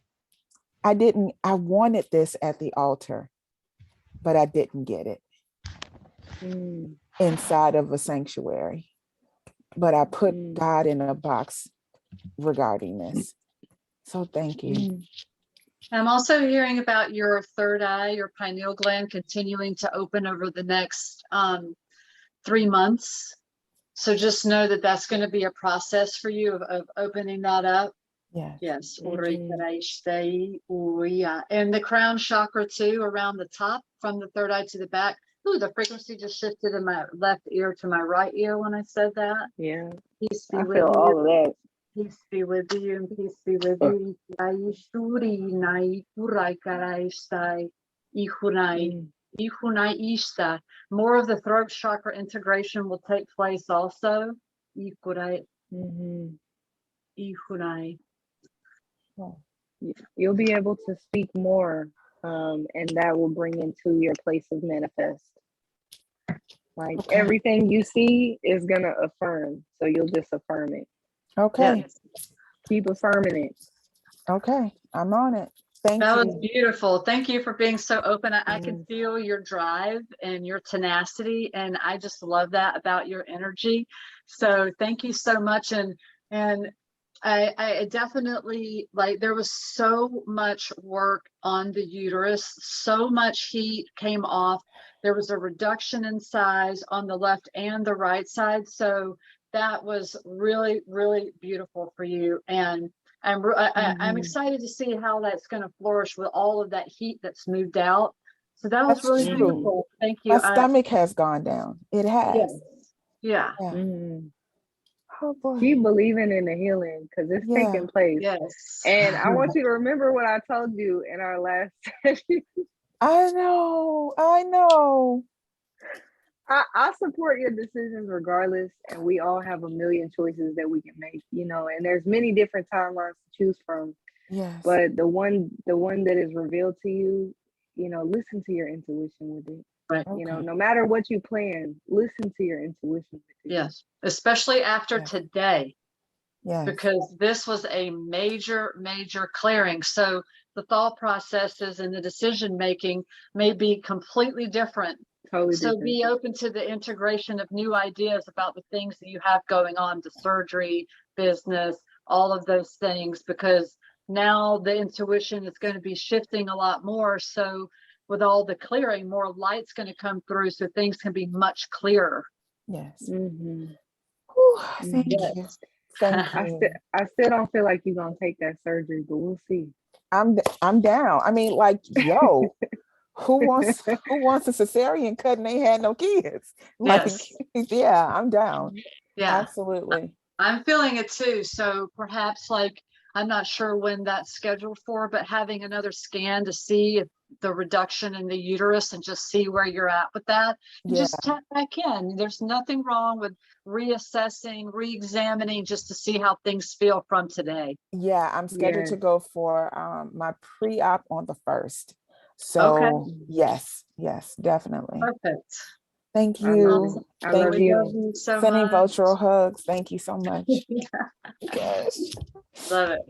Speaker 9: I wanted this at the altar, but I didn't get it inside of a sanctuary. But I put God in a box regarding this. So thank you.
Speaker 1: I'm also hearing about your third eye, your pineal gland, continuing to open over the next 3 months. So just know that that's going to be a process for you of opening that up.
Speaker 9: Yes.
Speaker 1: Yes. And the crown chakra too, around the top from the third eye to the back. Ooh, the frequency just shifted in my left ear to my right ear when I said that.
Speaker 2: Yeah.
Speaker 1: Peace be
Speaker 2: I
Speaker 1: with
Speaker 2: feel
Speaker 1: you.
Speaker 2: all of that.
Speaker 1: Peace be with you and peace be with you. More of the throat chakra integration will take place also.
Speaker 2: You'll be able to speak more, and that will bring into your place of manifest. Like everything you see is gonna affirm, so you'll just affirm it.
Speaker 9: Okay.
Speaker 2: Yes. Keep affirming it.
Speaker 9: Okay, I'm on it. Thank you.
Speaker 1: That was beautiful. Thank you for being so open. I can feel your drive and your tenacity, and I just love that about your energy. So thank you so much. And I definitely, like, there was so much work on the uterus, so much heat came off. There was a reduction in size on the left and the right side. So that was really, really beautiful for you. And I'm excited to see how that's going to flourish with all of that heat that's moved out. So that was really beautiful. Thank you.
Speaker 9: My stomach has gone down. It has.
Speaker 1: Yes. Yeah.
Speaker 9: Oh boy.
Speaker 2: Keep believing in the healing, because it's taking place.
Speaker 1: Yes.
Speaker 2: And I want you to remember what I told you in our last session.
Speaker 9: I know.
Speaker 2: I support your decisions regardless, and we all have a million choices that we can make, and there's many different timelines to choose from.
Speaker 9: Yes.
Speaker 2: But the one that is revealed to you, listen to your intuition with it.
Speaker 1: Right.
Speaker 2: No matter what you plan, listen to your intuition with it.
Speaker 1: Yes. Especially after today.
Speaker 9: Yes.
Speaker 1: Because this was a major, major clearing. So the thought processes and the decision making may be completely different.
Speaker 2: Totally
Speaker 1: so
Speaker 2: different.
Speaker 1: Be open to the integration of new ideas about the things that you have going on, the surgery, business, all of those things, because now the intuition is going to be shifting a lot more. So with all the clearing, more light's going to come through, so things can be much clearer.
Speaker 9: Yes.
Speaker 2: Thank
Speaker 9: you. Thank you.
Speaker 2: I still don't feel like you're gonna take that surgery, but we'll see.
Speaker 9: I'm down. I mean, like, yo, who wants a cesarean cut and they had no kids? Like, yeah, I'm down.
Speaker 1: Yeah,
Speaker 9: absolutely.
Speaker 1: I'm feeling it too. So perhaps, like, I'm not sure when that's scheduled for, but having another scan to see if the reduction in the uterus and just see where you're at with that. And just tap back in. There's nothing wrong with reassessing, re-examining, just to see how things feel from today.
Speaker 9: Yeah, I'm scheduled to go for my pre-op on the 1st. So yes, definitely.
Speaker 1: Perfect.
Speaker 9: Thank you.
Speaker 2: I love you
Speaker 1: so
Speaker 9: Sending
Speaker 1: much.
Speaker 9: virtual hugs. Thank you so much. Gosh.
Speaker 1: Love it.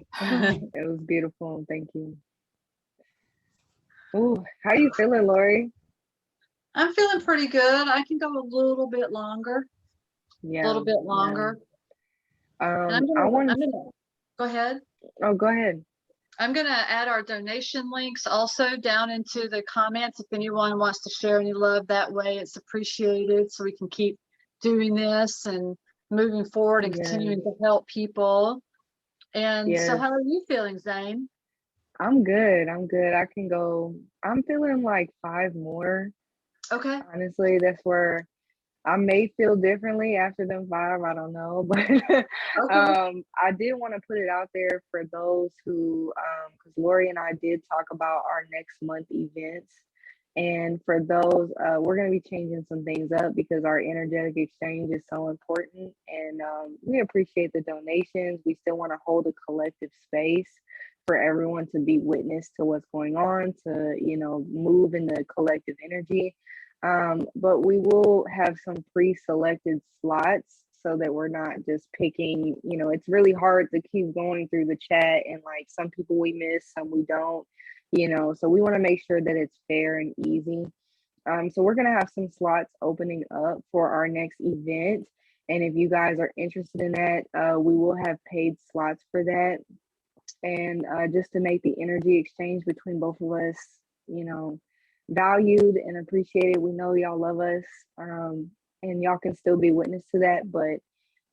Speaker 2: It was beautiful. Thank you. Ooh, how you feeling, Lori?
Speaker 1: I'm feeling pretty good. I can go a little bit longer.
Speaker 2: Yeah.
Speaker 1: A little bit longer.
Speaker 2: Yeah.
Speaker 1: Go ahead.
Speaker 2: Oh, go ahead.
Speaker 1: I'm going to add our donation links also down into the comments. If anyone wants to share any love that way, it's appreciated, so we can keep doing this and moving forward and continuing to help people. And so how are you feeling, Zayne?
Speaker 2: I'm good. I can go. I'm feeling like 5 more.
Speaker 1: Okay.
Speaker 2: Honestly, that's where I may feel differently after them 5. I don't know, but I did want to put it out there for those who, because Lori and I did talk about our next month events, And for those, we're going to be changing some things up because our energetic exchange is so important. And we appreciate the donations. We still want to hold a collective space for everyone to be witness to what's going on, to, you know, move in the collective energy. But we will have some pre-selected slots so that we're not just picking, you know, it's really hard to keep going through the chat and like some people we miss, some we don't, you know, so we want to make sure that it's fair and easy. So we're going to have some slots opening up for our next event. And if you guys are interested in that, we will have paid slots for that. And just to make the energy exchange between both of us, you know, valued and appreciated. We know y'all love us, and y'all can still be witness to that, but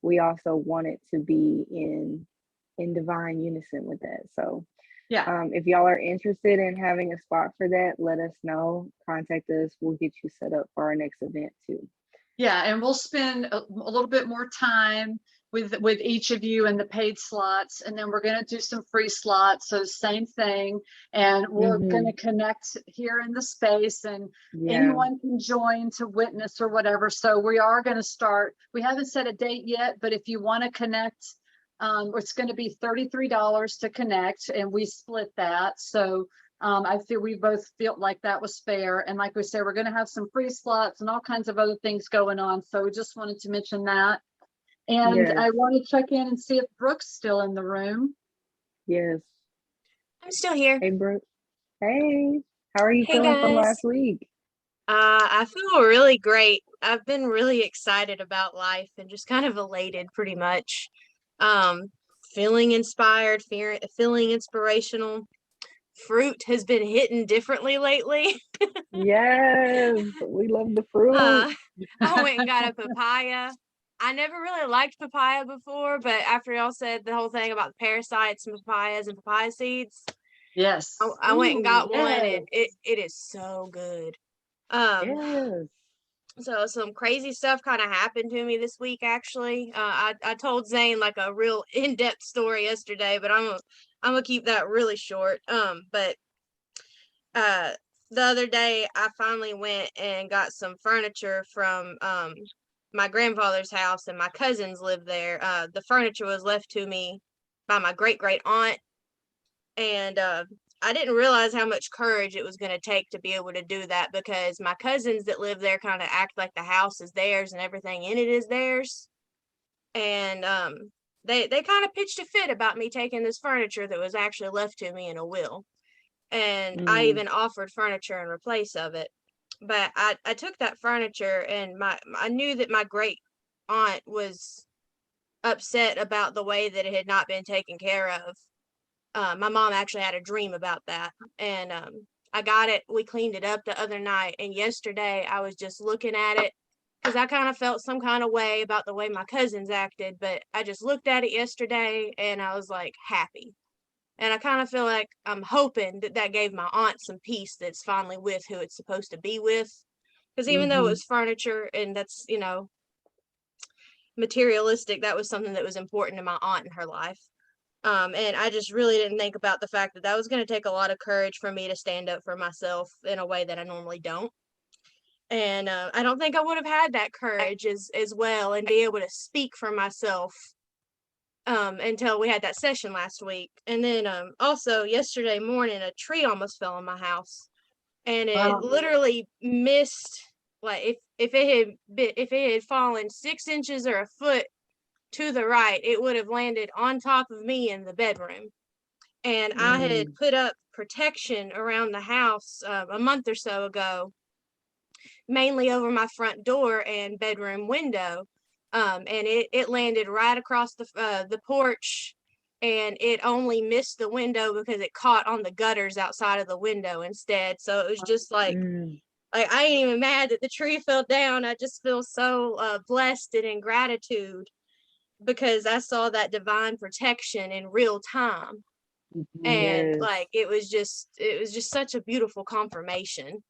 Speaker 2: we also want it to be in divine unison with that. So
Speaker 1: Yeah.
Speaker 2: if y'all are interested in having a spot for that, let us know. Contact us. We'll get you set up for our next event too.
Speaker 1: Yeah, and we'll spend a little bit more time with each of you in the paid slots, and then we're going to do some free slots. So same thing, and we're going to connect here in the space, and anyone can join to witness or whatever. So we are going to start. We haven't set a date yet, but if you want to connect, it's going to be $33 to connect, and we split that. So I feel we both felt like that was fair. And like we said, we're going to have some free slots and all kinds of other things going on. So we just wanted to mention that. And I want to check in and see if Brooke's still in the room.
Speaker 2: Yes.
Speaker 3: I'm still here.
Speaker 2: Hey, Brooke. Hey, how are you
Speaker 3: Hey,
Speaker 2: feeling from
Speaker 3: guys.
Speaker 2: last week?
Speaker 10: I feel really great. I've been really excited about life and just kind of elated pretty much. Feeling inspired, feeling inspirational. Fruit has been hitting differently lately.
Speaker 2: Yes, we love the fruit.
Speaker 10: I went and got a papaya. I never really liked papaya before, but after y'all said the whole thing about the parasites and papayas and papaya seeds,
Speaker 1: Yes.
Speaker 10: I went and got one,
Speaker 1: yes.
Speaker 10: and it is so good.
Speaker 2: Yes.
Speaker 10: So some crazy stuff kind of happened to me this week, actually. I told Zayne like a real in-depth story yesterday, but I'm gonna keep that really short. But the other day I finally went and got some furniture from my grandfather's house, and my cousins live there. The furniture was left to me by my great aunt, and I didn't realize how much courage it was going to take to be able to do that, because my cousins that live there kind of act like the house is theirs and everything in it is theirs. And they kind of pitched a fit about me taking this furniture that was actually left to me in a will. And I even offered furniture in replace of it. But I took that furniture, and I knew that my great aunt was upset about the way that it had not been taken care of. My mom actually had a dream about that, and I got it. We cleaned it up the other night, and yesterday I was just looking at it because I kind of felt some kind of way about the way my cousins acted, but I just looked at it yesterday and I was like happy. And I kind of feel like I'm hoping that gave my aunt some peace that's finally with who it's supposed to be with. Because even though it was furniture and that's, materialistic, that was something that was important to my aunt in her life. And I just really didn't think about the fact that was going to take a lot of courage for me to stand up for myself in a way that I normally don't. And I don't think I would have had that courage as well and be able to speak for myself until we had that session last week. And then also yesterday morning, a tree almost fell on my house, and it literally missed, like if it had fallen 6 inches or a foot to the right, it would have landed on top of me in the bedroom. And I had put up protection around the house a month or so ago, mainly over my front door and bedroom window. And it landed right across the porch, and it only missed the window because it caught on the gutters outside of the window instead. So it was just like I ain't even mad that the tree fell down. I just feel so blessed and in gratitude because I saw that divine protection in real time. And like it was just such a beautiful confirmation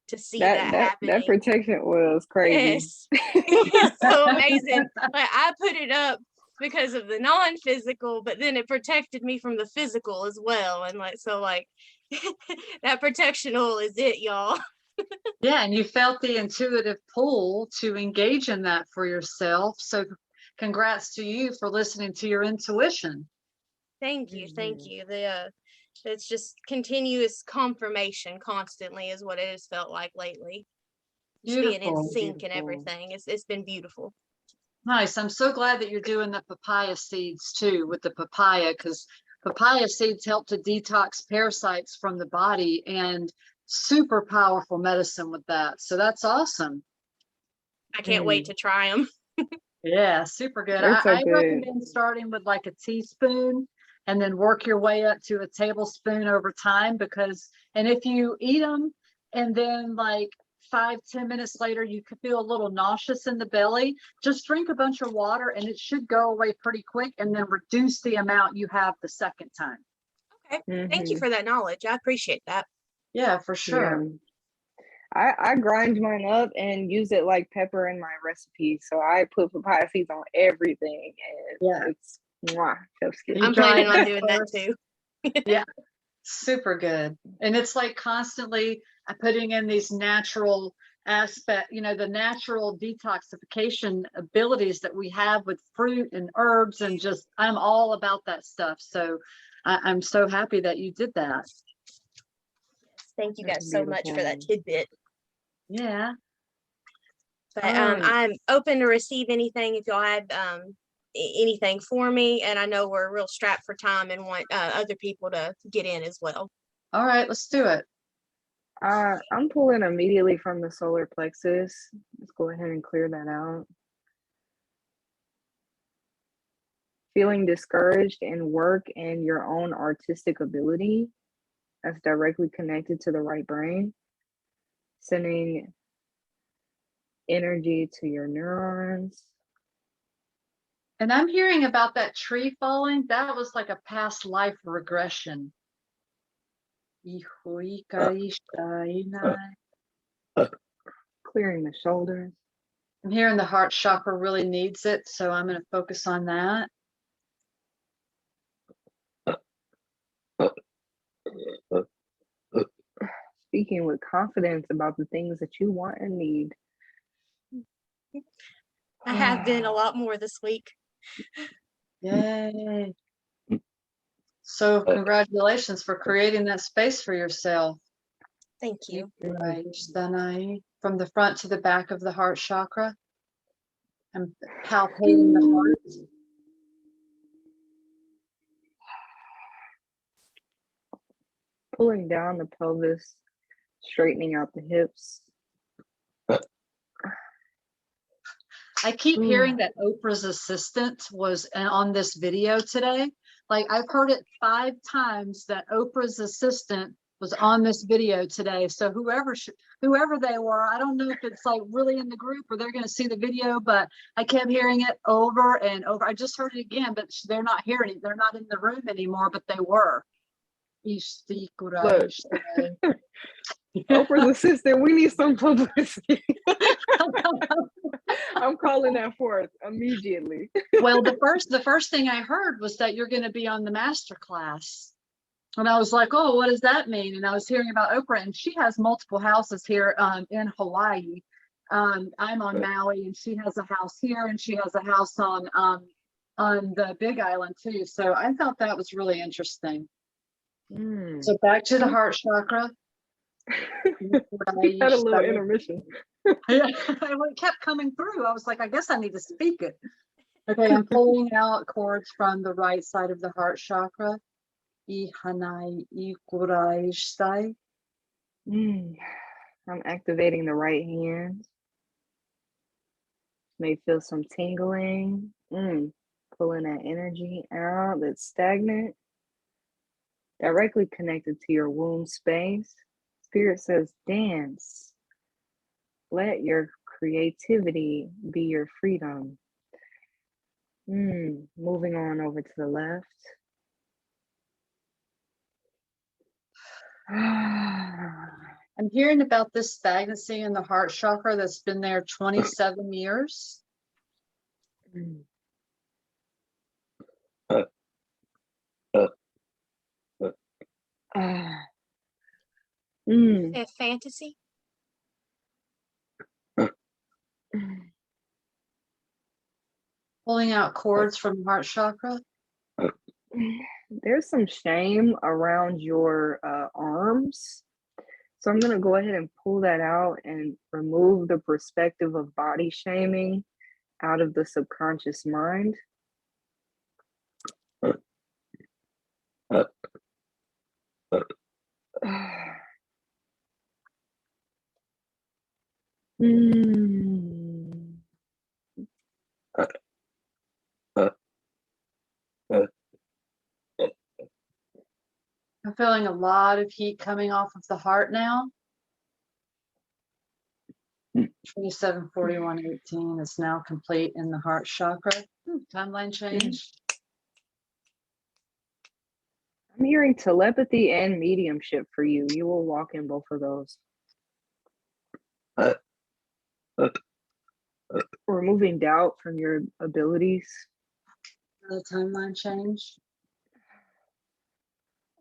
Speaker 10: to see that happening.
Speaker 2: That protection was crazy.
Speaker 10: Yes. It's so amazing. Like I put it up because of the non-physical, but then it protected me from the physical as well. And that protection oil is it, y'all.
Speaker 1: Yeah, and you felt the intuitive pull to engage in that for yourself. So congrats to you for listening to your intuition.
Speaker 10: Thank you, thank you. It's just continuous confirmation constantly is what it has felt like lately. Just being in
Speaker 1: Beautiful.
Speaker 10: sync and everything. It's been beautiful.
Speaker 1: Nice. I'm so glad that you're doing the papaya seeds too with the papaya, because papaya seeds help to detox parasites from the body, and super powerful medicine with that. So that's awesome.
Speaker 10: I can't wait to try them.
Speaker 1: Yeah, super good.
Speaker 2: They're so
Speaker 1: I
Speaker 2: good.
Speaker 1: recommend starting with like a teaspoon and then work your way up to a tablespoon over time, because, and if you eat them and then like 5-10 minutes later, you could feel a little nauseous in the belly, just drink a bunch of water and it should go away pretty quick, and then reduce the amount you have the second time.
Speaker 10: Okay. Thank you for that knowledge. I appreciate that.
Speaker 1: Yeah, for sure.
Speaker 2: Yeah. I grind mine up and use it like pepper in my recipe. So I put papaya seeds on everything, and
Speaker 1: Yeah.
Speaker 2: it's mwah, chef's kiss.
Speaker 1: You
Speaker 10: I'm
Speaker 1: try
Speaker 10: planning on
Speaker 1: it
Speaker 10: doing that
Speaker 1: first.
Speaker 10: too.
Speaker 1: Yeah, super good. And it's like constantly putting in these natural aspect, you know, the natural detoxification abilities that we have with fruit and herbs, and just, I'm all about that stuff. So I'm so happy that you did that.
Speaker 10: Thank you
Speaker 2: That's
Speaker 10: guys so much for that tidbit.
Speaker 1: Yeah.
Speaker 10: But I'm open to receive anything if y'all had anything for me, and I know we're real strapped for time and want other people to get in as well.
Speaker 1: All right, let's do it.
Speaker 2: I'm pulling immediately from the solar plexus. Let's go ahead and clear that out. Feeling discouraged in work and your own artistic ability, that's directly connected to the right brain. Sending energy to your neurons.
Speaker 1: And I'm hearing about that tree falling. That was like a past life regression.
Speaker 2: Clearing the shoulders.
Speaker 1: I'm hearing the heart chakra really needs it, so I'm going to focus on that.
Speaker 2: Speaking with confidence about the things that you want and need.
Speaker 10: I have been a lot more this week.
Speaker 1: Yay. So congratulations for creating that space for yourself.
Speaker 10: Thank you.
Speaker 1: From the front to the back of the heart chakra. I'm palpating the heart.
Speaker 2: Pulling down the pelvis, straightening out the hips.
Speaker 1: I keep hearing that Oprah's assistant was on this video today. Like, I've heard it 5 times that Oprah's assistant was on this video today. So whoever they were, I don't know if it's like really in the group or they're going to see the video, but I kept hearing it over and over. I just heard it again, but they're not hearing it. They're not in the room anymore, but they were.
Speaker 2: Look. Oprah's assistant, we need some publicity. I'm calling that forth immediately.
Speaker 1: Well, the first thing I heard was that you're going to be on the master class. And I was like, oh, what does that mean? And I was hearing about Oprah, and she has multiple houses here in Hawaii. I'm on Maui, and she has a house here, and she has a house on the Big Island too. So I thought that was really interesting. So back to the heart chakra.
Speaker 2: We had a little intermission.
Speaker 1: Yeah, it kept coming through. I was like, I guess I need to speak it. Okay, I'm pulling out cords from the right side of the heart chakra. I'm
Speaker 2: activating the right hand. May feel some tingling. Pulling that energy out that's stagnant. Directly connected to your womb space. Spirit says, dance. Let your creativity be your freedom. Moving on over to the left.
Speaker 1: I'm hearing about this stagnancy in the heart chakra that's been there 27 years.
Speaker 10: Fantasy?
Speaker 1: Pulling out cords from the heart chakra.
Speaker 2: There's some shame around your arms. So I'm going to go ahead and pull that out and remove the perspective of body shaming out of the subconscious mind. Mm.
Speaker 1: I'm feeling a lot of heat coming off of the heart now. 274118 is now complete in the heart chakra. Timeline change.
Speaker 2: I'm hearing telepathy and mediumship for you. You will walk in both of those. Removing doubt from your abilities.
Speaker 1: The timeline change.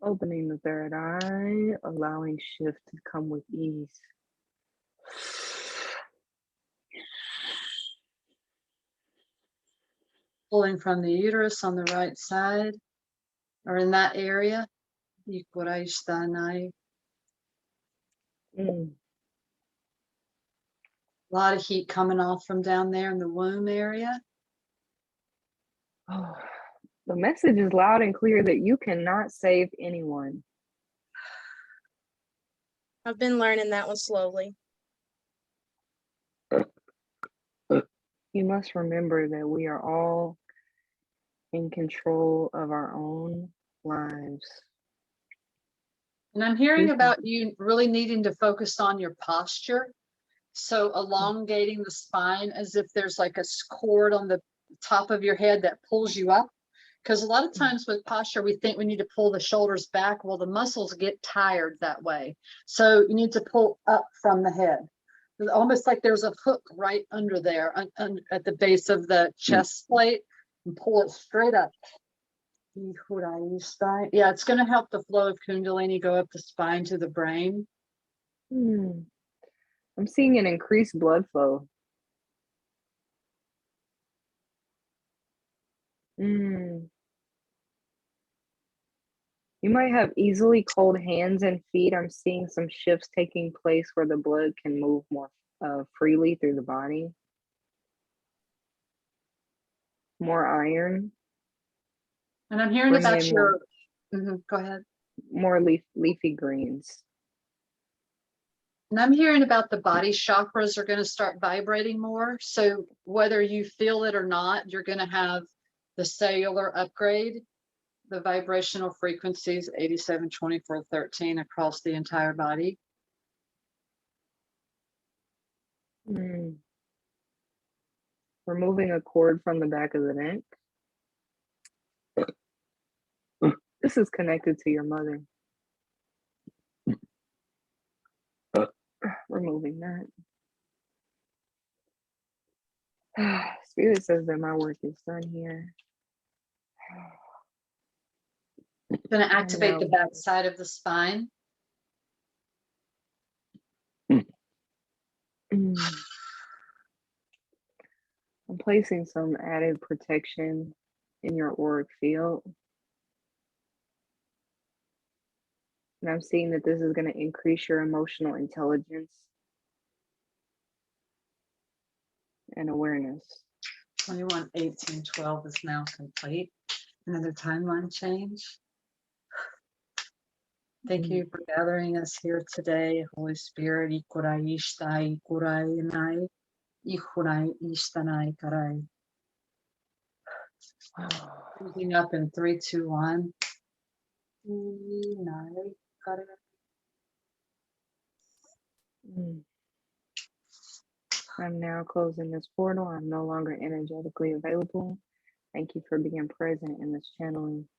Speaker 2: Opening the third eye, allowing shift to come with ease.
Speaker 1: Pulling from the uterus on the right side, or in that area. A lot of heat coming off from down there in the womb area.
Speaker 2: Oh, the message is loud and clear that you cannot save anyone.
Speaker 10: I've been learning that one slowly.
Speaker 2: You must remember that we are all in control of our own lives.
Speaker 1: And I'm hearing about you really needing to focus on your posture. So elongating the spine as if there's like a cord on the top of your head that pulls you up. Because a lot of times with posture, we think we need to pull the shoulders back. Well, the muscles get tired that way. So you need to pull up from the head. It's almost like there's a hook right under there at the base of the chest plate, and pull it straight up. Yeah, it's going to help the flow of Kundalini go up the spine to the brain.
Speaker 2: I'm seeing an increased blood flow. You might have easily cold hands and feet. I'm seeing some shifts taking place where the blood can move more freely through the body. More iron.
Speaker 1: And I'm hearing
Speaker 2: Bring
Speaker 1: about
Speaker 2: in
Speaker 1: your, go ahead.
Speaker 2: More leafy greens.
Speaker 1: And I'm hearing about the body chakras are going to start vibrating more. So whether you feel it or not, you're going to have the cellular upgrade, the vibrational frequencies 87, 24, 13 across the entire body.
Speaker 2: Removing a cord from the back of the neck. This is connected to your mother. Removing that. Spirit says that my work is done here.
Speaker 1: Going to activate the back side of the spine.
Speaker 2: I'm placing some added protection in your auric field. And I'm seeing that this is going to increase your emotional intelligence and awareness.
Speaker 1: 21, 18, 12 is now complete. Another timeline change. Thank you for gathering us here today, Holy Spirit. Ikurai ishtai, ikurai nai, ikurai ishtanai karai. Moving up in 3, 2, 1.
Speaker 2: I'm now closing this portal. I'm no longer energetically available. Thank you for being present in this channeling.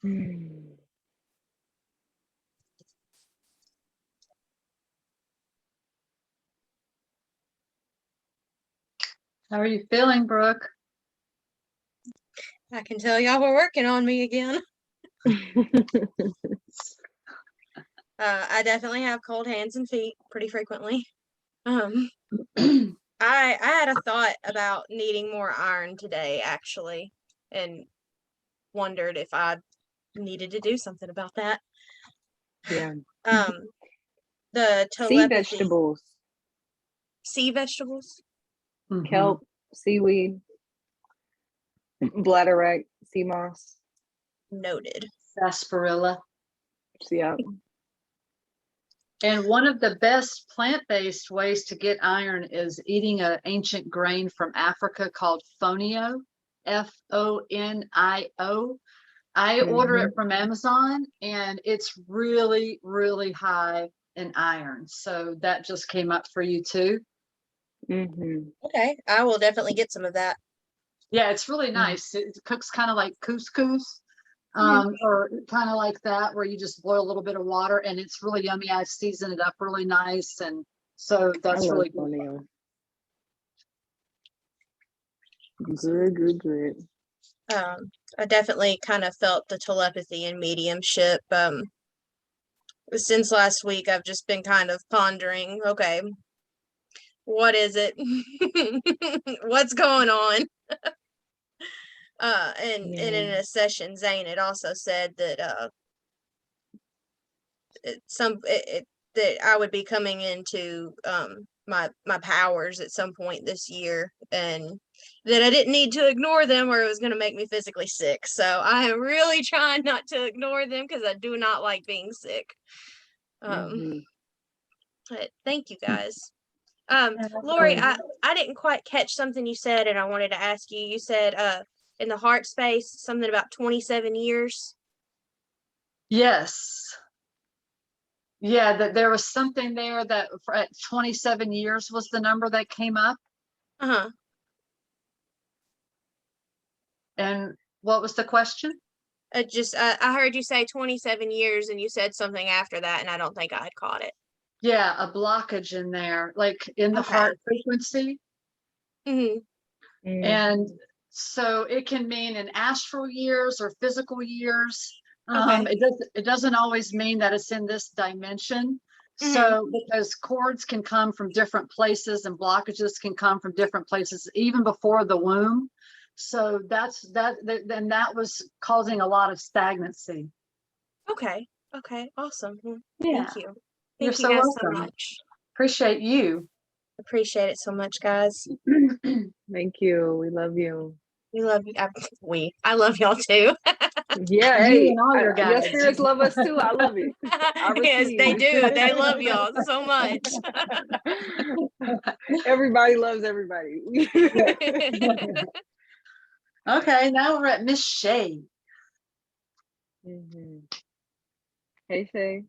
Speaker 1: How are you feeling, Brooke?
Speaker 10: I can tell y'all were working on me again. I definitely have cold hands and feet pretty frequently. I had a thought about needing more iron today, actually, and wondered if I needed to do something about that.
Speaker 2: Yeah.
Speaker 10: The
Speaker 2: Sea
Speaker 10: telepathy.
Speaker 2: vegetables,
Speaker 10: Sea vegetables?
Speaker 2: kelp, seaweed, bladderwrack, sea moss.
Speaker 10: Noted.
Speaker 1: Sarsaparilla.
Speaker 2: Yeah.
Speaker 1: And one of the best plant-based ways to get iron is eating an ancient grain from Africa called fonio, Fonio. I order it from Amazon, and it's really, really high in iron. So that just came up for you too.
Speaker 10: Okay, I will definitely get some of that.
Speaker 1: Yeah, it's really nice. It cooks kind of like couscous,
Speaker 10: Mhm.
Speaker 1: or kind of like that, where you just boil a little bit of water, and it's really yummy. I season it up really nice, and so
Speaker 2: I
Speaker 1: that's
Speaker 2: love
Speaker 1: really good.
Speaker 2: fonio. Good.
Speaker 10: I definitely kind of felt the telepathy and mediumship. Since last week, I've just been kind of pondering, okay, what is it? What's going on? And in a session, Zayne had also said that that I would be coming into my powers at some point this year, and that I didn't need to ignore them or it was going to make me physically sick. So I am really trying not to ignore them because I do not like being sick. But thank you guys. Lori, I didn't quite catch something you said, and I wanted to ask you. You said in the heart space something about 27 years.
Speaker 1: Yes. Yeah, that there was something there that at 27 years was the number that came up. And what was the question?
Speaker 10: I heard you say 27 years and you said something after that, and I don't think I had caught it.
Speaker 1: Yeah, a blockage in there, like in the heart frequency. And so it can mean in astral years or physical years. It doesn't always mean that it's in this dimension. So because cords can come from different places and blockages can come from different places, even before the womb. So then that was causing a lot of stagnancy.
Speaker 10: Okay, awesome.
Speaker 1: Yeah.
Speaker 10: Thank you.
Speaker 1: You're
Speaker 10: Thank you
Speaker 1: so
Speaker 10: guys
Speaker 1: welcome.
Speaker 10: so much.
Speaker 1: Appreciate you.
Speaker 10: Appreciate it so much, guys.
Speaker 2: Thank you. We love you.
Speaker 10: We love you. I love y'all too.
Speaker 2: Yeah,
Speaker 1: You and all your
Speaker 2: your
Speaker 1: guys.
Speaker 2: spirits love us too. I love it.
Speaker 10: Yes, they do. They love y'all so much.
Speaker 2: Everybody loves everybody.
Speaker 1: Okay, now we're at Miss Shay.
Speaker 2: Hey, Shay.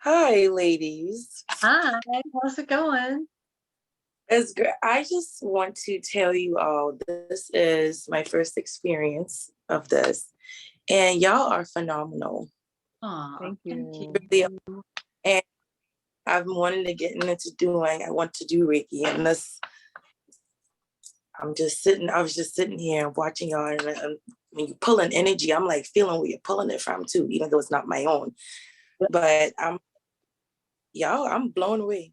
Speaker 11: Hi, ladies.
Speaker 1: Hi, how's it going?
Speaker 11: It's good. I just want to tell you all this is my first experience of this, and y'all are phenomenal.
Speaker 1: Thank
Speaker 2: you.
Speaker 11: Really are. And I've wanted to get into doing. I want to do Reiki, and this. I was just sitting here watching y'all, and when you pull an energy, I'm like feeling where you're pulling it from too, even though it's not my own. But I'm blown away.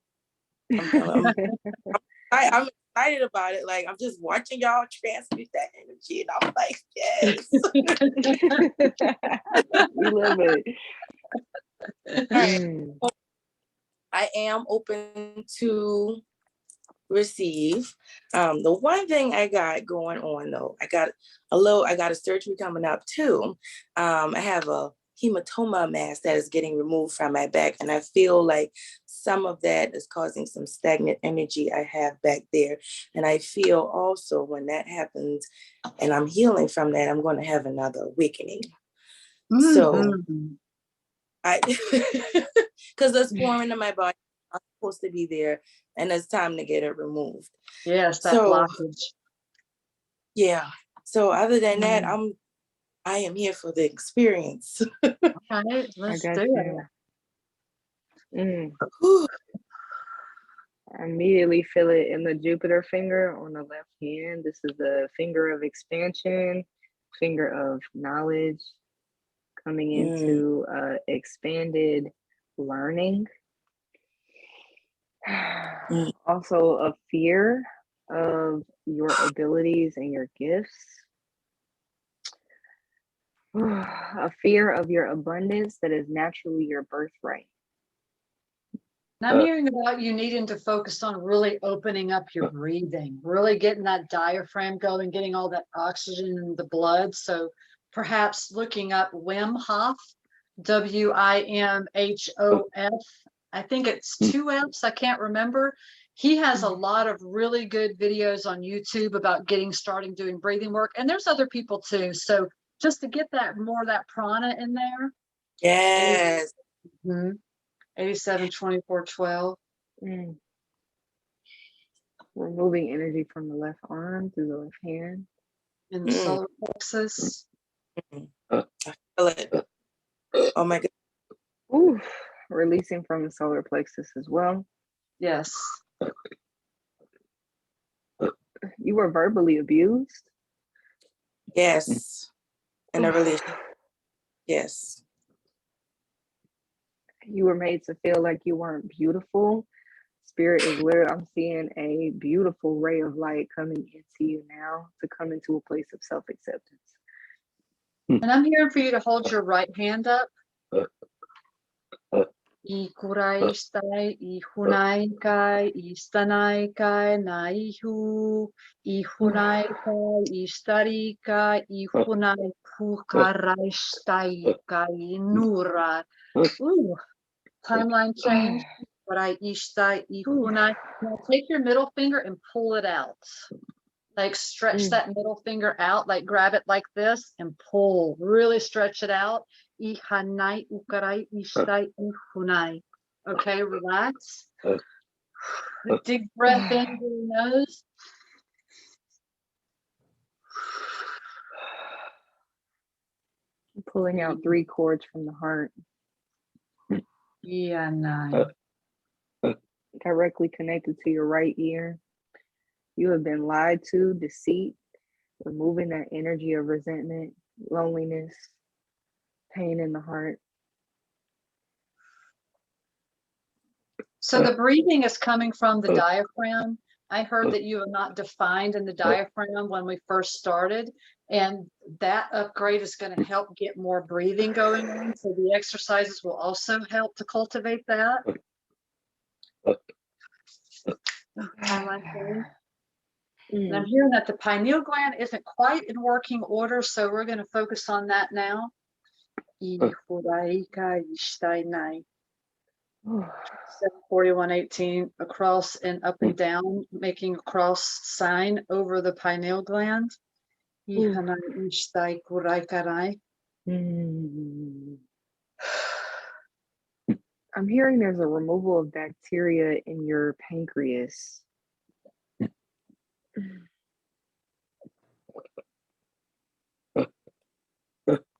Speaker 11: I'm excited about it. Like I'm just watching y'all transmute that energy, and I'm like, yes.
Speaker 2: We love it.
Speaker 11: All right. I am open to receive. The one thing I got going on though, I got a surgery coming up too. I have a hematoma mass that is getting removed from my back, and I feel like some of that is causing some stagnant energy I have back there. And I feel also when that happens and I'm healing from that, I'm going to have another awakening. So because it's foreign in my body, I'm supposed to be there, and it's time to get it removed.
Speaker 1: Yes, that blockage.
Speaker 11: Yeah. So other than that, I'm I am here for the experience.
Speaker 1: All right,
Speaker 2: I
Speaker 1: let's
Speaker 2: got
Speaker 1: do
Speaker 2: you.
Speaker 1: it.
Speaker 11: Whew.
Speaker 2: I immediately feel it in the Jupiter finger on the left hand. This is the finger of expansion, finger of knowledge, coming into expanded learning. Also a fear of your abilities and your gifts. A fear of your abundance that is naturally your birthright.
Speaker 1: And I'm hearing about you needing to focus on really opening up your breathing, really getting that diaphragm going, getting all that oxygen in the blood. So perhaps looking up Wim Hof, Wimhof. I think it's 2 F's. I can't remember. He has a lot of really good videos on YouTube about starting doing breathing work. And there's other people too. So just to get that more of that prana in there.
Speaker 11: Yes.
Speaker 1: 87, 24, 12.
Speaker 2: Removing energy from the left arm through the left hand.
Speaker 1: In the solar plexus.
Speaker 11: I feel it. Oh my God.
Speaker 2: Ooh, releasing from the solar plexus as well.
Speaker 1: Yes.
Speaker 2: You were verbally abused?
Speaker 11: Yes. In a relationship. Yes.
Speaker 2: You were made to feel like you weren't beautiful. Spirit is literally, I'm seeing a beautiful ray of light coming into you now to come into a place of self-acceptance.
Speaker 1: And I'm here for you to hold your right hand up. Ikurai stai, ihunai kai, istanai kai, naihu, ihunai kai, istari kai, ihunai pukarai stai kai, nura. Ooh, timeline change. Parai ishtai, ihunai. Now take your middle finger and pull it out. Like stretch that middle finger out, like grab it like this and pull, really stretch it out. Ihanai, ukarai, ishtai, ihunai. Okay, relax. Deep breath in through your nose.
Speaker 2: Pulling out 3 cords from the heart.
Speaker 1: Ihanai.
Speaker 2: Directly connected to your right ear. You have been lied to, deceit, removing that energy of resentment, loneliness, pain in the heart.
Speaker 1: So the breathing is coming from the diaphragm. I heard that you are not defined in the diaphragm when we first started, and that upgrade is going to help get more breathing going on. So the exercises will also help to cultivate that. And I'm hearing that the pineal gland isn't quite in working order, so we're going to focus on that now. 74118 across and up and down, making a cross sign over the pineal gland.
Speaker 2: I'm hearing there's a removal of bacteria in your pancreas.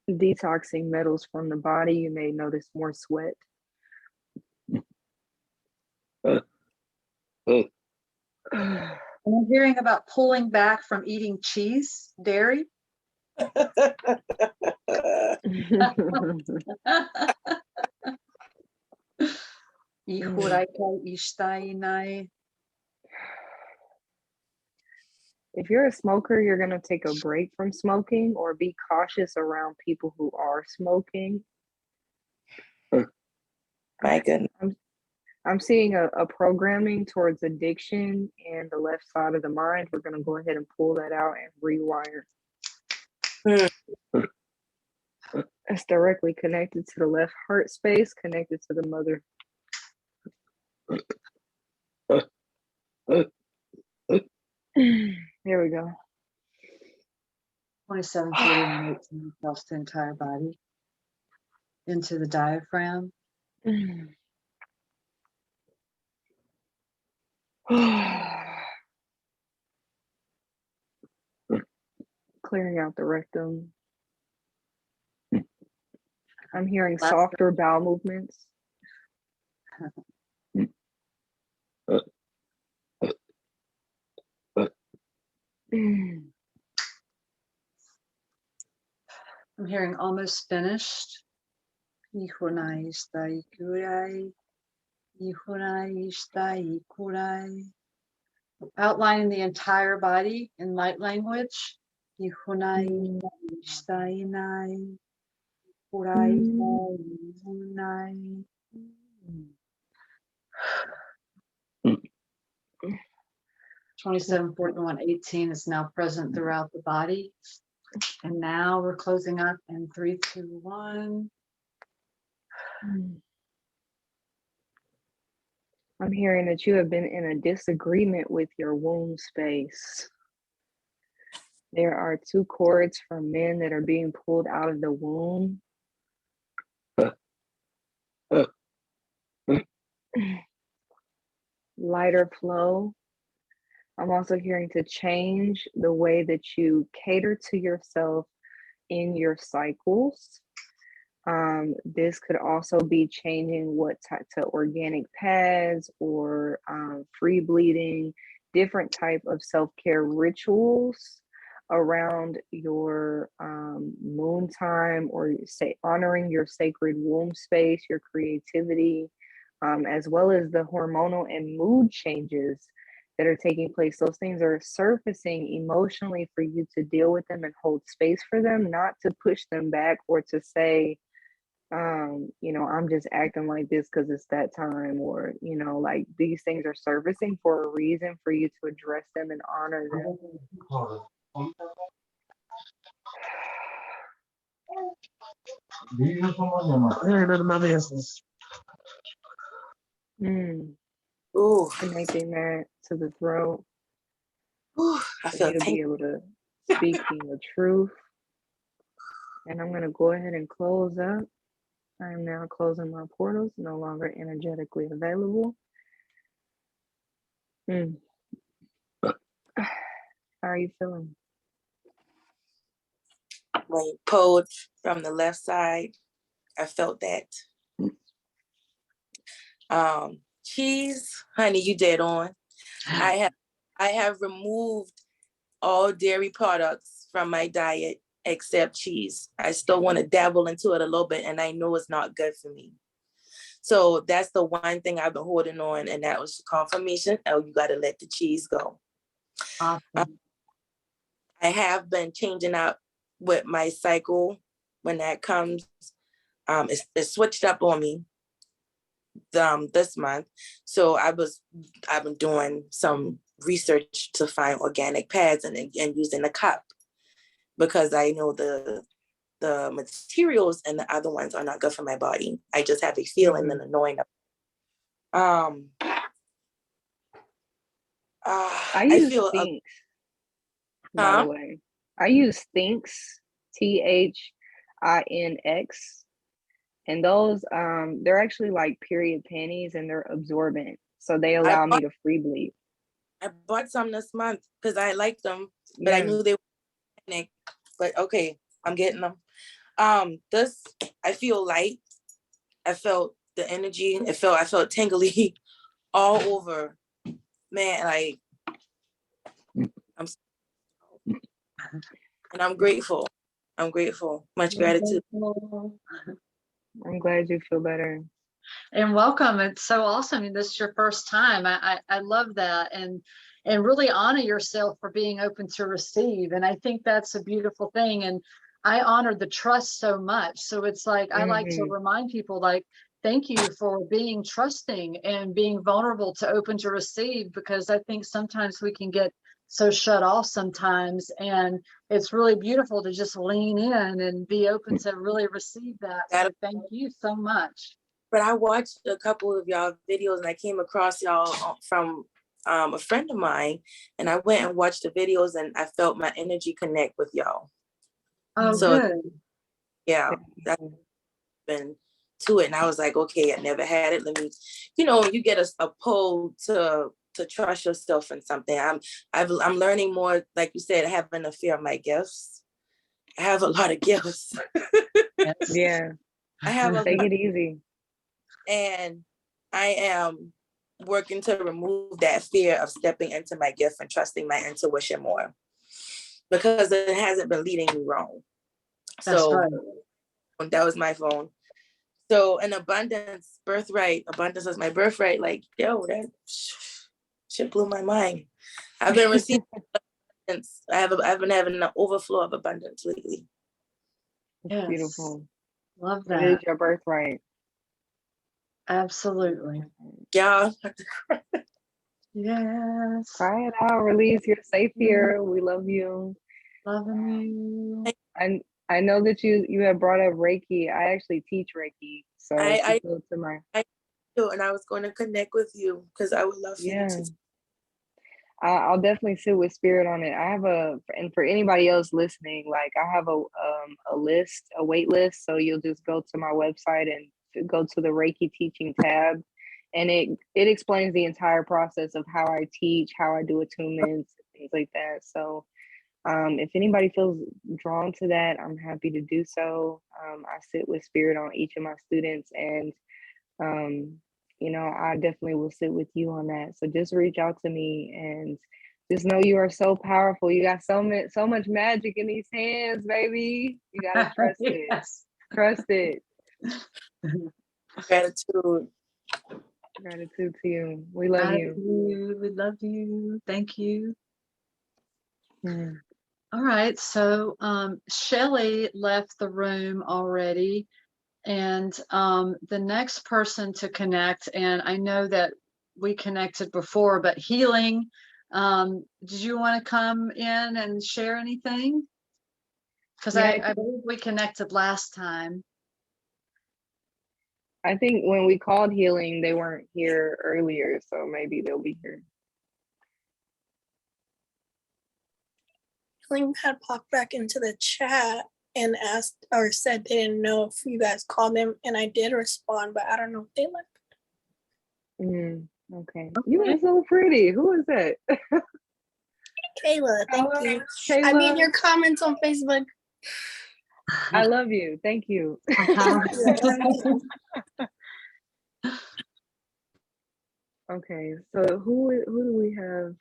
Speaker 2: Detoxing metals from the body. You may notice more sweat.
Speaker 1: I'm hearing about pulling back from eating cheese, dairy.
Speaker 2: If you're a smoker, you're going to take a break from smoking or be cautious around people who are smoking.
Speaker 11: My goodness.
Speaker 2: I'm seeing a programming towards addiction and the left side of the mind. We're going to go ahead and pull that out and rewire. It's directly connected to the left heart space, connected to the mother. Here we go.
Speaker 1: 27, 41, 18 across the entire body into the diaphragm.
Speaker 2: Clearing out the rectum. I'm hearing
Speaker 1: That's
Speaker 2: softer bowel movements.
Speaker 1: I'm hearing almost finished. Outlining the entire body in light language.
Speaker 2: Mm.
Speaker 1: 27, 41, 18 is now present throughout the body. And now we're closing up in 3, 2, 1.
Speaker 2: I'm hearing that you have been in a disagreement with your womb space. There are 2 cords from men that are being pulled out of the womb. Lighter flow. I'm also hearing to change the way that you cater to yourself in your cycles. This could also be changing what type to organic pads or free bleeding, different type of self-care rituals around your moon time, or say honoring your sacred womb space, your creativity, as well as the hormonal and mood changes that are taking place. Those things are surfacing emotionally for you to deal with them and hold space for them, not to push them back or to say, I'm just acting like this because it's that time, or, like these things are surfacing for a reason for you to address them and honor them.
Speaker 7: None of my business.
Speaker 11: Ooh,
Speaker 2: Connecting that to the throat,
Speaker 11: ooh, I
Speaker 2: for
Speaker 11: feel
Speaker 2: you to be able to speak your truth. And I'm going to go ahead and close up. I am now closing my portals, no longer energetically available. How are you feeling?
Speaker 11: when you pulled from the left side, I felt that. Cheese, honey, you dead on. I have removed all dairy products from my diet except cheese. I still want to dabble into it a little bit, and I know it's not good for me. So that's the one thing I've been holding on, and that was confirmation. Oh, you got to let the cheese go.
Speaker 1: Awesome.
Speaker 11: I have been changing up with my cycle when that comes. It's switched up on me this month. So I've been doing some research to find organic pads and using the cup, because I know the materials and the other ones are not good for my body. I just have a feeling and annoying.
Speaker 2: I use Thinx, by the way. I use Thinx, THINX, and those they're actually like period panties, and they're absorbent, so they allow me to free bleed.
Speaker 11: I bought some this month because I liked them, but I knew they were organic. But okay, I'm getting them. This, I feel light. I felt the energy. I felt tingly all over. Man, like I'm grateful. I'm grateful. Much gratitude.
Speaker 2: I'm glad you feel better.
Speaker 1: And welcome. It's so awesome. This is your first time. I love that. And really honor yourself for being open to receive. And I think that's a beautiful thing. And I honor the trust so much. So it's like, I like to remind people, like, thank you for being trusting and being vulnerable to open to receive, because I think sometimes we can get so shut off sometimes, and it's really beautiful to just lean in and be open to really receive that. So thank you so much.
Speaker 11: But I watched a couple of y'all videos, and I came across y'all from a friend of mine, and I went and watched the videos, and I felt my energy connect with y'all.
Speaker 1: Oh, so good.
Speaker 11: Yeah, that's been to it. And I was like, okay, I never had it. Let me, you get a pull to trust yourself in something. I'm learning more, like you said, having a fear of my gifts. I have a lot of gifts.
Speaker 2: Yeah.
Speaker 11: I have a
Speaker 2: Take it easy.
Speaker 11: and I am working to remove that fear of stepping into my gift and trusting my intuition more because it hasn't been leading me wrong.
Speaker 1: That's
Speaker 11: So
Speaker 1: right.
Speaker 11: that was my phone. So an abundance, birthright, abundance is my birthright. Like, yo, that shit blew my mind. I've been receiving abundance. I've been having an overflow of abundance lately.
Speaker 1: Yes.
Speaker 2: Beautiful.
Speaker 1: Love
Speaker 2: It is
Speaker 1: that.
Speaker 2: your birthright.
Speaker 1: Absolutely.
Speaker 11: Yeah.
Speaker 1: Yes.
Speaker 2: Cry it out. Release. You're safe here. We love you.
Speaker 1: Loving you.
Speaker 2: And I know that you have brought up Reiki. I actually teach Reiki. So
Speaker 11: I
Speaker 2: go to my
Speaker 11: do, and I was going to connect with you because I would love for you to.
Speaker 2: I'll definitely sit with spirit on it. I have and for anybody else listening, like I have a list, a wait list. So you'll just go to my website and go to the Reiki teaching tab, and it explains the entire process of how I teach, how I do attunements, things like that. So if anybody feels drawn to that, I'm happy to do so. I sit with spirit on each of my students, and I definitely will sit with you on that. So just reach out to me and just know you are so powerful. You got so much magic in these hands, baby. You gotta trust it.
Speaker 1: Yes.
Speaker 2: Trust it.
Speaker 11: Gratitude.
Speaker 2: Gratitude to you. We love you.
Speaker 1: Gratitude. We love you. Thank you.
Speaker 2: Mm.
Speaker 1: All right. So Shelly left the room already. And the next person to connect, and I know that we connected before, but Healing, did you want to come in and share anything? Because
Speaker 2: Yeah,
Speaker 1: I believe we connected last time.
Speaker 2: I think when we called Healing, they weren't here earlier, so maybe they'll be here.
Speaker 12: Healing had popped back into the chat and asked or said they didn't know if you guys called them, and I did respond, but I don't know if they left.
Speaker 2: Okay. You are so pretty. Who is that?
Speaker 12: Kayla, thank you.
Speaker 2: Kayla.
Speaker 12: I made your comments on Facebook.
Speaker 2: I love you. Thank you. Okay, so who do we have?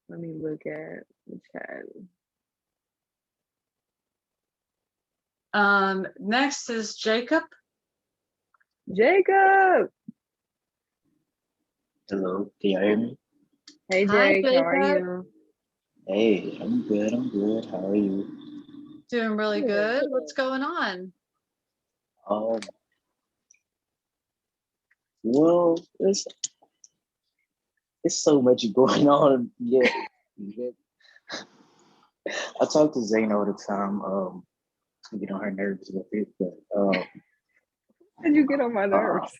Speaker 2: Let me look at the chat.
Speaker 1: Next is Jacob.
Speaker 2: Jacob.
Speaker 13: Hello, can y'all hear me?
Speaker 2: Hey,
Speaker 1: Hi,
Speaker 2: Jake. How are you?
Speaker 13: Hey, I'm good. I'm good. How are you?
Speaker 1: Doing really good. What's going on?
Speaker 13: Well, it's so much going on. Yeah. I talk to Zayne all the time. To get on her nerves with it, but
Speaker 2: How'd you get on my nerves?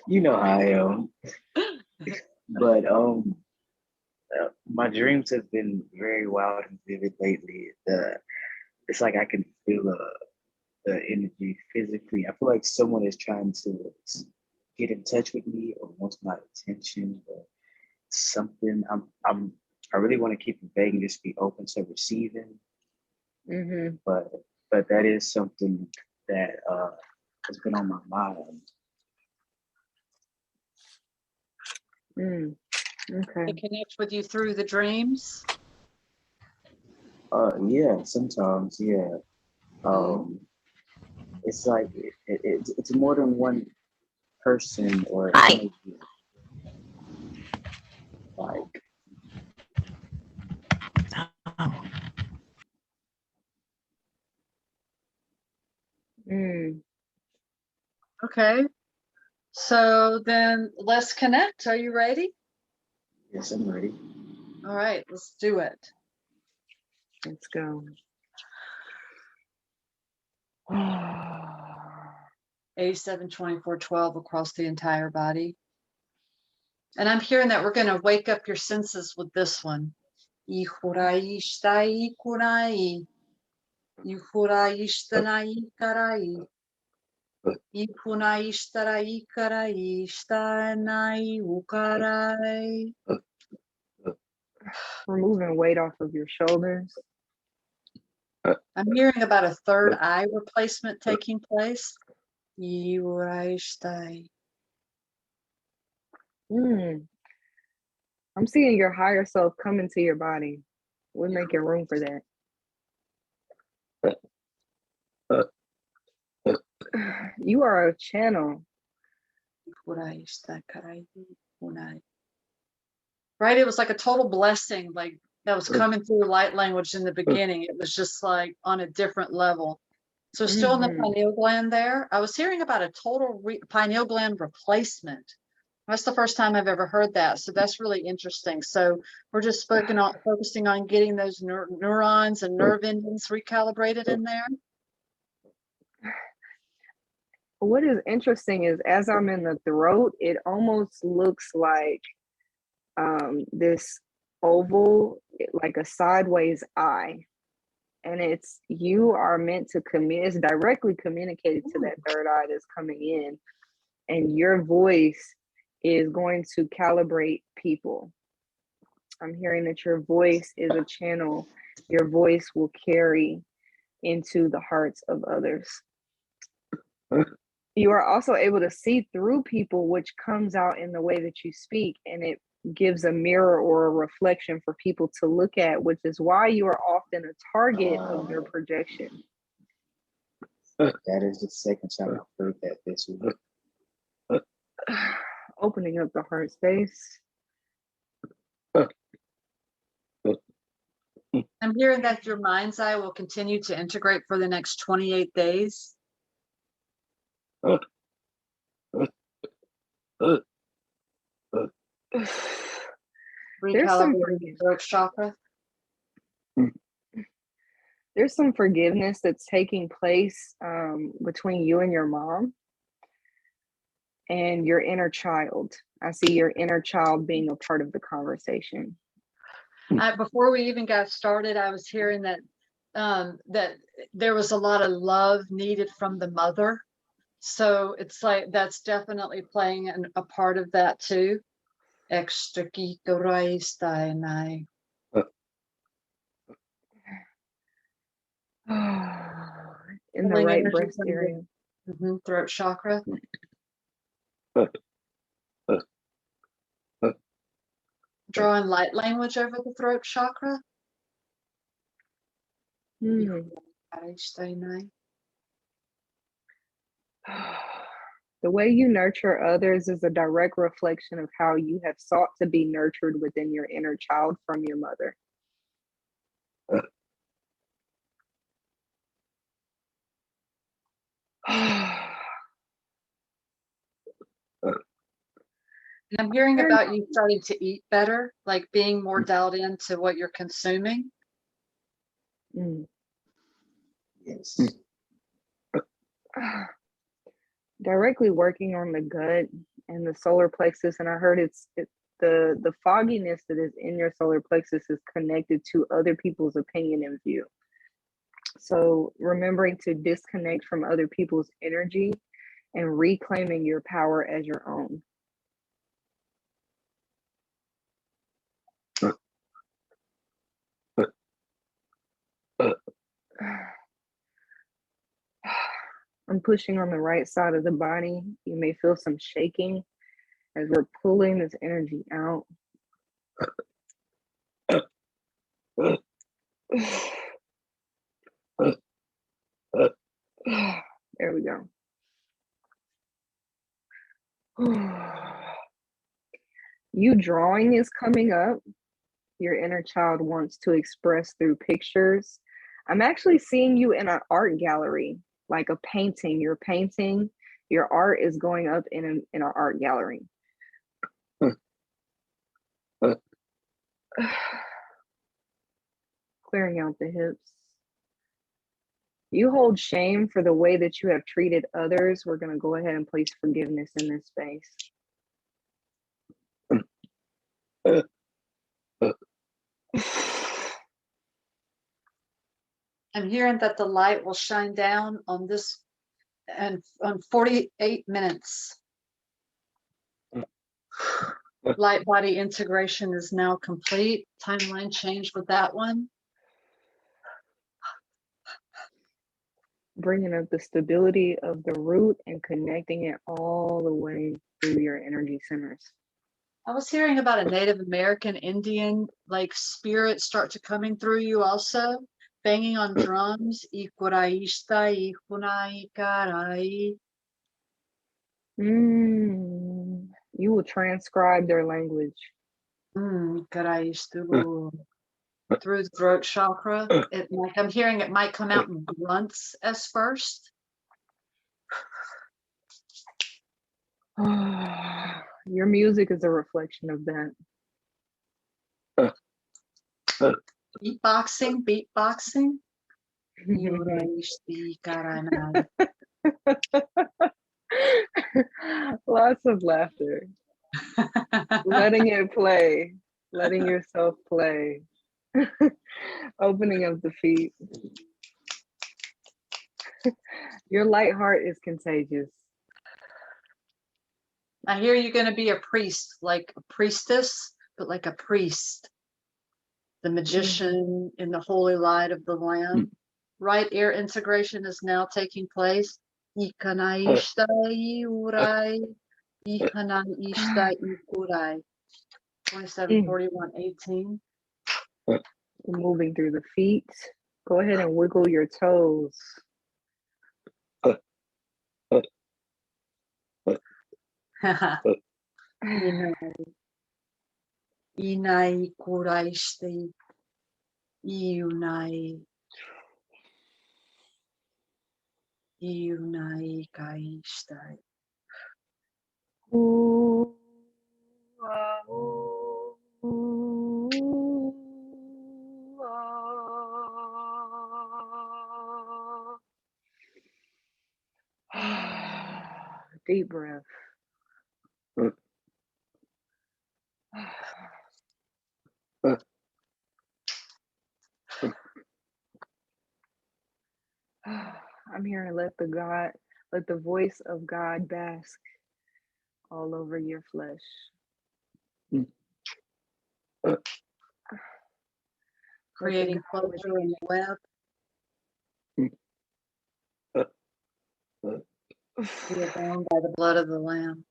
Speaker 13: You know how I am. But my dreams have been very wild and vivid lately. It's like I can feel the energy physically. I feel like someone is trying to get in touch with me or wants my attention or something. I really want to keep it vague and just be open to receiving. But that is something that has been on my mind.
Speaker 2: Okay.
Speaker 1: To connect with you through the dreams?
Speaker 13: Yeah, sometimes, yeah. It's like it's more than one person or energy. Like
Speaker 1: Okay. So then let's connect. Are you ready?
Speaker 13: Yes, I'm ready.
Speaker 1: All right, let's do it.
Speaker 2: Let's go.
Speaker 1: A7, 24, 12 across the entire body. And I'm hearing that we're going to wake up your senses with this one. Ihurai shtai kurai. Ihurai shtanai karai. Ikunai shtarai karai. Shtanai ukarai.
Speaker 2: Removing weight off of your shoulders.
Speaker 1: I'm hearing about a third eye replacement taking place.
Speaker 2: I'm seeing your higher self come into your body. We're making room for that. You are a channel.
Speaker 1: Right? It was like a total blessing, like that was coming through light language in the beginning. It was just like on a different level. So still in the pineal gland there. I was hearing about a total pineal gland replacement. That's the first time I've ever heard that. So that's really interesting. So we're just focusing on getting those neurons and nerve endings recalibrated in there.
Speaker 2: What is interesting is as I'm in the throat, it almost looks like this oval, like a sideways eye. And it's, you are meant to it's directly communicated to that third eye that's coming in. And your voice is going to calibrate people. I'm hearing that your voice is a channel. Your voice will carry into the hearts of others. You are also able to see through people, which comes out in the way that you speak, and it gives a mirror or a reflection for people to look at, which is why you are often a target of their projection.
Speaker 13: That is the second time I've heard that this week.
Speaker 2: Opening up the heart space.
Speaker 1: I'm hearing that your mind's eye will continue to integrate for the next 28 days. Recalibrating the throat chakra.
Speaker 2: There's some forgiveness that's taking place between you and your mom and your inner child. I see your inner child being a part of the conversation.
Speaker 1: Before we even got started, I was hearing that that there was a lot of love needed from the mother. So it's like that's definitely playing a part of that too. In
Speaker 2: the right breast area.
Speaker 1: Throat chakra. Drawing light language over the throat chakra.
Speaker 2: The way you nurture others is a direct reflection of how you have sought to be nurtured within your inner child from your mother.
Speaker 1: I'm hearing about you starting to eat better, like being more dialed into what you're consuming.
Speaker 13: Yes.
Speaker 2: Directly working on the gut and the solar plexus, and I heard it's the fogginess that is in your solar plexus is connected to other people's opinion and view. So remembering to disconnect from other people's energy and reclaiming your power as your own. I'm pushing on the right side of the body. You may feel some shaking as we're pulling this energy out. There we go. You drawing is coming up. Your inner child wants to express through pictures. I'm actually seeing you in an art gallery, like a painting. You're painting. Your art is going up in an art gallery. Clearing out the hips. You hold shame for the way that you have treated others. We're going to go ahead and place forgiveness in this space.
Speaker 1: I'm hearing that the light will shine down on this and on 48 minutes. Light body integration is now complete. Timeline change with that one.
Speaker 2: bringing up the stability of the root and connecting it all the way through your energy centers.
Speaker 1: I was hearing about a Native American Indian like spirit start to coming through you also, banging on drums. Ikuraishta, ikunai, karai.
Speaker 2: You will transcribe their language.
Speaker 1: Karaishtu. Through the throat chakra. It like I'm hearing it might come out in grunts as first.
Speaker 2: Your music is a reflection of that.
Speaker 1: Beatboxing. Ikuraishti, karanai.
Speaker 2: Lots of laughter. Letting it play. Letting yourself play. Opening of the feet. Your light heart is contagious.
Speaker 1: I hear you're going to be a priest, like a priestess, but like a priest. The magician in the holy light of the Lamb. Right ear integration is now taking place. Ikanaishta iurai. Ikanaishta ikurai. 2741:18.
Speaker 2: Moving through the feet. Go ahead and wiggle your toes.
Speaker 1: Inai kuraishte iunai kaishtai.
Speaker 2: Deep breath. I'm hearing let the voice of God bask all over your flesh.
Speaker 1: Creating closure in the web. We are bound by the blood of the Lamb.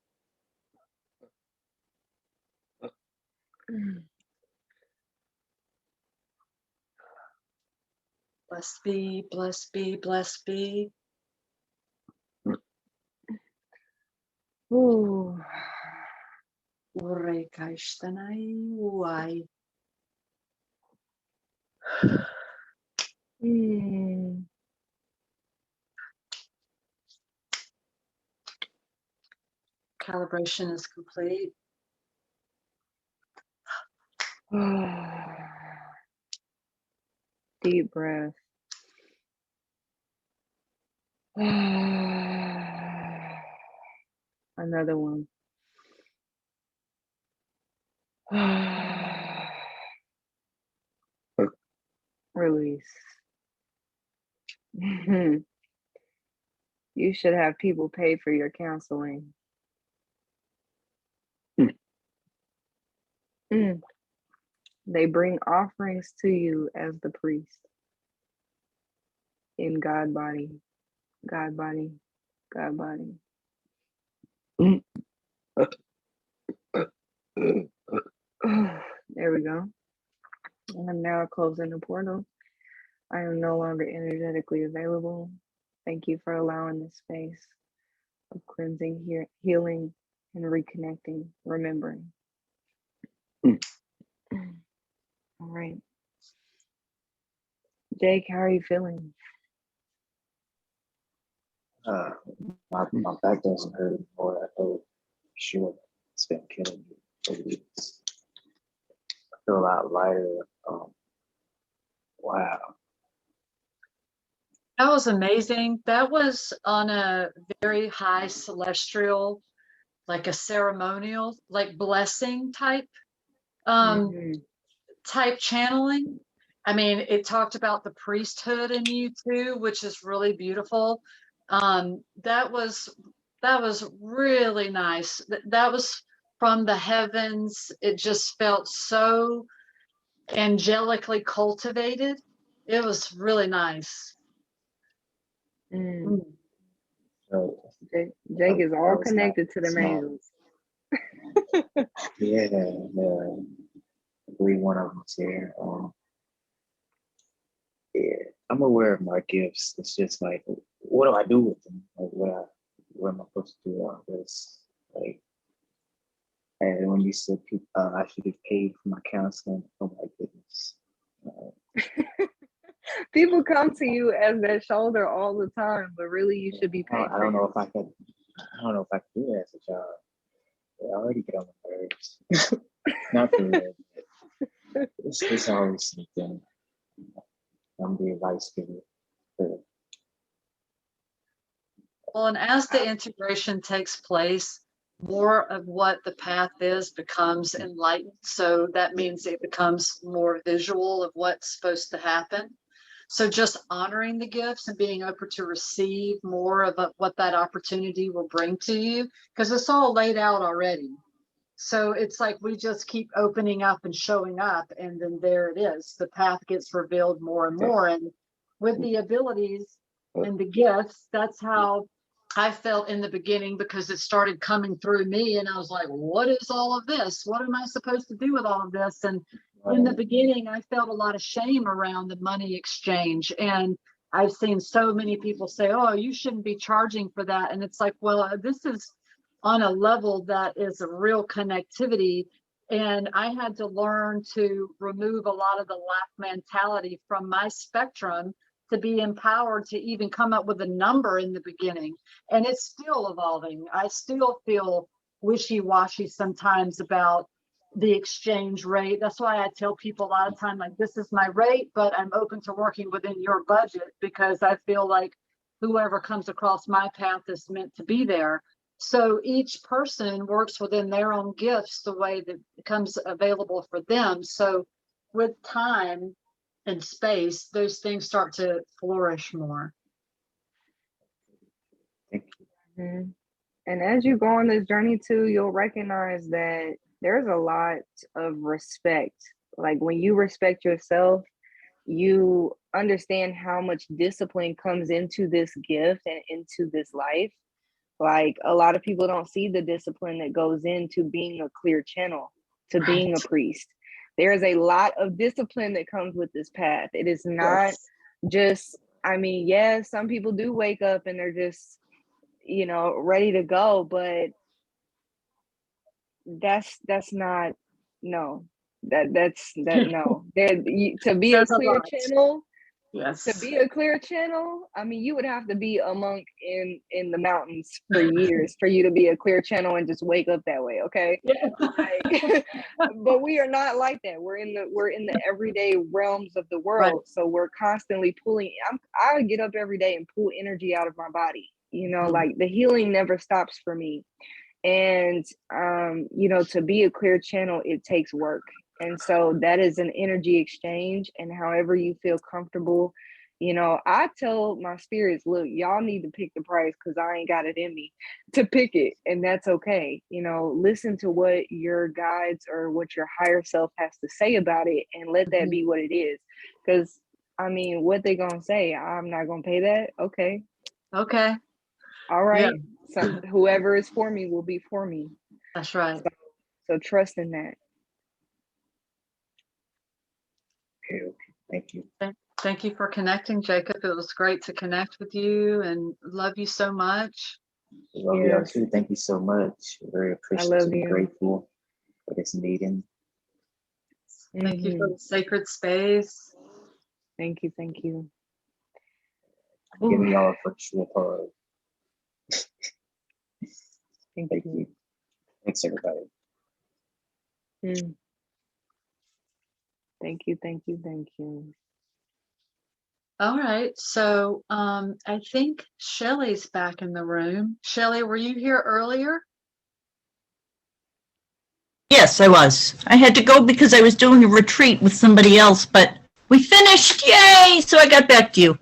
Speaker 1: Blessed be, blessed be, blessed be.
Speaker 2: Ooh.
Speaker 1: Urekaishtanai uai. Calibration is complete.
Speaker 2: Deep breath. Another one. Release. You should have people pay for your counseling. They bring offerings to you as the priest. In God body, God body, God body. There we go. I'm now closing the portal. I am no longer energetically available. Thank you for allowing this space of cleansing, healing, and reconnecting, remembering. All right. Jake, how are you feeling?
Speaker 13: My back doesn't hurt anymore. I know for sure it's been killing me for weeks. I feel a lot lighter. Wow.
Speaker 1: That was amazing. That was on a very high celestial, like a ceremonial, like blessing type, type channeling. I mean, it talked about the priesthood in you too, which is really beautiful. That was really nice. That was from the heavens. It just felt so angelically cultivated. It was really nice.
Speaker 2: Mm.
Speaker 13: So
Speaker 2: Jake is all
Speaker 13: it's not
Speaker 2: connected to the
Speaker 13: small.
Speaker 2: angels.
Speaker 13: Yeah, I believe one of them's here. Yeah, I'm aware of my gifts. It's just like, what do I do with them? Like, what am I supposed to do with all this? Like, and when you said I should get paid for my counseling, oh my goodness.
Speaker 2: People come to you as that shoulder all the time, but really you should be paid.
Speaker 13: I don't know if I could. I don't know if I could do that as a job. I already get on my nerves. Not for real. It's always something. I'm the advice giver.
Speaker 1: Well, and as the integration takes place, more of what the path is becomes enlightened. So that means it becomes more visual of what's supposed to happen. So just honoring the gifts and being open to receive more of what that opportunity will bring to you, because it's all laid out already. So it's like we just keep opening up and showing up, and then there it is. The path gets revealed more and more. And with the abilities and the gifts, that's how I felt in the beginning, because it started coming through me. And I was like, what is all of this? What am I supposed to do with all of this? And in the beginning, I felt a lot of shame around the money exchange. And I've seen so many people say, oh, you shouldn't be charging for that. And it's like, well, this is on a level that is a real connectivity. And I had to learn to remove a lot of the lack mentality from my spectrum to be empowered to even come up with a number in the beginning. And it's still evolving. I still feel wishy-washy sometimes about the exchange rate. That's why I tell people a lot of time, like, this is my rate, but I'm open to working within your budget, because I feel like whoever comes across my path is meant to be there. So each person works within their own gifts the way that becomes available for them. So with time and space, those things start to flourish more.
Speaker 13: Thank you.
Speaker 2: Mm-hmm. And as you go on this journey too, you'll recognize that there's a lot of respect. Like when you respect yourself, you understand how much discipline comes into this gift and into this life. Like a lot of people don't see the discipline that goes into being a clear channel, to being a priest. There's a lot of discipline that comes with this path. It is not just, I mean, yes, some people do wake up and they're just, ready to go, but that's not, no, that's no. To be a clear channel,
Speaker 1: yes,
Speaker 2: to be a clear channel, I mean, you would have to be a monk in the mountains for years for you to be a clear channel and just wake up that way, okay? Like, but we are not like that. We're in the everyday realms of the world, right. So we're constantly pulling. I get up every day and pull energy out of my body. Like the healing never stops for me. And to be a clear channel, it takes work. And so that is an energy exchange, and however you feel comfortable, I tell my spirits, look, y'all need to pick the price, because I ain't got it in me to pick it. And that's okay. Listen to what your guides or what your higher self has to say about it, and let that be what it is. Because I mean, what they gonna say? I'm not gonna pay that. Okay. All right. Yeah. So whoever is for me will be for me.
Speaker 1: That's right.
Speaker 2: So trust in that.
Speaker 13: Okay. Thank you.
Speaker 1: Thank you for connecting, Jacob. It was great to connect with you, and love you so much.
Speaker 13: Love you too. Thank you so much. Very appreciative and grateful for this meeting.
Speaker 1: Thank you for the sacred space.
Speaker 2: Thank you.
Speaker 13: I'm giving y'all a virtual hug. Thank you. Thanks, everybody.
Speaker 2: Thank you.
Speaker 1: All right. So I think Shelly's back in the room. Shelly, were you here earlier?
Speaker 14: Yes, I was. I had to go because I was doing a retreat with somebody else, but we finished. Yay! So I got back to you.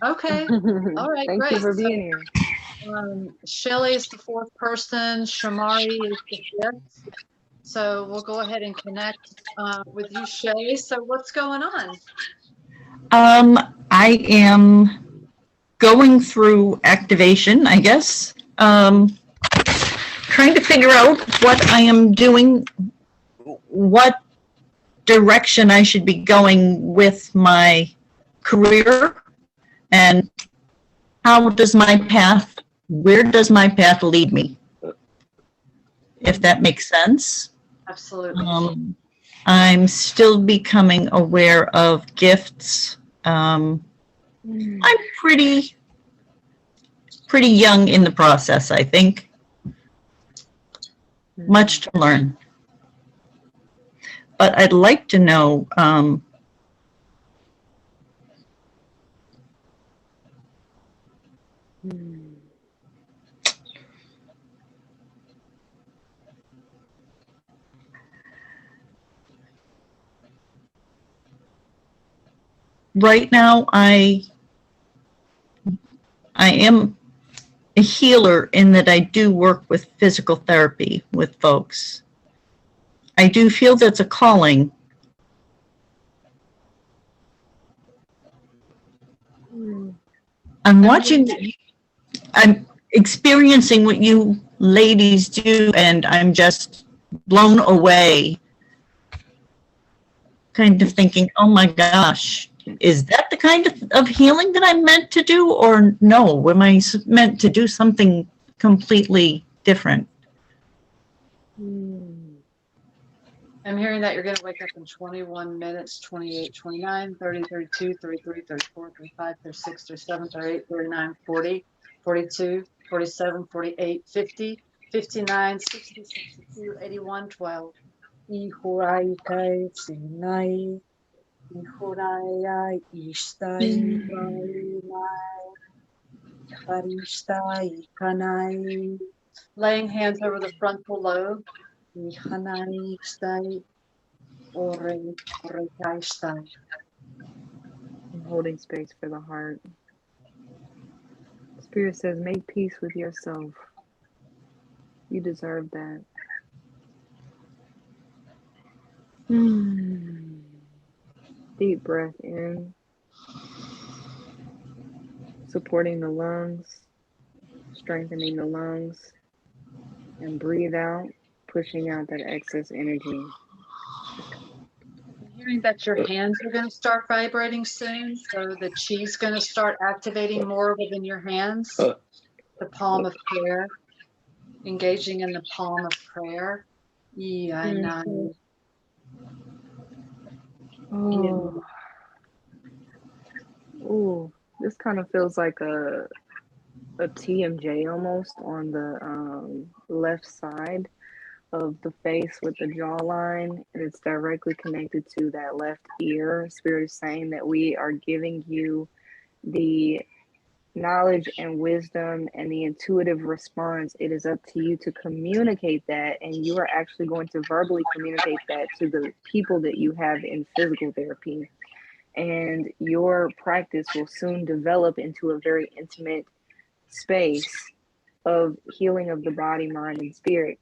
Speaker 1: Okay. All right.
Speaker 2: Thank
Speaker 1: great.
Speaker 2: you for being here.
Speaker 1: Shelly is the fourth person. Shamari is the fifth. So we'll go ahead and connect with you, Shelly. So what's going on?
Speaker 14: I am going through activation, I guess. Trying to figure out what I am doing, what direction I should be going with my career, and where does my path lead me? If that makes sense.
Speaker 1: Absolutely.
Speaker 14: I'm still becoming aware of gifts. I'm pretty young in the process, I think. Much to learn. But I'd like to know, right now I am a healer in that I do work with physical therapy with folks. I do feel that's a calling. I'm watching, I'm experiencing what you ladies do, and I'm just blown away. Kind of thinking, oh my gosh, is that the kind of healing that I'm meant to do, or no? Am I meant to do something completely different?
Speaker 1: I'm hearing that you're going to wake up in 21 minutes, 28, 29, 30, 32, 33, 34, 35, 36, 37, 38, 39, 40, 42, 47, 48, 50, 59, 60, 62, 81, 12. Ihurai kai sinai, ihurai ishtai mai, harishtai kanai. Laying hands over the frontal lobe. Ihanai ishtai, ore kai ishtai.
Speaker 2: I'm holding space for the heart. Spirit says, make peace with yourself. You deserve that. Deep breath in, supporting the lungs, strengthening the lungs, and breathe out, pushing out that excess energy.
Speaker 1: I'm hearing that your hands are going to start vibrating soon, so the chi's going to start activating more within your hands. The palm of prayer, engaging in the palm of prayer.
Speaker 2: Oh, this kind of feels like a TMJ almost on the left side of the face with the jawline, and it's directly connected to that left ear. Spirit is saying that we are giving you the knowledge and wisdom and the intuitive response. It is up to you to communicate that, and you are actually going to verbally communicate that to the people that you have in physical therapy. And your practice will soon develop into a very intimate space of healing of the body, mind, and spirit.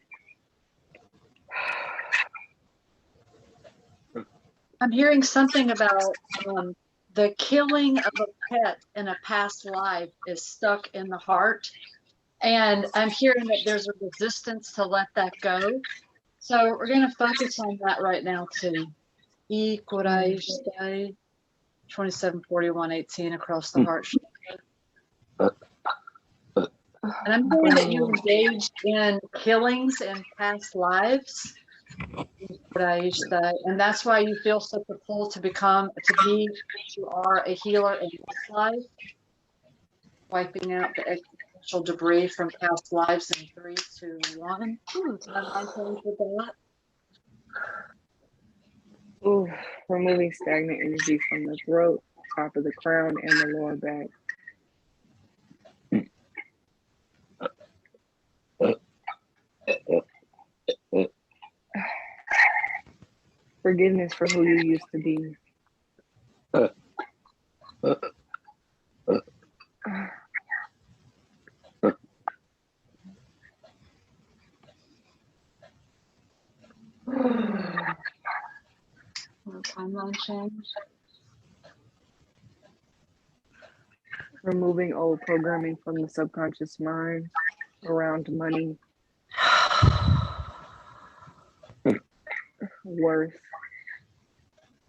Speaker 1: I'm hearing something about the killing of a pet in a past life is stuck in the heart. And I'm hearing that there's a resistance to let that go. So we're going to focus on that right now too. 274118 across the heart chakra. And I'm hearing that you engaged in killings in past lives. And that's why you feel such a pull to be you are a healer in this life. Wiping out the existential debris from past lives in 3, 2, 1.
Speaker 2: Ooh, removing stagnant energy from the throat, top of the crown, and the lower back. Forgiveness for who you used to be.
Speaker 1: Timeline change.
Speaker 2: Removing old programming from the subconscious mind around money, worth,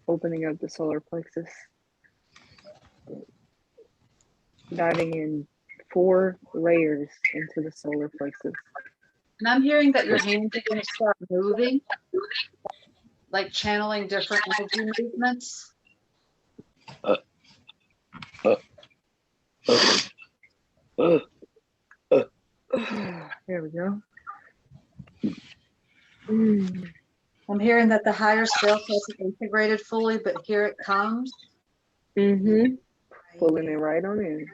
Speaker 2: opening up the solar plexus, diving in 4 layers into the solar plexus.
Speaker 1: And I'm hearing that your hands are going to start moving, like channeling different energy movements.
Speaker 2: There we go.
Speaker 1: I'm hearing that the higher self hasn't integrated fully, but here it comes.
Speaker 2: Pulling it right on in.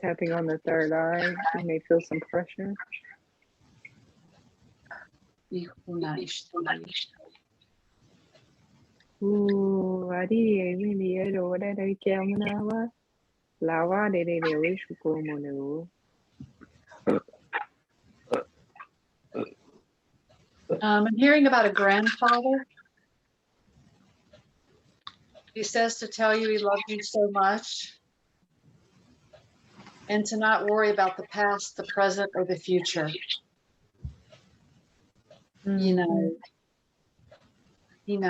Speaker 2: Tapping on the third eye. You may feel some pressure.
Speaker 1: I'm hearing about a grandfather. He says to tell you he loves you so much and to not worry about the past, the present, or the future. You know, he's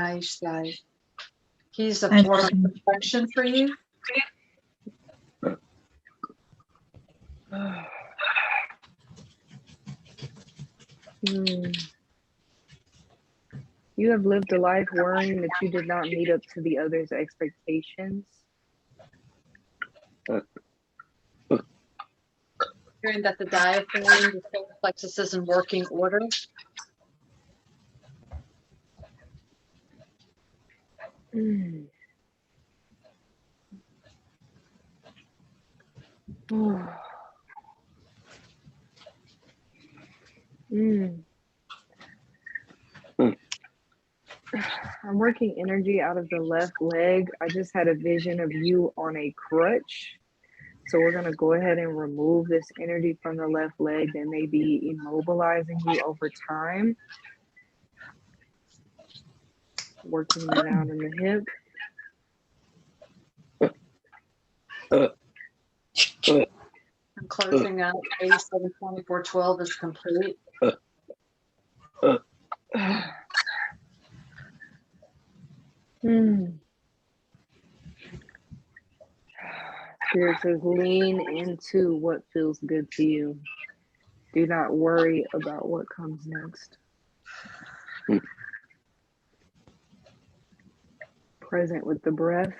Speaker 1: a form of protection for you.
Speaker 2: You have lived a life worrying that you did not meet up to the others' expectations.
Speaker 1: Hearing that the diaphragm, the solar plexus is in working order.
Speaker 2: I'm working energy out of the left leg. I just had a vision of you on a crutch. So we're going to go ahead and remove this energy from the left leg that may be immobilizing you over time. Working that out in the hip.
Speaker 1: I'm closing out 872412 is complete.
Speaker 2: Spirit says, lean into what feels good to you. Do not worry about what comes next. Present with the breath.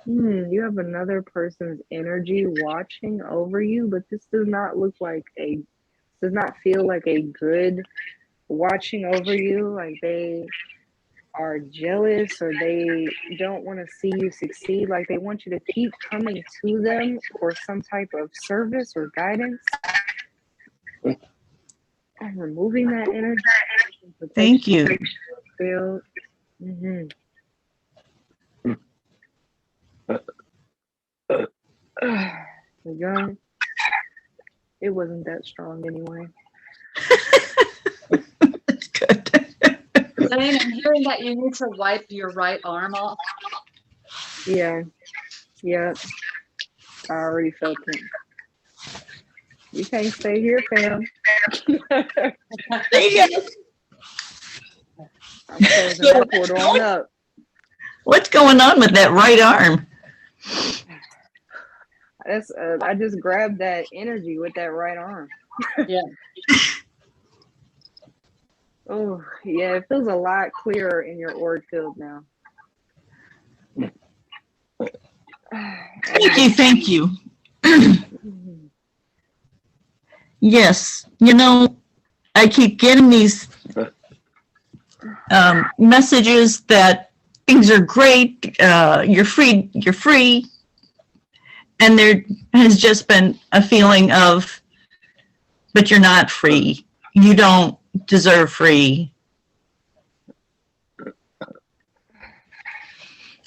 Speaker 2: You have another person's energy watching over you, but this does not feel like a good watching over you. Like they are jealous or they don't want to see you succeed. Like they want you to keep coming to them for some type of service or guidance. I'm removing that energy.
Speaker 14: Thank you.
Speaker 2: Feel. There we go. It wasn't that strong anyway.
Speaker 14: That's good.
Speaker 1: Zayne, I'm hearing that you need to wipe your right arm off.
Speaker 2: Yeah. I already felt it. You can't stay here, fam. I'm closing that portal on up.
Speaker 14: What's going on with that right arm?
Speaker 2: That's I just grabbed that energy with that right arm.
Speaker 1: Yeah.
Speaker 2: Oh, yeah, it feels a lot clearer in your auric field now.
Speaker 14: Thank you. Yes, you know, I keep getting these messages that things are great, you're free, and there has just been a feeling of, but you're not free. You don't deserve free.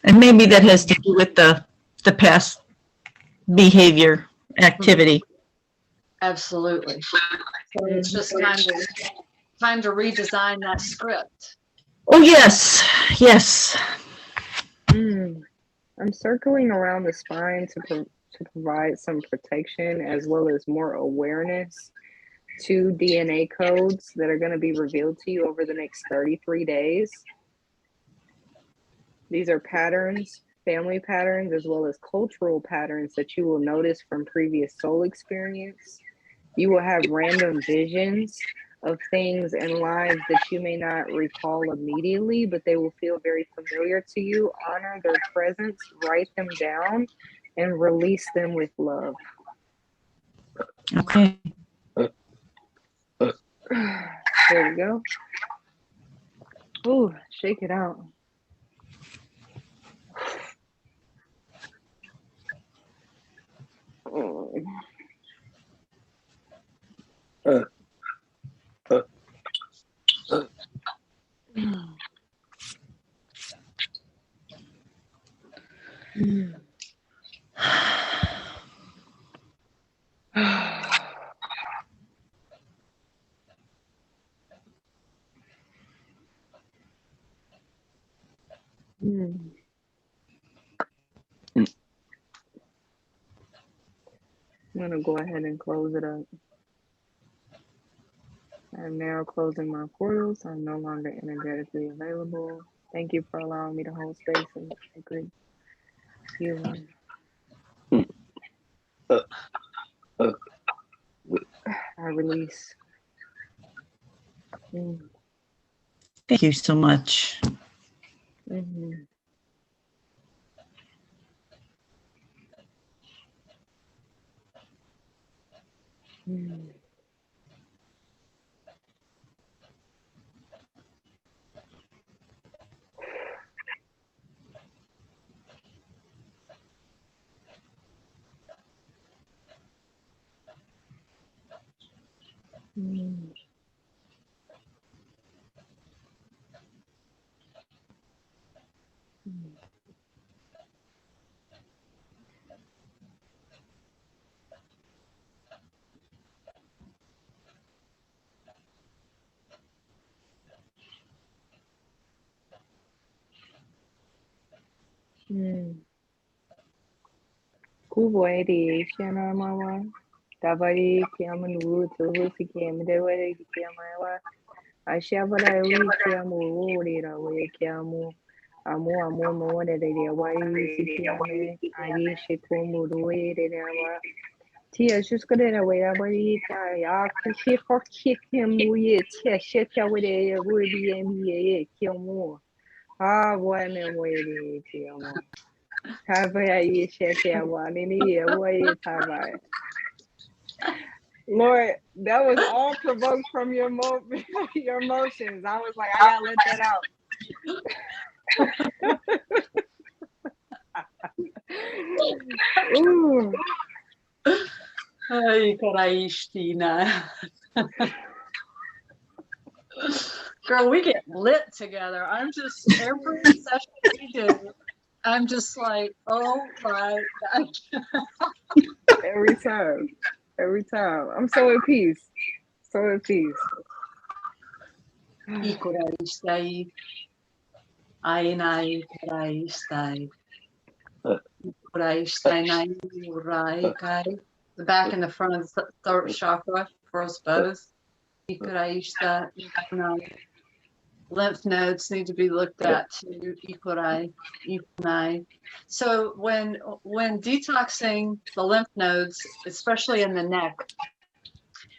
Speaker 14: And maybe that has to do with the past behavior activity.
Speaker 1: Absolutely. So it's just time to time to redesign that script.
Speaker 14: Oh, yes, yes.
Speaker 2: I'm circling around the spine to provide some protection as well as more awareness to DNA codes that are going to be revealed to you over the next 33 days. These are patterns, family patterns, as well as cultural patterns that you will notice from previous soul experience. You will have random visions of things and lives that you may not recall immediately, but they will feel very familiar to you. Honor their presence, write them down, and release them with love.
Speaker 14: Okay.
Speaker 2: There we go. Ooh, shake it out. I'm going to go ahead and close it up. I'm now closing my portals. I'm no longer energetically available. Thank you for allowing me to hold space and sacred healing. I release.
Speaker 14: Thank you so much.
Speaker 2: Kuboedi, Shana Mama, Tabari, Kiaman Wood, Lucy came, they were Kiamawa. I shabara we Kiamu, we Kiamu, Amu, more than they why you see I Shikumu, Ruedawa. Tia, she's good in a way. I kick or kick him with shit with a ruby and kill more. Ah, one and waiting, Kiamo. Have I shake one in here? Wait, have I? Lord, that was all provoked from your your emotions. I was like, I gotta let that out. Ooh.
Speaker 1: Ay, Karishtina. Girl, we get lit together. I'm just, every session we do, I'm just like, oh my God.
Speaker 2: Every time. I'm so at peace.
Speaker 1: Ikurai Ainai Kurai the back and the front of the throat chakra for us both. Lymph nodes need to be looked at too. So when detoxing the lymph nodes, especially in the neck,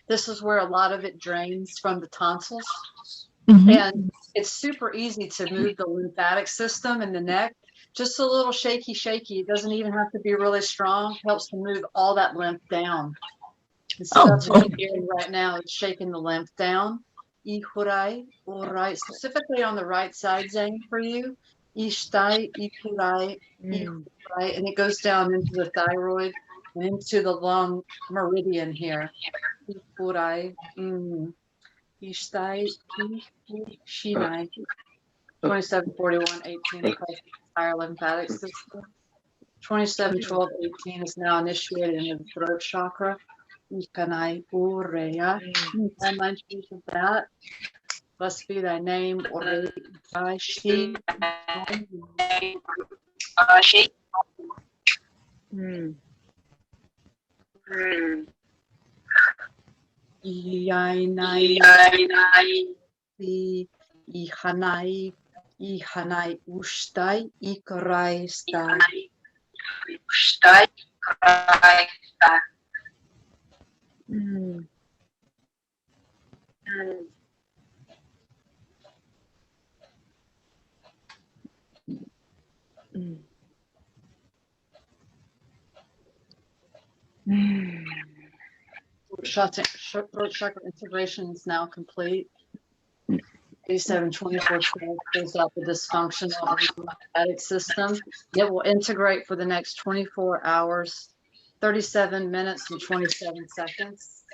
Speaker 1: this is where a lot of it drains from the tonsils. And it's super easy to move the lymphatic system in the neck. Just a little shaky. It doesn't even have to be really strong. Helps to move all that lymph down. And so that's what you're doing right now, is shaking the lymph down. Ihurai, urai, specifically on the right side, Zayne, for you. Ishtai, ihurai, ihurai, and it goes down into the thyroid and into the lung meridian here. Ihurai, Ishtai, Shinai, 274118 across the entire lymphatic system. 271218 is now initiated into the throat chakra. Ikanai Urea. And my choice of that. Blessed be thy name, Ore Shi. Ihanai Ustai Ikarai Stai. Throat chakra integration is now complete. 8724 pulls out the dysfunctional lymphatic system. It will integrate for the next 24 hours, 37 minutes and 27 seconds.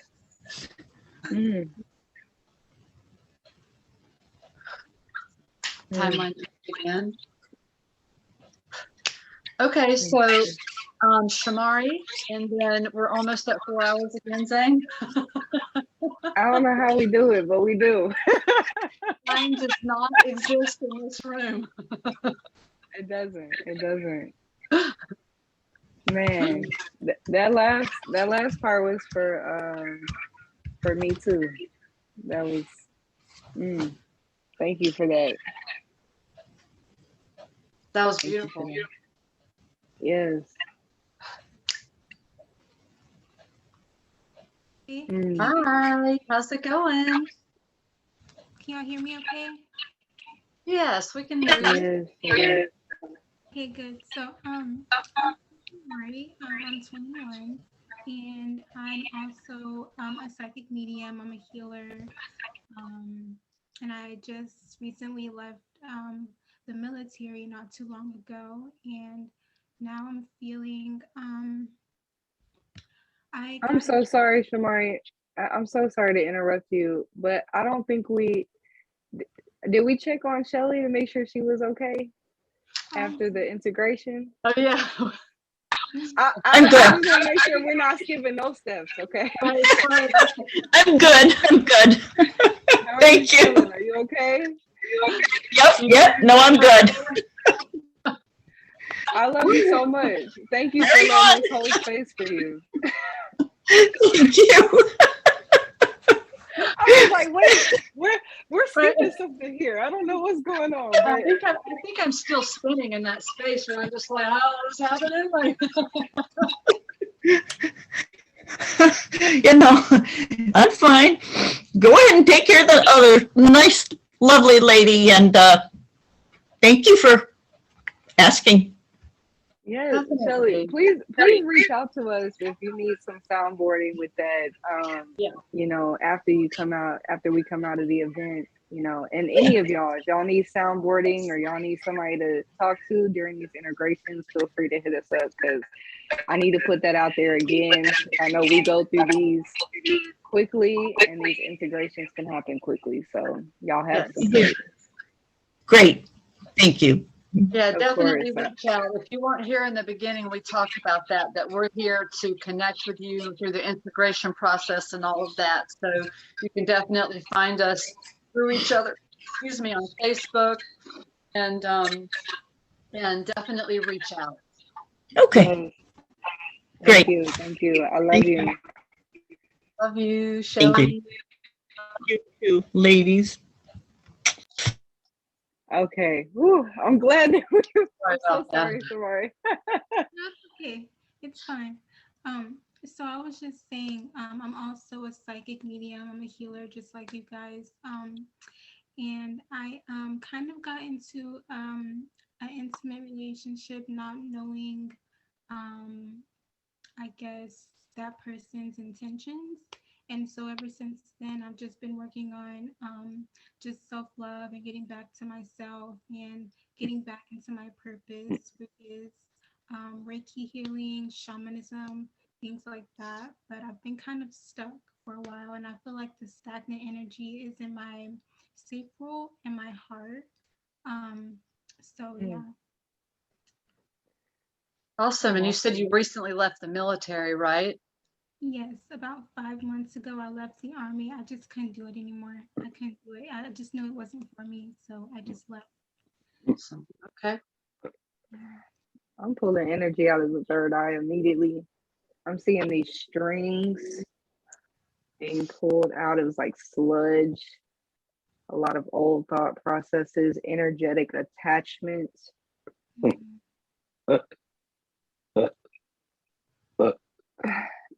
Speaker 1: Timeline again. Okay, so Shamari, and then we're almost at 4 hours again, Zayne.
Speaker 2: I don't know how we do it, but we do.
Speaker 1: Time does not exist in this room.
Speaker 2: It doesn't. It doesn't. Man, that last part was for me too. That was. Thank you for that.
Speaker 1: That was beautiful.
Speaker 2: Yes.
Speaker 1: Hi, how's it going?
Speaker 15: Can y'all hear me okay?
Speaker 1: Yes, we can hear you.
Speaker 2: Yes.
Speaker 15: Okay, good. So, Mari, I'm 21, and I'm also a psychic medium. I'm a healer, and I just recently left the military not too long ago, and now I'm feeling
Speaker 2: I'm so sorry, Shamari. I'm so sorry to interrupt you, but I don't think did we check on Shelly to make sure she was okay after the integration?
Speaker 1: Oh yeah.
Speaker 2: I'm good. I just want to make sure we're not skipping no steps, okay?
Speaker 14: I'm good. I'm good. Thank you.
Speaker 2: Feeling? Are you okay?
Speaker 14: Yep. No, I'm good.
Speaker 2: I love you so much. Thank you for letting us hold space for you.
Speaker 14: Thank you.
Speaker 2: I was like, wait, we're skipping something here. I don't know what's going on. But
Speaker 1: I think I'm still spinning in that space where I'm just like, oh, what's happening? Like,
Speaker 14: I'm fine. Go ahead and take care of the other nice, lovely lady, and thank you for asking.
Speaker 2: yes, Shelly, please reach out to us if you need some soundboarding with that. You know, after we come out of the event, you know, and any of y'all, if y'all need soundboarding or y'all need somebody to talk to during these integrations, feel free to hit us up, because I need to put that out there again. I know we go through these quickly, and these integrations can happen quickly. So y'all have support.
Speaker 14: Great. Thank you.
Speaker 1: yeah, definitely reach out. If you weren't here in the beginning, we talked about that we're here to connect with you through the integration process and all of that. So you can definitely find us through each other, on Facebook, and definitely reach out.
Speaker 14: Okay.
Speaker 2: Thank
Speaker 14: Great.
Speaker 2: Thank you. I love you.
Speaker 1: Love you, Shelly.
Speaker 14: Thank you. You too, ladies.
Speaker 2: Okay. Whew, I'm glad that I'm so
Speaker 1: about that.
Speaker 2: sorry, Shamari.
Speaker 15: That's okay. It's fine. So I was just saying, I'm also a psychic medium. I'm a healer, just like you guys. And I kind of got into an intimate relationship, not knowing, I guess, that person's intentions. And so ever since then, I've just been working on just self-love and getting back to myself and getting back into my purpose, which is Reiki healing, shamanism, things like that. But I've been kind of stuck for a while, and I feel like the stagnant energy is in my sacral and my heart. So yeah.
Speaker 1: Awesome. And you said you recently left the military, right?
Speaker 15: Yes, about 5 months ago, I left the army. I just couldn't do it anymore. I couldn't do it. I just knew it wasn't for me, so I just left.
Speaker 1: Awesome. Okay.
Speaker 2: I'm pulling energy out of the third eye immediately. I'm seeing these strings being pulled out. It was like sludge, a lot of old thought processes, energetic attachments.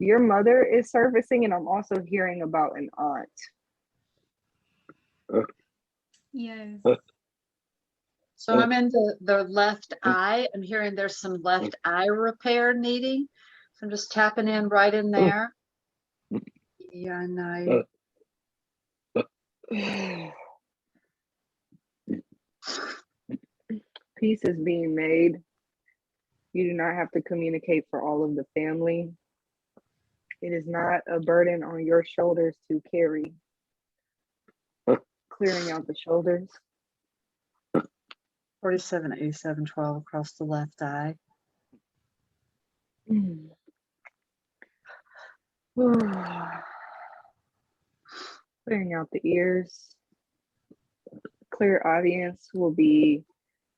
Speaker 2: Your mother is surfacing, and I'm also hearing about an aunt.
Speaker 15: Yes.
Speaker 1: So I'm in the left eye. I'm hearing there's some left eye repair needing. So I'm just tapping in right in there. Yeah, no.
Speaker 2: Peace is being made. You do not have to communicate for all of the family. It is not a burden on your shoulders to carry. Clearing out the shoulders.
Speaker 1: 47, 87, 12 across the left eye.
Speaker 2: Clearing out the ears. Clear audience will be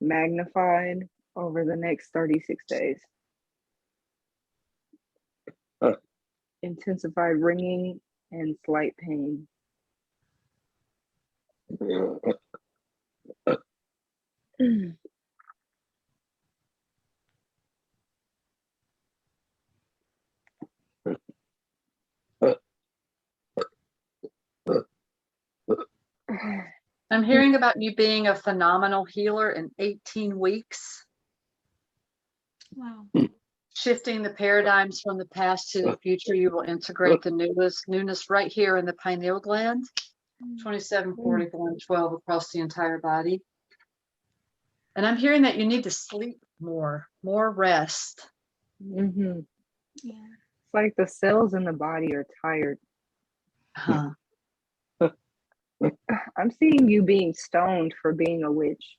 Speaker 2: magnified over the next 36 days. Intensified ringing and slight pain.
Speaker 1: I'm hearing about you being a phenomenal healer in 18 weeks.
Speaker 15: Wow.
Speaker 1: Shifting the paradigms from the past to the future, you will integrate the newness right here in the pineal gland. 27, 44, and 12 across the entire body. And I'm hearing that you need to sleep more rest.
Speaker 2: Mm-hmm.
Speaker 15: Yeah.
Speaker 2: It's like the cells in the body are tired.
Speaker 1: Huh.
Speaker 2: I'm seeing you being stoned for being a witch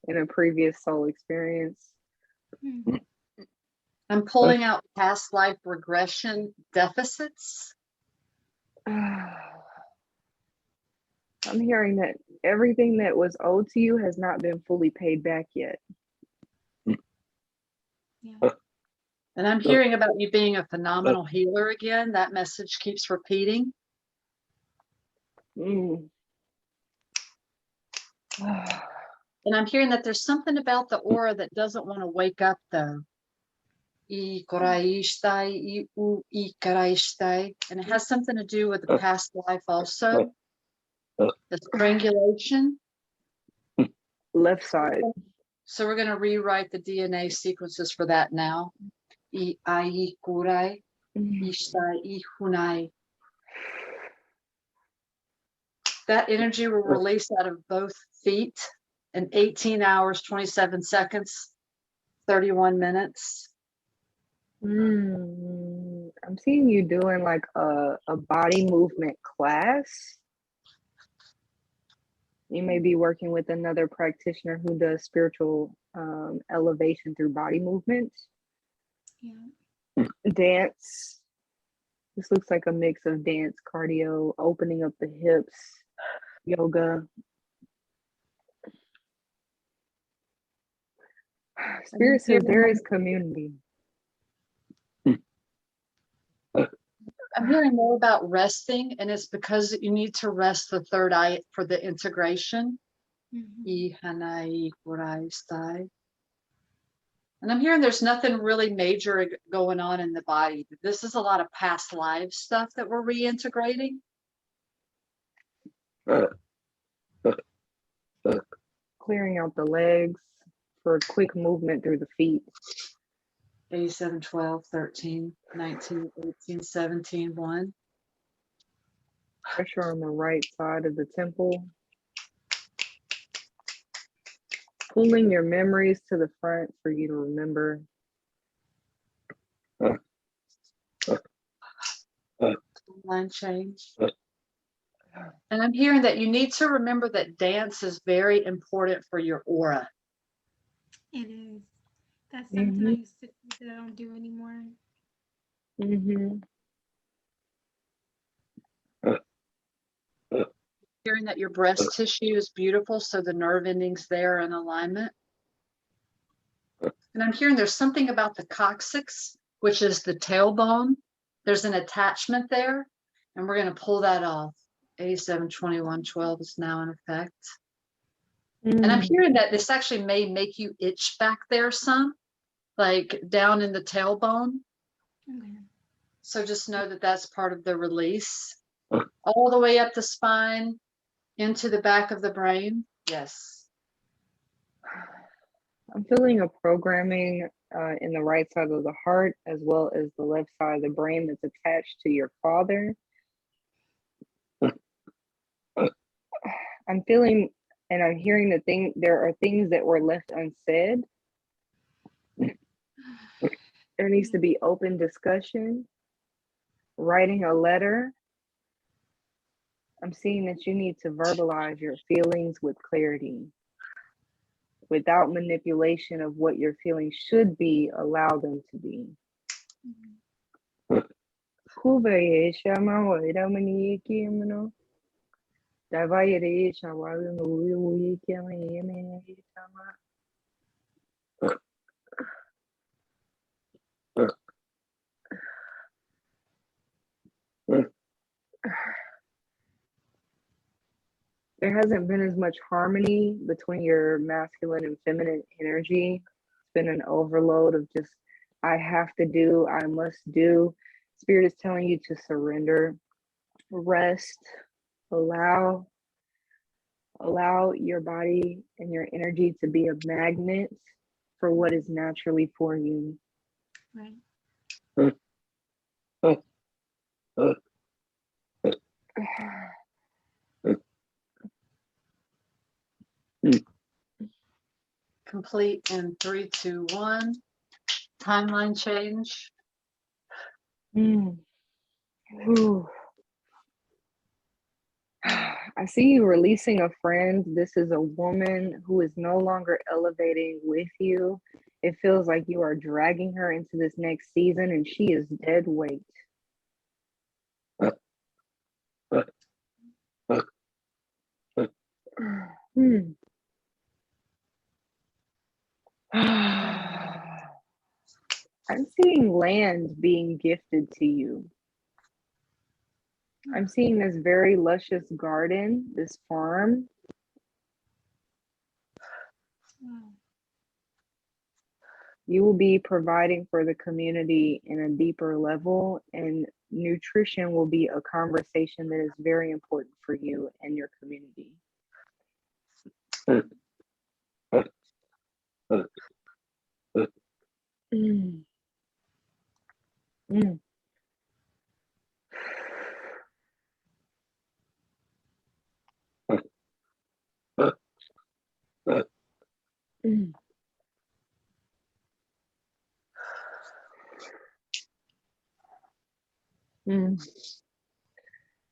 Speaker 2: in a previous soul experience.
Speaker 1: I'm pulling out past life regression deficits.
Speaker 2: I'm hearing that everything that was owed to you has not been fully paid back yet.
Speaker 15: Yeah.
Speaker 1: And I'm hearing about you being a phenomenal healer again. That message keeps repeating. And I'm hearing that there's something about the aura that doesn't want to wake up though. And it has something to do with the past life also. The strangulation.
Speaker 2: Left side.
Speaker 1: So we're going to rewrite the DNA sequences for that now. That energy will release out of both feet in 18 hours, 27 seconds, 31 minutes.
Speaker 2: I'm seeing you doing like a body movement class. You may be working with another practitioner who does spiritual elevation through body movement.
Speaker 15: Yeah.
Speaker 2: Dance. This looks like a mix of dance, cardio, opening up the hips, yoga. Spirit says there is community.
Speaker 1: I'm hearing more about resting, and it's because you need to rest the third eye for the integration. And I'm hearing there's nothing really major going on in the body. This is a lot of past lives stuff that we're reintegrating.
Speaker 2: Clearing out the legs for a quick movement through the feet.
Speaker 1: 87, 12, 13, 19, 18, 17, 1.
Speaker 2: Pressure on the right side of the temple. Pulling your memories to the front for you to remember.
Speaker 1: Line change. And I'm hearing that you need to remember that dance is very important for your aura.
Speaker 15: It is. That's something I used to do that I don't do anymore.
Speaker 2: Mm-hmm.
Speaker 1: Hearing that your breast tissue is beautiful, so the nerve endings there are in alignment. And I'm hearing there's something about the coccyx, which is the tailbone. There's an attachment there, and we're going to pull that off. 872112 is now in effect. And I'm hearing that this actually may make you itch back there some, like down in the tailbone.
Speaker 15: Okay.
Speaker 1: So just know that that's part of the release. All the way up the spine, into the back of the brain. Yes.
Speaker 2: I'm feeling a programming in the right side of the heart as well as the left side of the brain that's attached to your father. I'm feeling and I'm hearing there are things that were left unsaid. There needs to be open discussion, writing a letter. I'm seeing that you need to verbalize your feelings with clarity. Without manipulation of what your feelings should be, allow them to be. There hasn't been as much harmony between your masculine and feminine energy. It's been an overload of just, I have to do, I must do. Spirit is telling you to surrender, rest, allow your body and your energy to be a magnet for what is naturally for you.
Speaker 15: Right.
Speaker 1: Complete in 3, 2, 1. Timeline change.
Speaker 2: Ooh. I see you releasing a friend. This is a woman who is no longer elevating with you. It feels like you are dragging her into this next season and she is dead weight. I'm seeing land being gifted to you. I'm seeing this very luscious garden, this farm. You will be providing for the community in a deeper level, and nutrition will be a conversation that is very important for you and your community.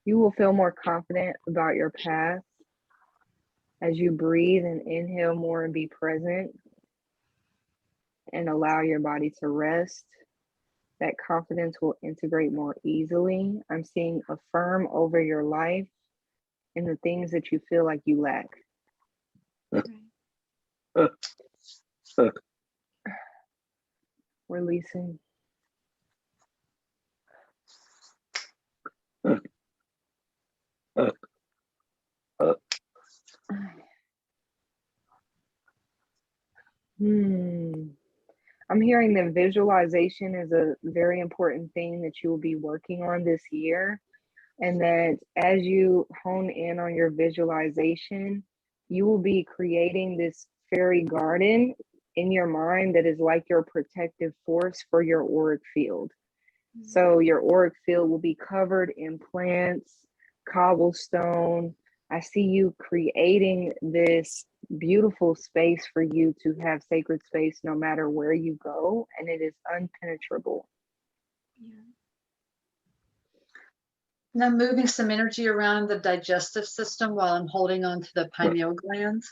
Speaker 2: You will feel more confident about your path as you breathe and inhale more and be present and allow your body to rest. That confidence will integrate more easily. I'm seeing affirm over your life and the things that you feel like you lack. Releasing. I'm hearing that visualization is a very important thing that you will be working on this year. And that as you hone in on your visualization, you will be creating this fairy garden in your mind that is like your protective force for your auric field. So your auric field will be covered in plants, cobblestone. I see you creating this beautiful space for you to have sacred space no matter where you go, and it is unpenetrable.
Speaker 1: And I'm moving some energy around the digestive system while I'm holding on to the pineal gland.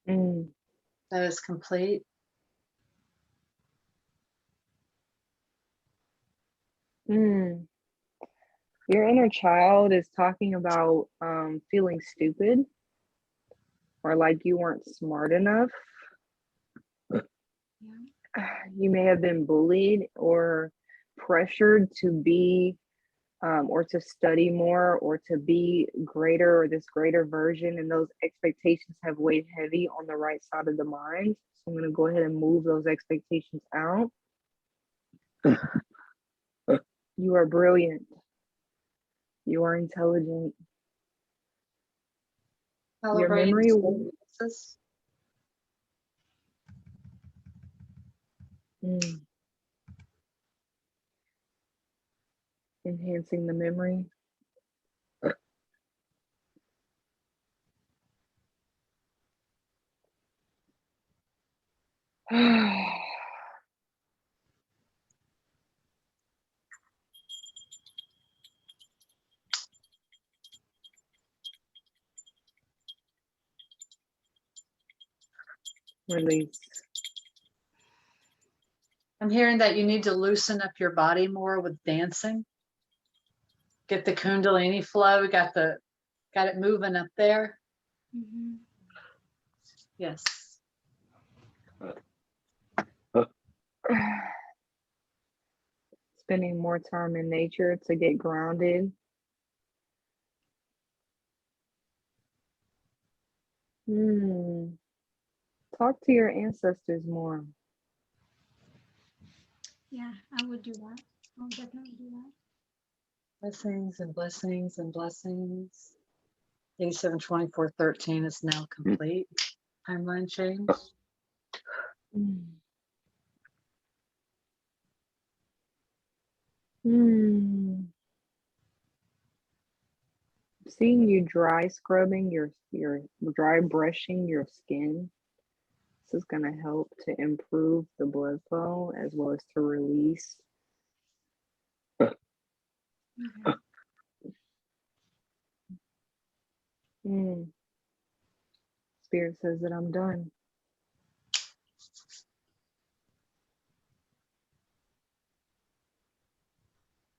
Speaker 1: That is complete.
Speaker 2: Hmm. Your inner child is talking about feeling stupid or like you weren't smart enough. You may have been bullied or pressured to be or to study more or to be greater or this greater version, and those expectations have weighed heavy on the right side of the mind. So I'm going to go ahead and move those expectations out. You are brilliant. You are intelligent. Your memory will. Enhancing the memory. Release.
Speaker 1: I'm hearing that you need to loosen up your body more with dancing. Get the Kundalini flow. We got it moving up there.
Speaker 15: Mm-hmm.
Speaker 1: Yes.
Speaker 2: Spending more time in nature to get grounded. Talk to your ancestors more.
Speaker 15: Yeah, I would do that. I would definitely do that.
Speaker 1: Blessings and blessings and blessings. 872413 is now complete. Timeline change.
Speaker 2: Seeing you dry scrubbing your dry brushing your skin. This is going to help to improve the blood flow as well as to release. Spirit says that I'm done.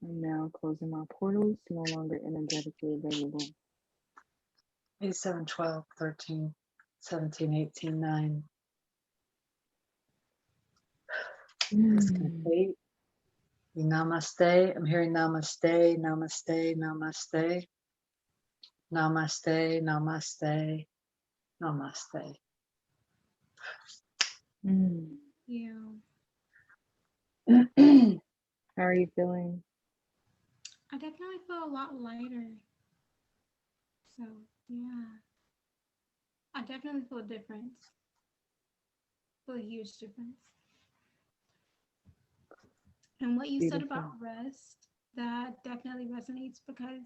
Speaker 2: I'm now closing my portals, no longer energetically available.
Speaker 1: 871213 1718 9. It's complete. Namaste. I'm hearing namaste, namaste, namaste. Namaste, namaste, namaste.
Speaker 15: Yeah.
Speaker 2: How are you feeling?
Speaker 15: I definitely feel a lot lighter. So, yeah. I definitely feel a difference. Feel a huge difference. And what you said about rest, that definitely resonates because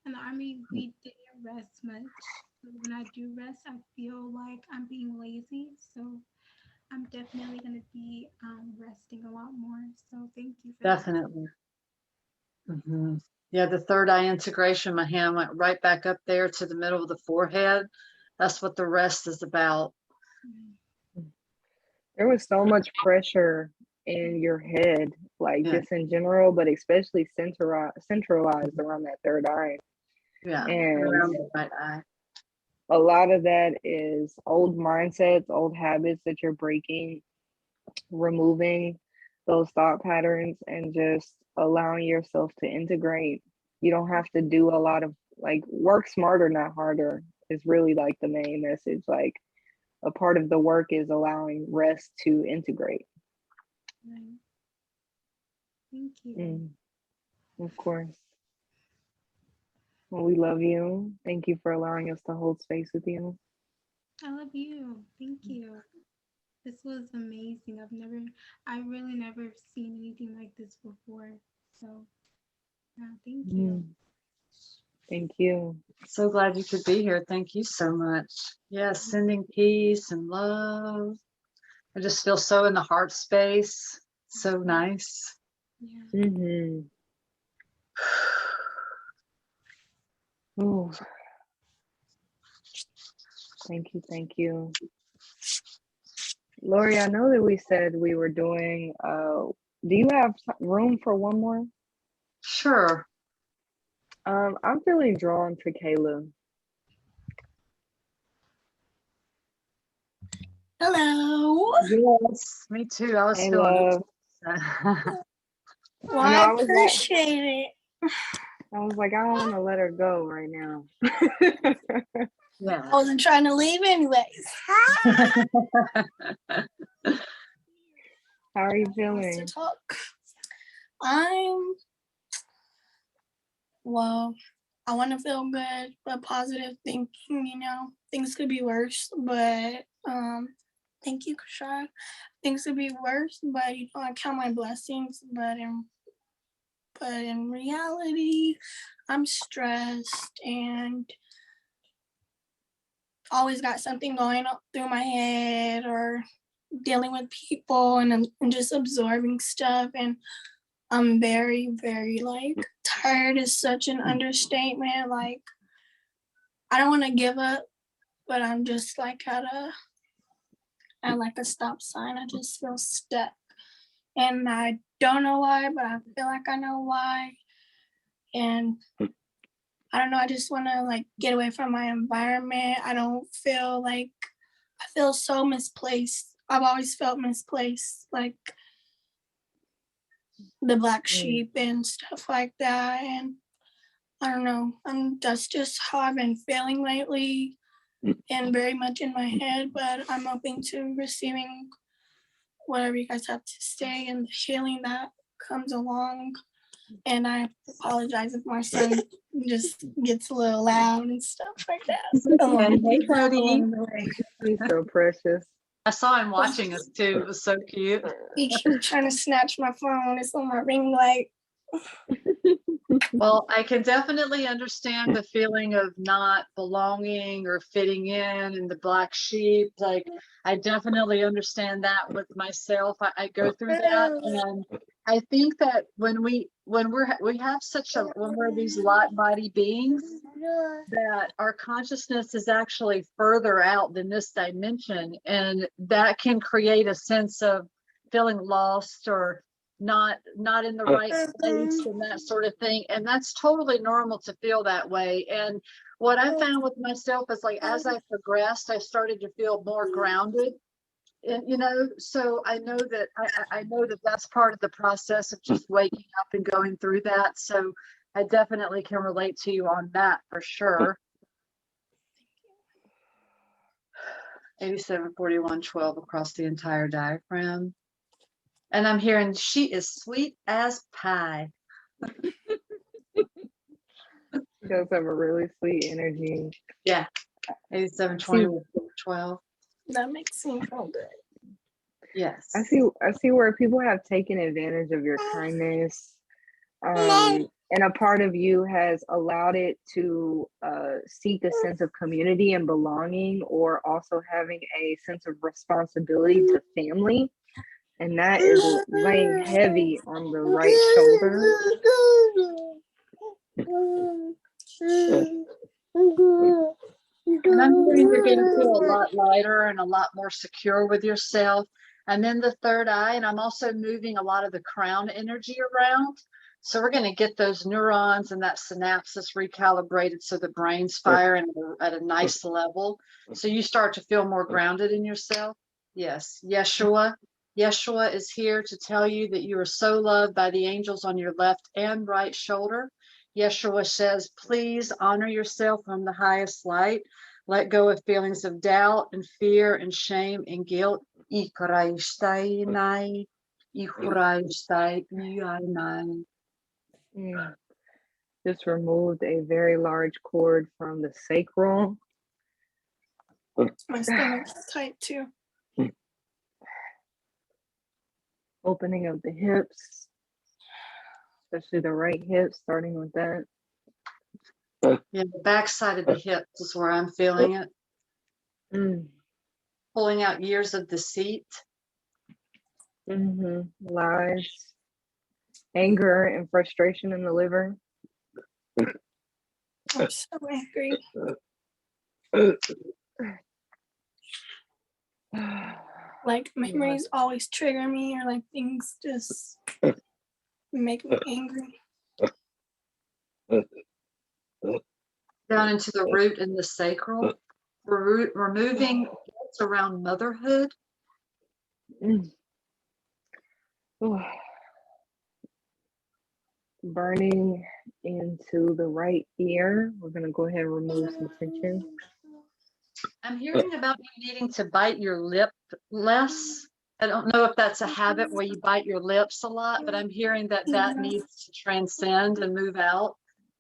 Speaker 15: in the Army, we didn't rest much. So when I do rest, I feel like I'm being lazy. So I'm definitely going to be resting a lot more. So thank you for
Speaker 1: Definitely. Yeah, the third eye integration, my hand went right back up there to the middle of the forehead. That's what the rest is about.
Speaker 2: There was so much pressure in your head, like just in general, but especially centralized around that third eye.
Speaker 1: Yeah,
Speaker 2: and
Speaker 1: around the right eye.
Speaker 2: A lot of that is old mindsets, old habits that you're breaking, removing those thought patterns and just allowing yourself to integrate. You don't have to do a lot of like work smarter, not harder is really like the main message. Like a part of the work is allowing rest to integrate.
Speaker 15: Right. Thank you.
Speaker 2: Of course. Well, we love you. Thank you for allowing us to hold space with you.
Speaker 15: I love you. Thank you. This was amazing. I really never seen anything like this before. So, yeah, thank you.
Speaker 2: Thank you.
Speaker 1: So glad you could be here. Thank you so much. Yeah, sending peace and love. I just feel so in the heart space. So nice.
Speaker 15: Yeah.
Speaker 2: Oh, thank you. Thank you. Lori, I know that we said we were doing, do you have room for one more?
Speaker 1: Sure.
Speaker 2: I'm feeling drawn to Kayla.
Speaker 12: Hello.
Speaker 1: Yes, me too. I was
Speaker 2: Hey,
Speaker 1: feeling
Speaker 2: love.
Speaker 1: it.
Speaker 12: Well,
Speaker 2: I know,
Speaker 12: I
Speaker 2: I was
Speaker 12: appreciate it.
Speaker 2: I was like, I don't want to let her go right now.
Speaker 1: Yeah.
Speaker 12: I wasn't trying to leave anyways.
Speaker 2: How are you
Speaker 12: To
Speaker 2: feeling?
Speaker 12: talk. Well, I want to feel good, but positive thinking, things could be worse, but thank you, Kashara. Things could be worse, but I count my blessings, but in reality, I'm stressed and always got something going on through my head or dealing with people, and I'm just absorbing stuff, and I'm very, very tired is such an understatement. I don't want to give up, but I'm just at a stop sign. I just feel stuck. And I don't know why, but I feel like I know why. And I don't know, I just want to get away from my environment. I don't feel I feel so misplaced. I've always felt misplaced, the black sheep and stuff like that. And I don't know, that's just how I've been feeling lately and very much in my head, but I'm open to receiving whatever you guys have to say and the healing that comes along. And I apologize if my son just gets a little loud and stuff like that.
Speaker 1: Hey, Cody.
Speaker 2: He's so precious.
Speaker 1: I saw him watching us too. It was so cute.
Speaker 12: He keeps trying to snatch my phone. It's on my ring light.
Speaker 1: Well, I can definitely understand the feeling of not belonging or fitting in the black sheep. I definitely understand that with myself. I go through that, and I think that when we're these light body beings, that our consciousness is actually further out than this dimension, and that can create a sense of feeling lost or not in the right place and that sort of thing. And that's totally normal to feel that way. And what I found with myself is as I progressed, I started to feel more grounded. And so I know that I know that that's part of the process of just waking up and going through that. So I definitely can relate to you on that for sure. 874112 across the entire diaphragm. And I'm hearing she is sweet as pie.
Speaker 2: She does have a really sweet energy.
Speaker 1: Yeah. 872112.
Speaker 12: That makes me feel good.
Speaker 1: Yes.
Speaker 2: I see where people have taken advantage of your kindness. And a part of you has allowed it to seek a sense of community and belonging, or also having a sense of responsibility to family. And that is laying heavy on the right shoulder.
Speaker 1: And I'm hearing you're going to feel a lot lighter and a lot more secure with yourself. And then the third eye, and I'm also moving a lot of the crown energy around. So we're going to get those neurons and that synapses recalibrated so the brain's firing at a nice level. So you start to feel more grounded in yourself. Yes, Yeshua is here to tell you that you are so loved by the angels on your left and right shoulder. Yeshua says, please honor yourself from the highest light. Let go of feelings of doubt and fear and shame and guilt.
Speaker 2: Just removed a very large cord from the sacral.
Speaker 12: My stomach's tight too.
Speaker 2: Opening of the hips, especially the right hip, starting with that.
Speaker 1: Yeah, the back side of the hips is where I'm feeling it. Pulling out years of deceit.
Speaker 2: Lies, anger, and frustration in the liver.
Speaker 12: I'm so angry. Memories always trigger me, or things just make me angry.
Speaker 1: down into the root and the sacral, removing guilt around motherhood.
Speaker 2: Burning into the right ear. We're going to go ahead and remove some tension.
Speaker 1: I'm hearing about you needing to bite your lip less. I don't know if that's a habit where you bite your lips a lot, but I'm hearing that that needs to transcend and move out.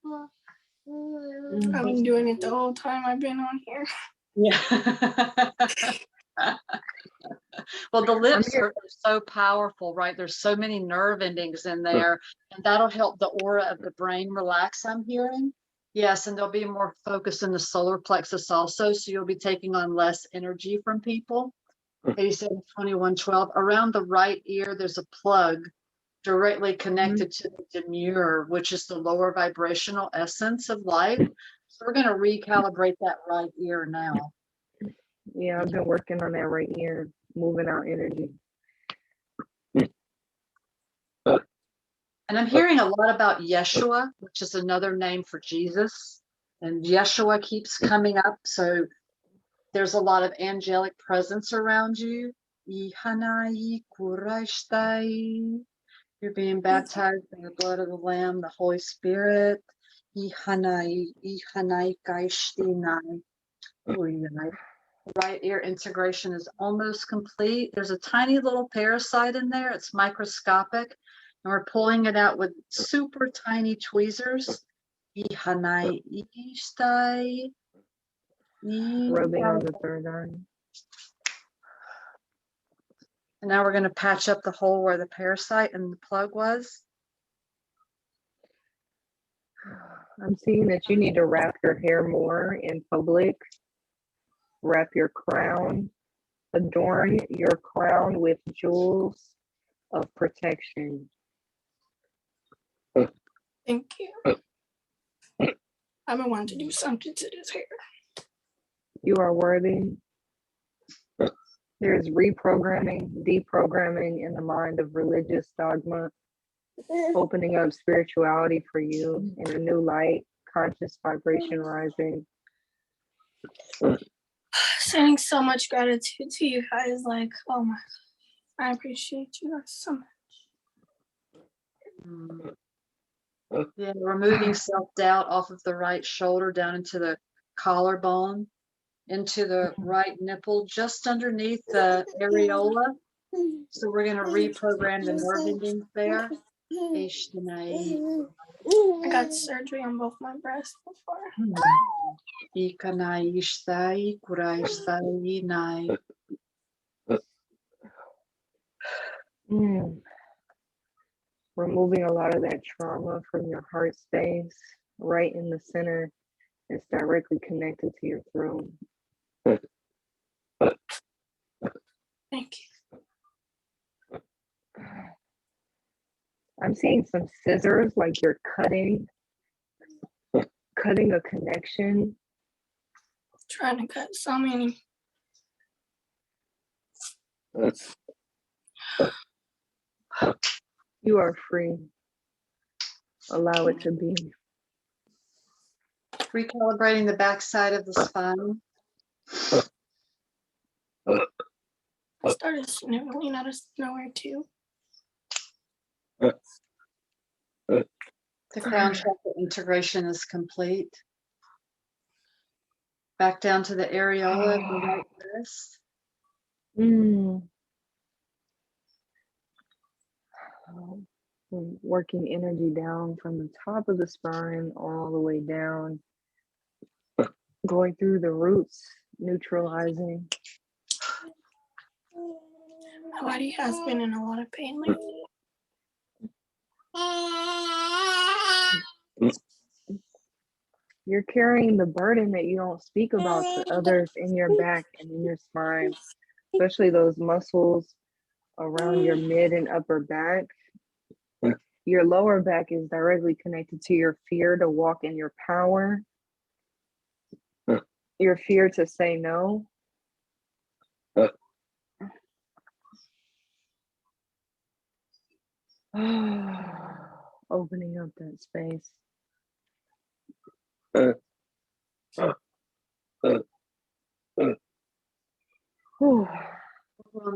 Speaker 12: I've been doing it the whole time I've been on here.
Speaker 1: Yeah. Well, the lips are so powerful, right? There's so many nerve endings in there, and that'll help the aura of the brain relax, I'm hearing. Yes, and there'll be more focus in the solar plexus also, so you'll be taking on less energy from people. 872112. Around the right ear, there's a plug directly connected to the demure, which is the lower vibrational essence of life. So we're going to recalibrate that right ear now.
Speaker 2: Yeah, I've been working on that right ear, moving our energy.
Speaker 1: And I'm hearing a lot about Yeshua, which is another name for Jesus. And Yeshua keeps coming up. So there's a lot of angelic presence around you. You're being baptized in the blood of the Lamb, the Holy Spirit. Right ear integration is almost complete. There's a tiny little parasite in there. It's microscopic. And we're pulling it out with super tiny tweezers.
Speaker 2: Rubbing on the third eye.
Speaker 1: And now we're going to patch up the hole where the parasite and the plug was.
Speaker 2: I'm seeing that you need to wrap your hair more in public. Wrap your crown. Adorn your crown with jewels of protection.
Speaker 12: Thank you. I've been wanting to do something to this hair.
Speaker 2: You are worthy. There's reprogramming, deprogramming in the mind of religious dogma, opening up spirituality for you in a new light, conscious vibration rising.
Speaker 12: Sending so much gratitude to you guys. Like, oh my God, I appreciate you guys so much.
Speaker 1: Yeah, removing self-doubt off of the right shoulder down into the collarbone, into the right nipple, just underneath the areola. So we're going to reprogram the nerve endings there.
Speaker 12: I got surgery on both my breasts before.
Speaker 2: Removing a lot of that trauma from your heart space, right in the center. It's directly connected to your throat.
Speaker 12: Thank you.
Speaker 2: I'm seeing some scissors, like you're cutting a connection.
Speaker 12: Trying to cut so many.
Speaker 2: You are free. Allow it to be.
Speaker 1: Recalibrating the backside of the spine.
Speaker 12: I started sniveling out of nowhere too.
Speaker 1: The crown chakra integration is complete. Back down to the areola of the right wrist.
Speaker 2: Working energy down from the top of the spine all the way down, going through the roots, neutralizing.
Speaker 12: My body has been in a lot of pain lately.
Speaker 2: You're carrying the burden that you don't speak about to others in your back and in your spine, especially those muscles around your mid and upper back. Your lower back is directly connected to your fear to walk in your power, your fear to say no. Opening up that space.
Speaker 1: On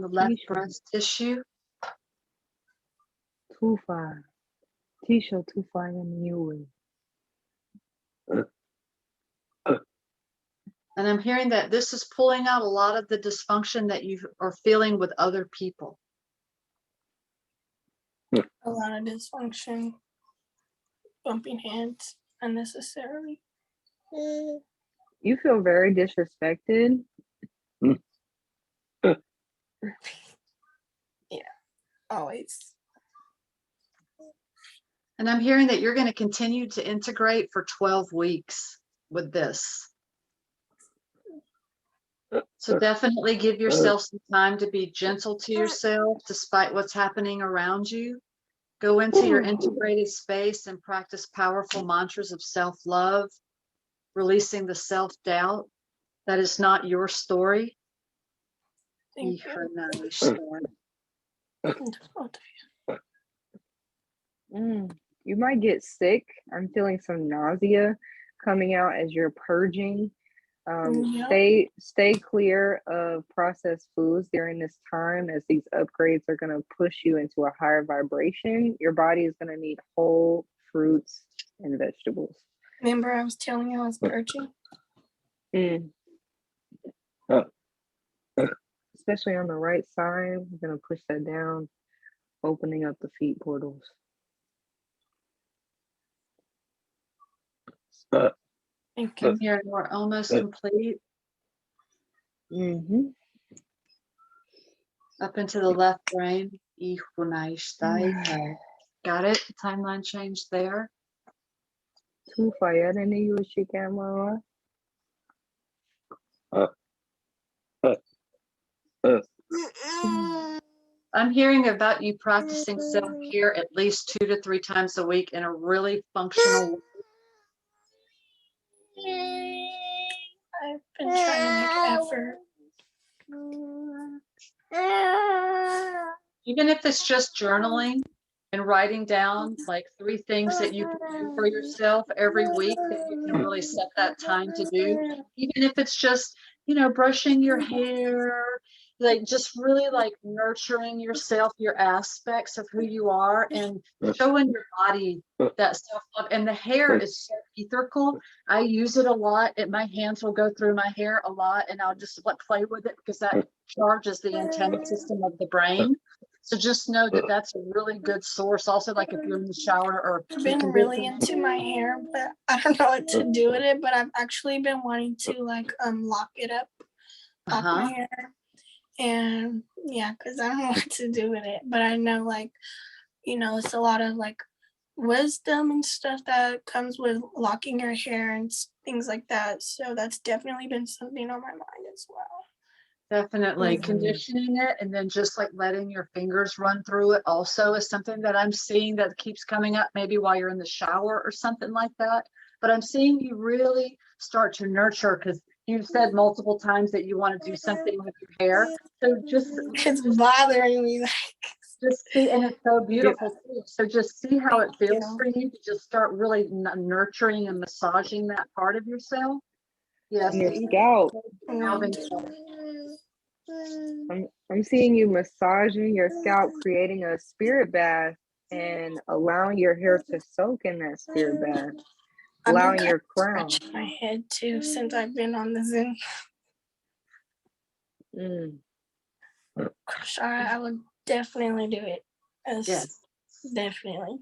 Speaker 1: the left breast tissue.
Speaker 2: Tufa. Tisha tufa yamiwe.
Speaker 1: And I'm hearing that this is pulling out a lot of the dysfunction that you are feeling with other people.
Speaker 12: A lot of dysfunction, bumping heads unnecessarily.
Speaker 2: You feel very disrespected.
Speaker 12: Yeah, always.
Speaker 1: And I'm hearing that you're going to continue to integrate for 12 weeks with this. So definitely give yourself some time to be gentle to yourself despite what's happening around you. Go into your integrated space and practice powerful mantras of self-love, releasing the self-doubt that is not your story.
Speaker 12: Thank
Speaker 2: You might get sick. I'm feeling some nausea coming out as you're purging. Stay clear of processed foods during this time, as these upgrades are going to push you into a higher vibration. Your body is going to need whole fruits and vegetables.
Speaker 12: Remember I was telling you I was purging?
Speaker 2: Especially on the right side, I'm going to push that down, opening up the feet portals.
Speaker 1: Thank you. Here, we're almost complete. Up into the left brain. Got it? Timeline change there. I'm hearing about you practicing self-care at least 2 to 3 times a week in a really functional way.
Speaker 12: I've been trying to make effort.
Speaker 1: Even if it's just journaling and writing down like 3 things that you can do for yourself every week that you can really set that time to do. Even if it's just, you know, brushing your hair, like just really like nurturing yourself, your aspects of who you are, and showing your body that self-love. And the hair is so etherical. I use it a lot. My hands will go through my hair a lot, and I'll just like play with it because that charges the antenna system of the brain. So just know that that's a really good source. Also, like if you're in the shower or
Speaker 12: I've been really into my hair, but I don't know what to do with it. But I've actually been wanting to like lock it up, lock my hair. And yeah, because I don't know what to do with it. But I know, like, you know, it's a lot of like wisdom and stuff that comes with locking your hair and things like that. So that's definitely been something on my mind as well.
Speaker 1: Definitely conditioning it, and then just like letting your fingers run through it also is something that I'm seeing that keeps coming up, maybe while you're in the shower or something like that. But I'm seeing you really start to nurture, because you've said multiple times that you want to do something with your hair. So
Speaker 12: it's bothering me.
Speaker 1: Just see, and it's so beautiful too. So just see how it feels for you to just start really nurturing and massaging that part of yourself. Yes.
Speaker 2: Your scalp. I'm seeing you massaging your scalp, creating a spirit bath, and allowing your hair to soak in that spirit bath. Allowing your crown.
Speaker 12: My head too, since I've been on the Zoom. Sorry, I would definitely do it. Yes, definitely.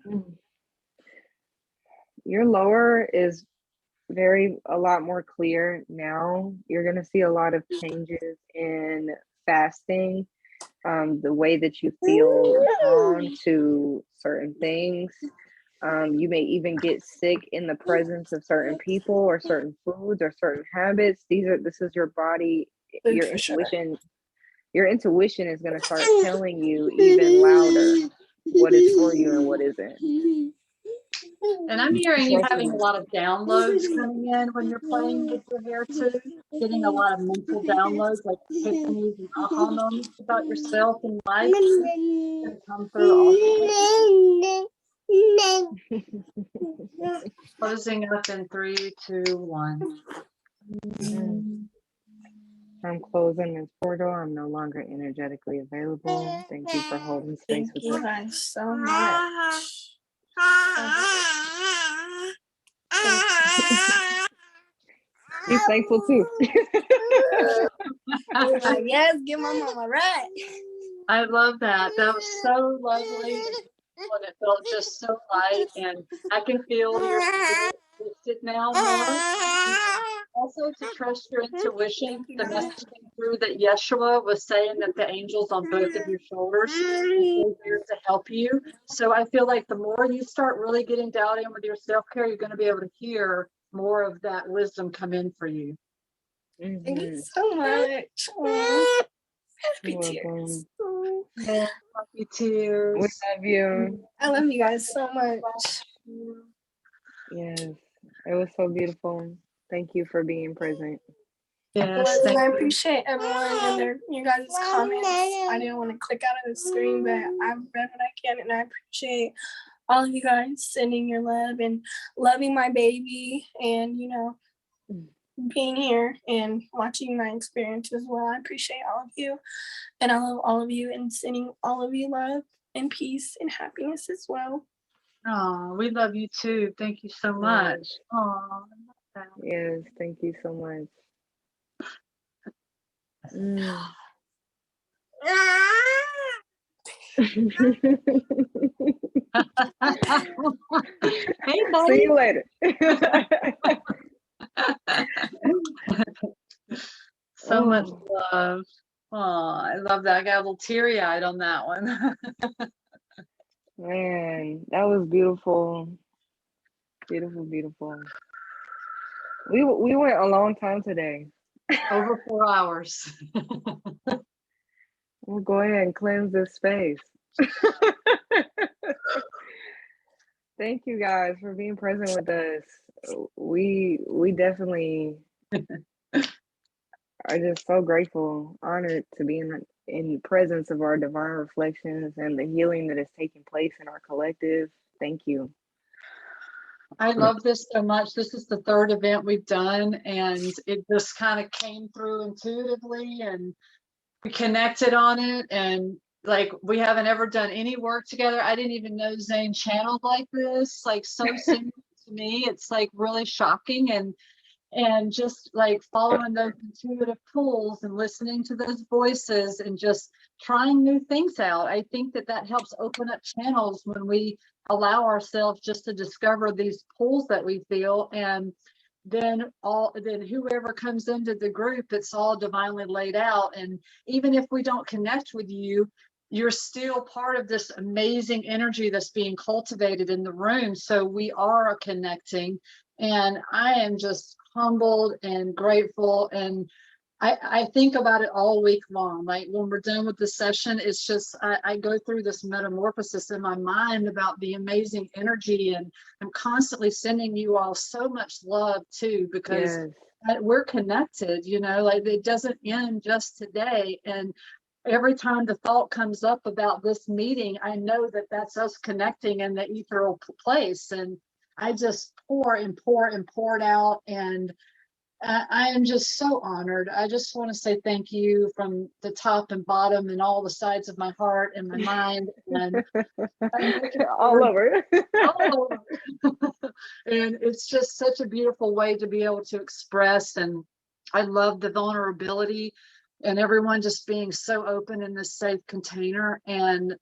Speaker 2: Your lower is a lot more clear now. You're going to see a lot of changes in fasting, the way that you feel drawn to certain things. You may even get sick in the presence of certain people or certain foods or certain habits. This is your body, your intuition. Your intuition is going to start telling you even louder what is for you and what isn't.
Speaker 1: And I'm hearing you having a lot of downloads coming in when you're playing with your hair too, getting a lot of mental downloads, like epiphanies and aha moments about yourself and life. That come through also. Closing up in 3, 2, 1.
Speaker 2: Mm. I'm closing this portal. I'm no longer energetically available. Thank you for holding space
Speaker 12: Thank
Speaker 2: with
Speaker 12: you
Speaker 2: us.
Speaker 12: guys so much.
Speaker 2: He's thankful too.
Speaker 12: He's like, yes, give my mama a ride.
Speaker 1: I love that. That was so lovely. And it felt just so light, and I can feel your spirit lifted now more. Also, to trust your intuition. The message came through that Yeshua was saying that the angels on both of your shoulders are there to help you. So I feel like the more you start really getting dialed in with your self-care, you're going to be able to hear more of that wisdom come in for you.
Speaker 12: Thank you so much. Oh, happy tears. Oh.
Speaker 1: Yeah, happy tears.
Speaker 2: We love you.
Speaker 12: I love you guys so much.
Speaker 2: Yes, it was so beautiful. Thank you for being present.
Speaker 1: Yes,
Speaker 12: And I
Speaker 1: thank you.
Speaker 12: appreciate everyone and your guys' comments. I didn't want to click out of the screen, but I've read what I can, and I appreciate all of you guys sending your love and loving my baby, and being here and watching my experience as well. I appreciate all of you, and I love all of you, and sending all of you love and peace and happiness as well.
Speaker 1: Oh, we love you too. Thank you so much. Oh,
Speaker 2: yes, thank you so much. Mm.
Speaker 1: Hey, buddy.
Speaker 2: See you later.
Speaker 1: So much love. Oh, I love that. I got a little teary-eyed on that one.
Speaker 2: Man, that was beautiful. Beautiful, beautiful. We went a long time today.
Speaker 1: Over 4 hours.
Speaker 2: We'll go ahead and cleanse this space. Thank you guys for being present with us. We definitely are just so grateful, honored to be in the presence of our divine reflections and the healing that is taking place in our collective. Thank you.
Speaker 1: I love this so much. This is the third event we've done, and it just kind of came through intuitively, and we connected on it. And like, we haven't ever done any work together. I didn't even know Zayne channeled like this, like so similar to me. It's like really shocking, and just like following those intuitive pulls and listening to those voices and just trying new things out. I think that helps open up channels when we allow ourselves just to discover these pulls that we feel, and then whoever comes into the group, it's all divinely laid out. And even if we don't connect with you, you're still part of this amazing energy that's being cultivated in the room. So we are connecting, and I am just humbled and grateful. And I think about it all week long. Like when we're done with the session, it's just, I go through this metamorphosis in my mind about the amazing energy, and I'm constantly sending you all so much love too, because we're connected, like it doesn't end just today. And every time the thought comes up about this meeting, I know that that's us connecting in the ethereal place. And I just pour and pour and pour it out. And I am just so honored. I just want to say thank you from the top and bottom and all the sides of my heart and my mind. And
Speaker 2: all over.
Speaker 1: All over. And it's just such a beautiful way to be able to express. And I love the vulnerability and everyone just being so open in this safe container. And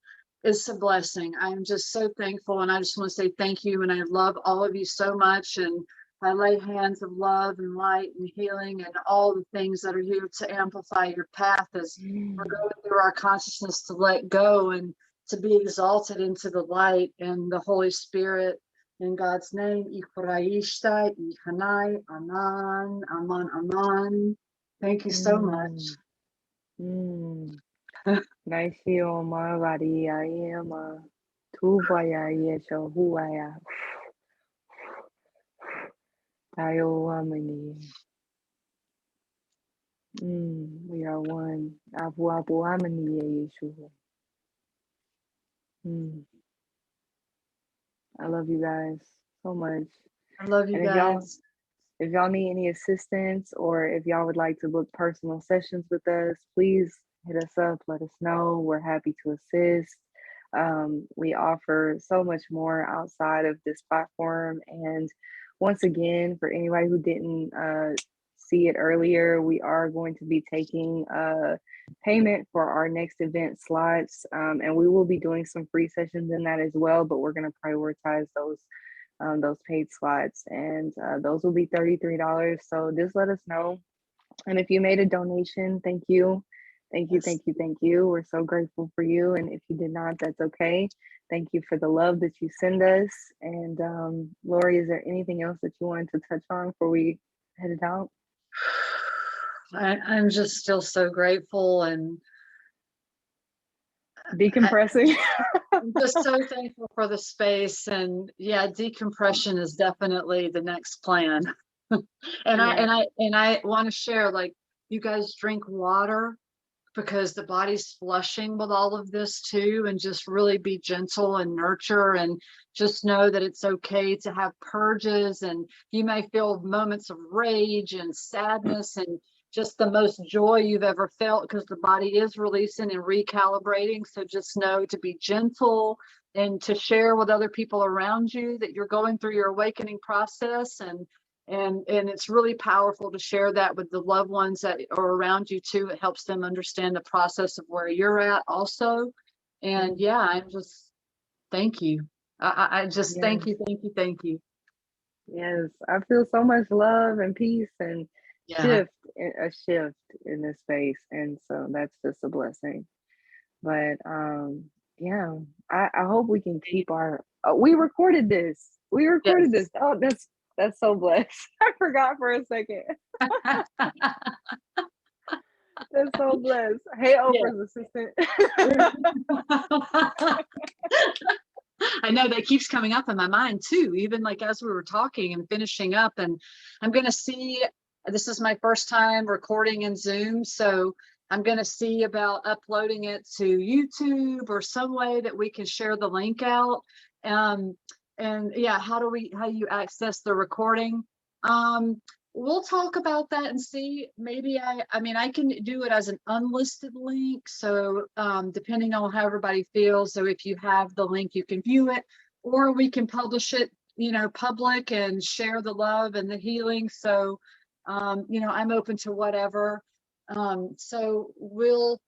Speaker 1: it's a blessing. I'm just so thankful. And I just want to say thank you. And I love all of you so much. And I lay hands of love and light and healing and all the things that are here to amplify your path as we're going through our consciousness to let go and to be exalted into the light and the Holy Spirit. In God's name, Ikurayishta, Ihanai, Aman, Aman, Aman. Thank you so much.
Speaker 2: Naishio Maria Yama Tuvaya Yesho Huaya Tayo Amini. We are one. Abu Abu Amini Yeshua. I love you guys so much.
Speaker 1: I love you
Speaker 2: and
Speaker 1: guys.
Speaker 2: If y'all need any assistance or if y'all would like to book personal sessions with us, please hit us up, let us know. We're happy to assist. We offer so much more outside of this platform. And once again, for anybody who didn't see it earlier, we are going to be taking payment for our next event slots. And we will be doing some free sessions in that as well, but we're going to prioritize those paid slots, and those will be $33. So just let us know. And if you made a donation, thank you. Thank you, thank you, thank you. We're so grateful for you. And if you did not, that's okay. Thank you for the love that you send us. And Lori, is there anything else that you wanted to touch on before we head it out?
Speaker 1: I'm just still so grateful and
Speaker 2: decompressing.
Speaker 1: I'm just so thankful for the space. And yeah, decompression is definitely the next plan. And I want to share, like, you guys drink water because the body's flushing with all of this too, and just really be gentle and nurture, and just know that it's okay to have purges, and you may feel moments of rage and sadness and just the most joy you've ever felt, because the body is releasing and recalibrating. So just know to be gentle and to share with other people around you that you're going through your awakening process. And it's really powerful to share that with the loved ones that are around you too. It helps them understand the process of where you're at also. And yeah, I'm just, thank you. I just thank you, thank you, thank you.
Speaker 2: Yes, I feel so much love and peace and a shift in this space. And so that's just a blessing. But yeah, I hope we can keep our, we recorded this. This. Oh, that's so blessed. I forgot for a second. That's so blessed. Hey, Oprah's assistant.
Speaker 1: I know that keeps coming up in my mind too, even like as we were talking and finishing up. And I'm going to see, this is my first time recording in Zoom. So I'm going to see about uploading it to YouTube or some way that we can share the link out. And yeah, how you access the recording? We'll talk about that and see. Maybe I mean, I can do it as an unlisted link. So depending on how everybody feels. So if you have the link, you can view it, or we can publish it, you know, public and share the love and the healing. So, you know, I'm open to whatever. So we'll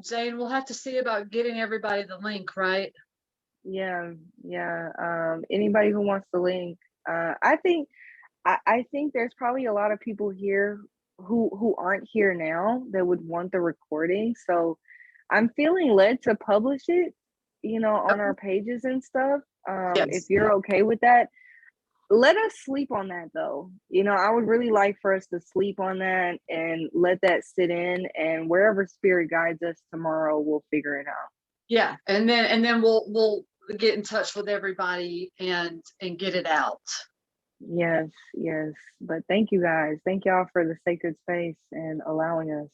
Speaker 1: Zayne, we'll have to see about getting everybody the link, right?
Speaker 2: Yeah. Anybody who wants the link, I think there's probably a lot of people here who aren't here now that would want the recording. So I'm feeling led to publish it, you know, on our pages and stuff. If you're okay with that, let us sleep on that though. You know, I would really like for us to sleep on that and let that sit in, and wherever spirit guides us tomorrow, we'll figure it out.
Speaker 1: Yeah, and then we'll get in touch with everybody and get it out.
Speaker 2: Yes. But thank you guys. Thank y'all for the sacred space and allowing us.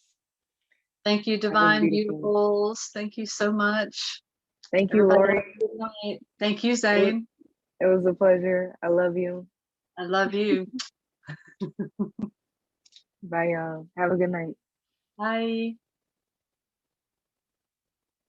Speaker 1: Thank you, Divine Beautifuls. Thank you so much.
Speaker 2: Thank you, Lori.
Speaker 1: Good night. Thank you, Zayne.
Speaker 2: It was a pleasure. I love you.
Speaker 1: I love you.
Speaker 2: Bye, y'all. Have a good night.
Speaker 1: Bye.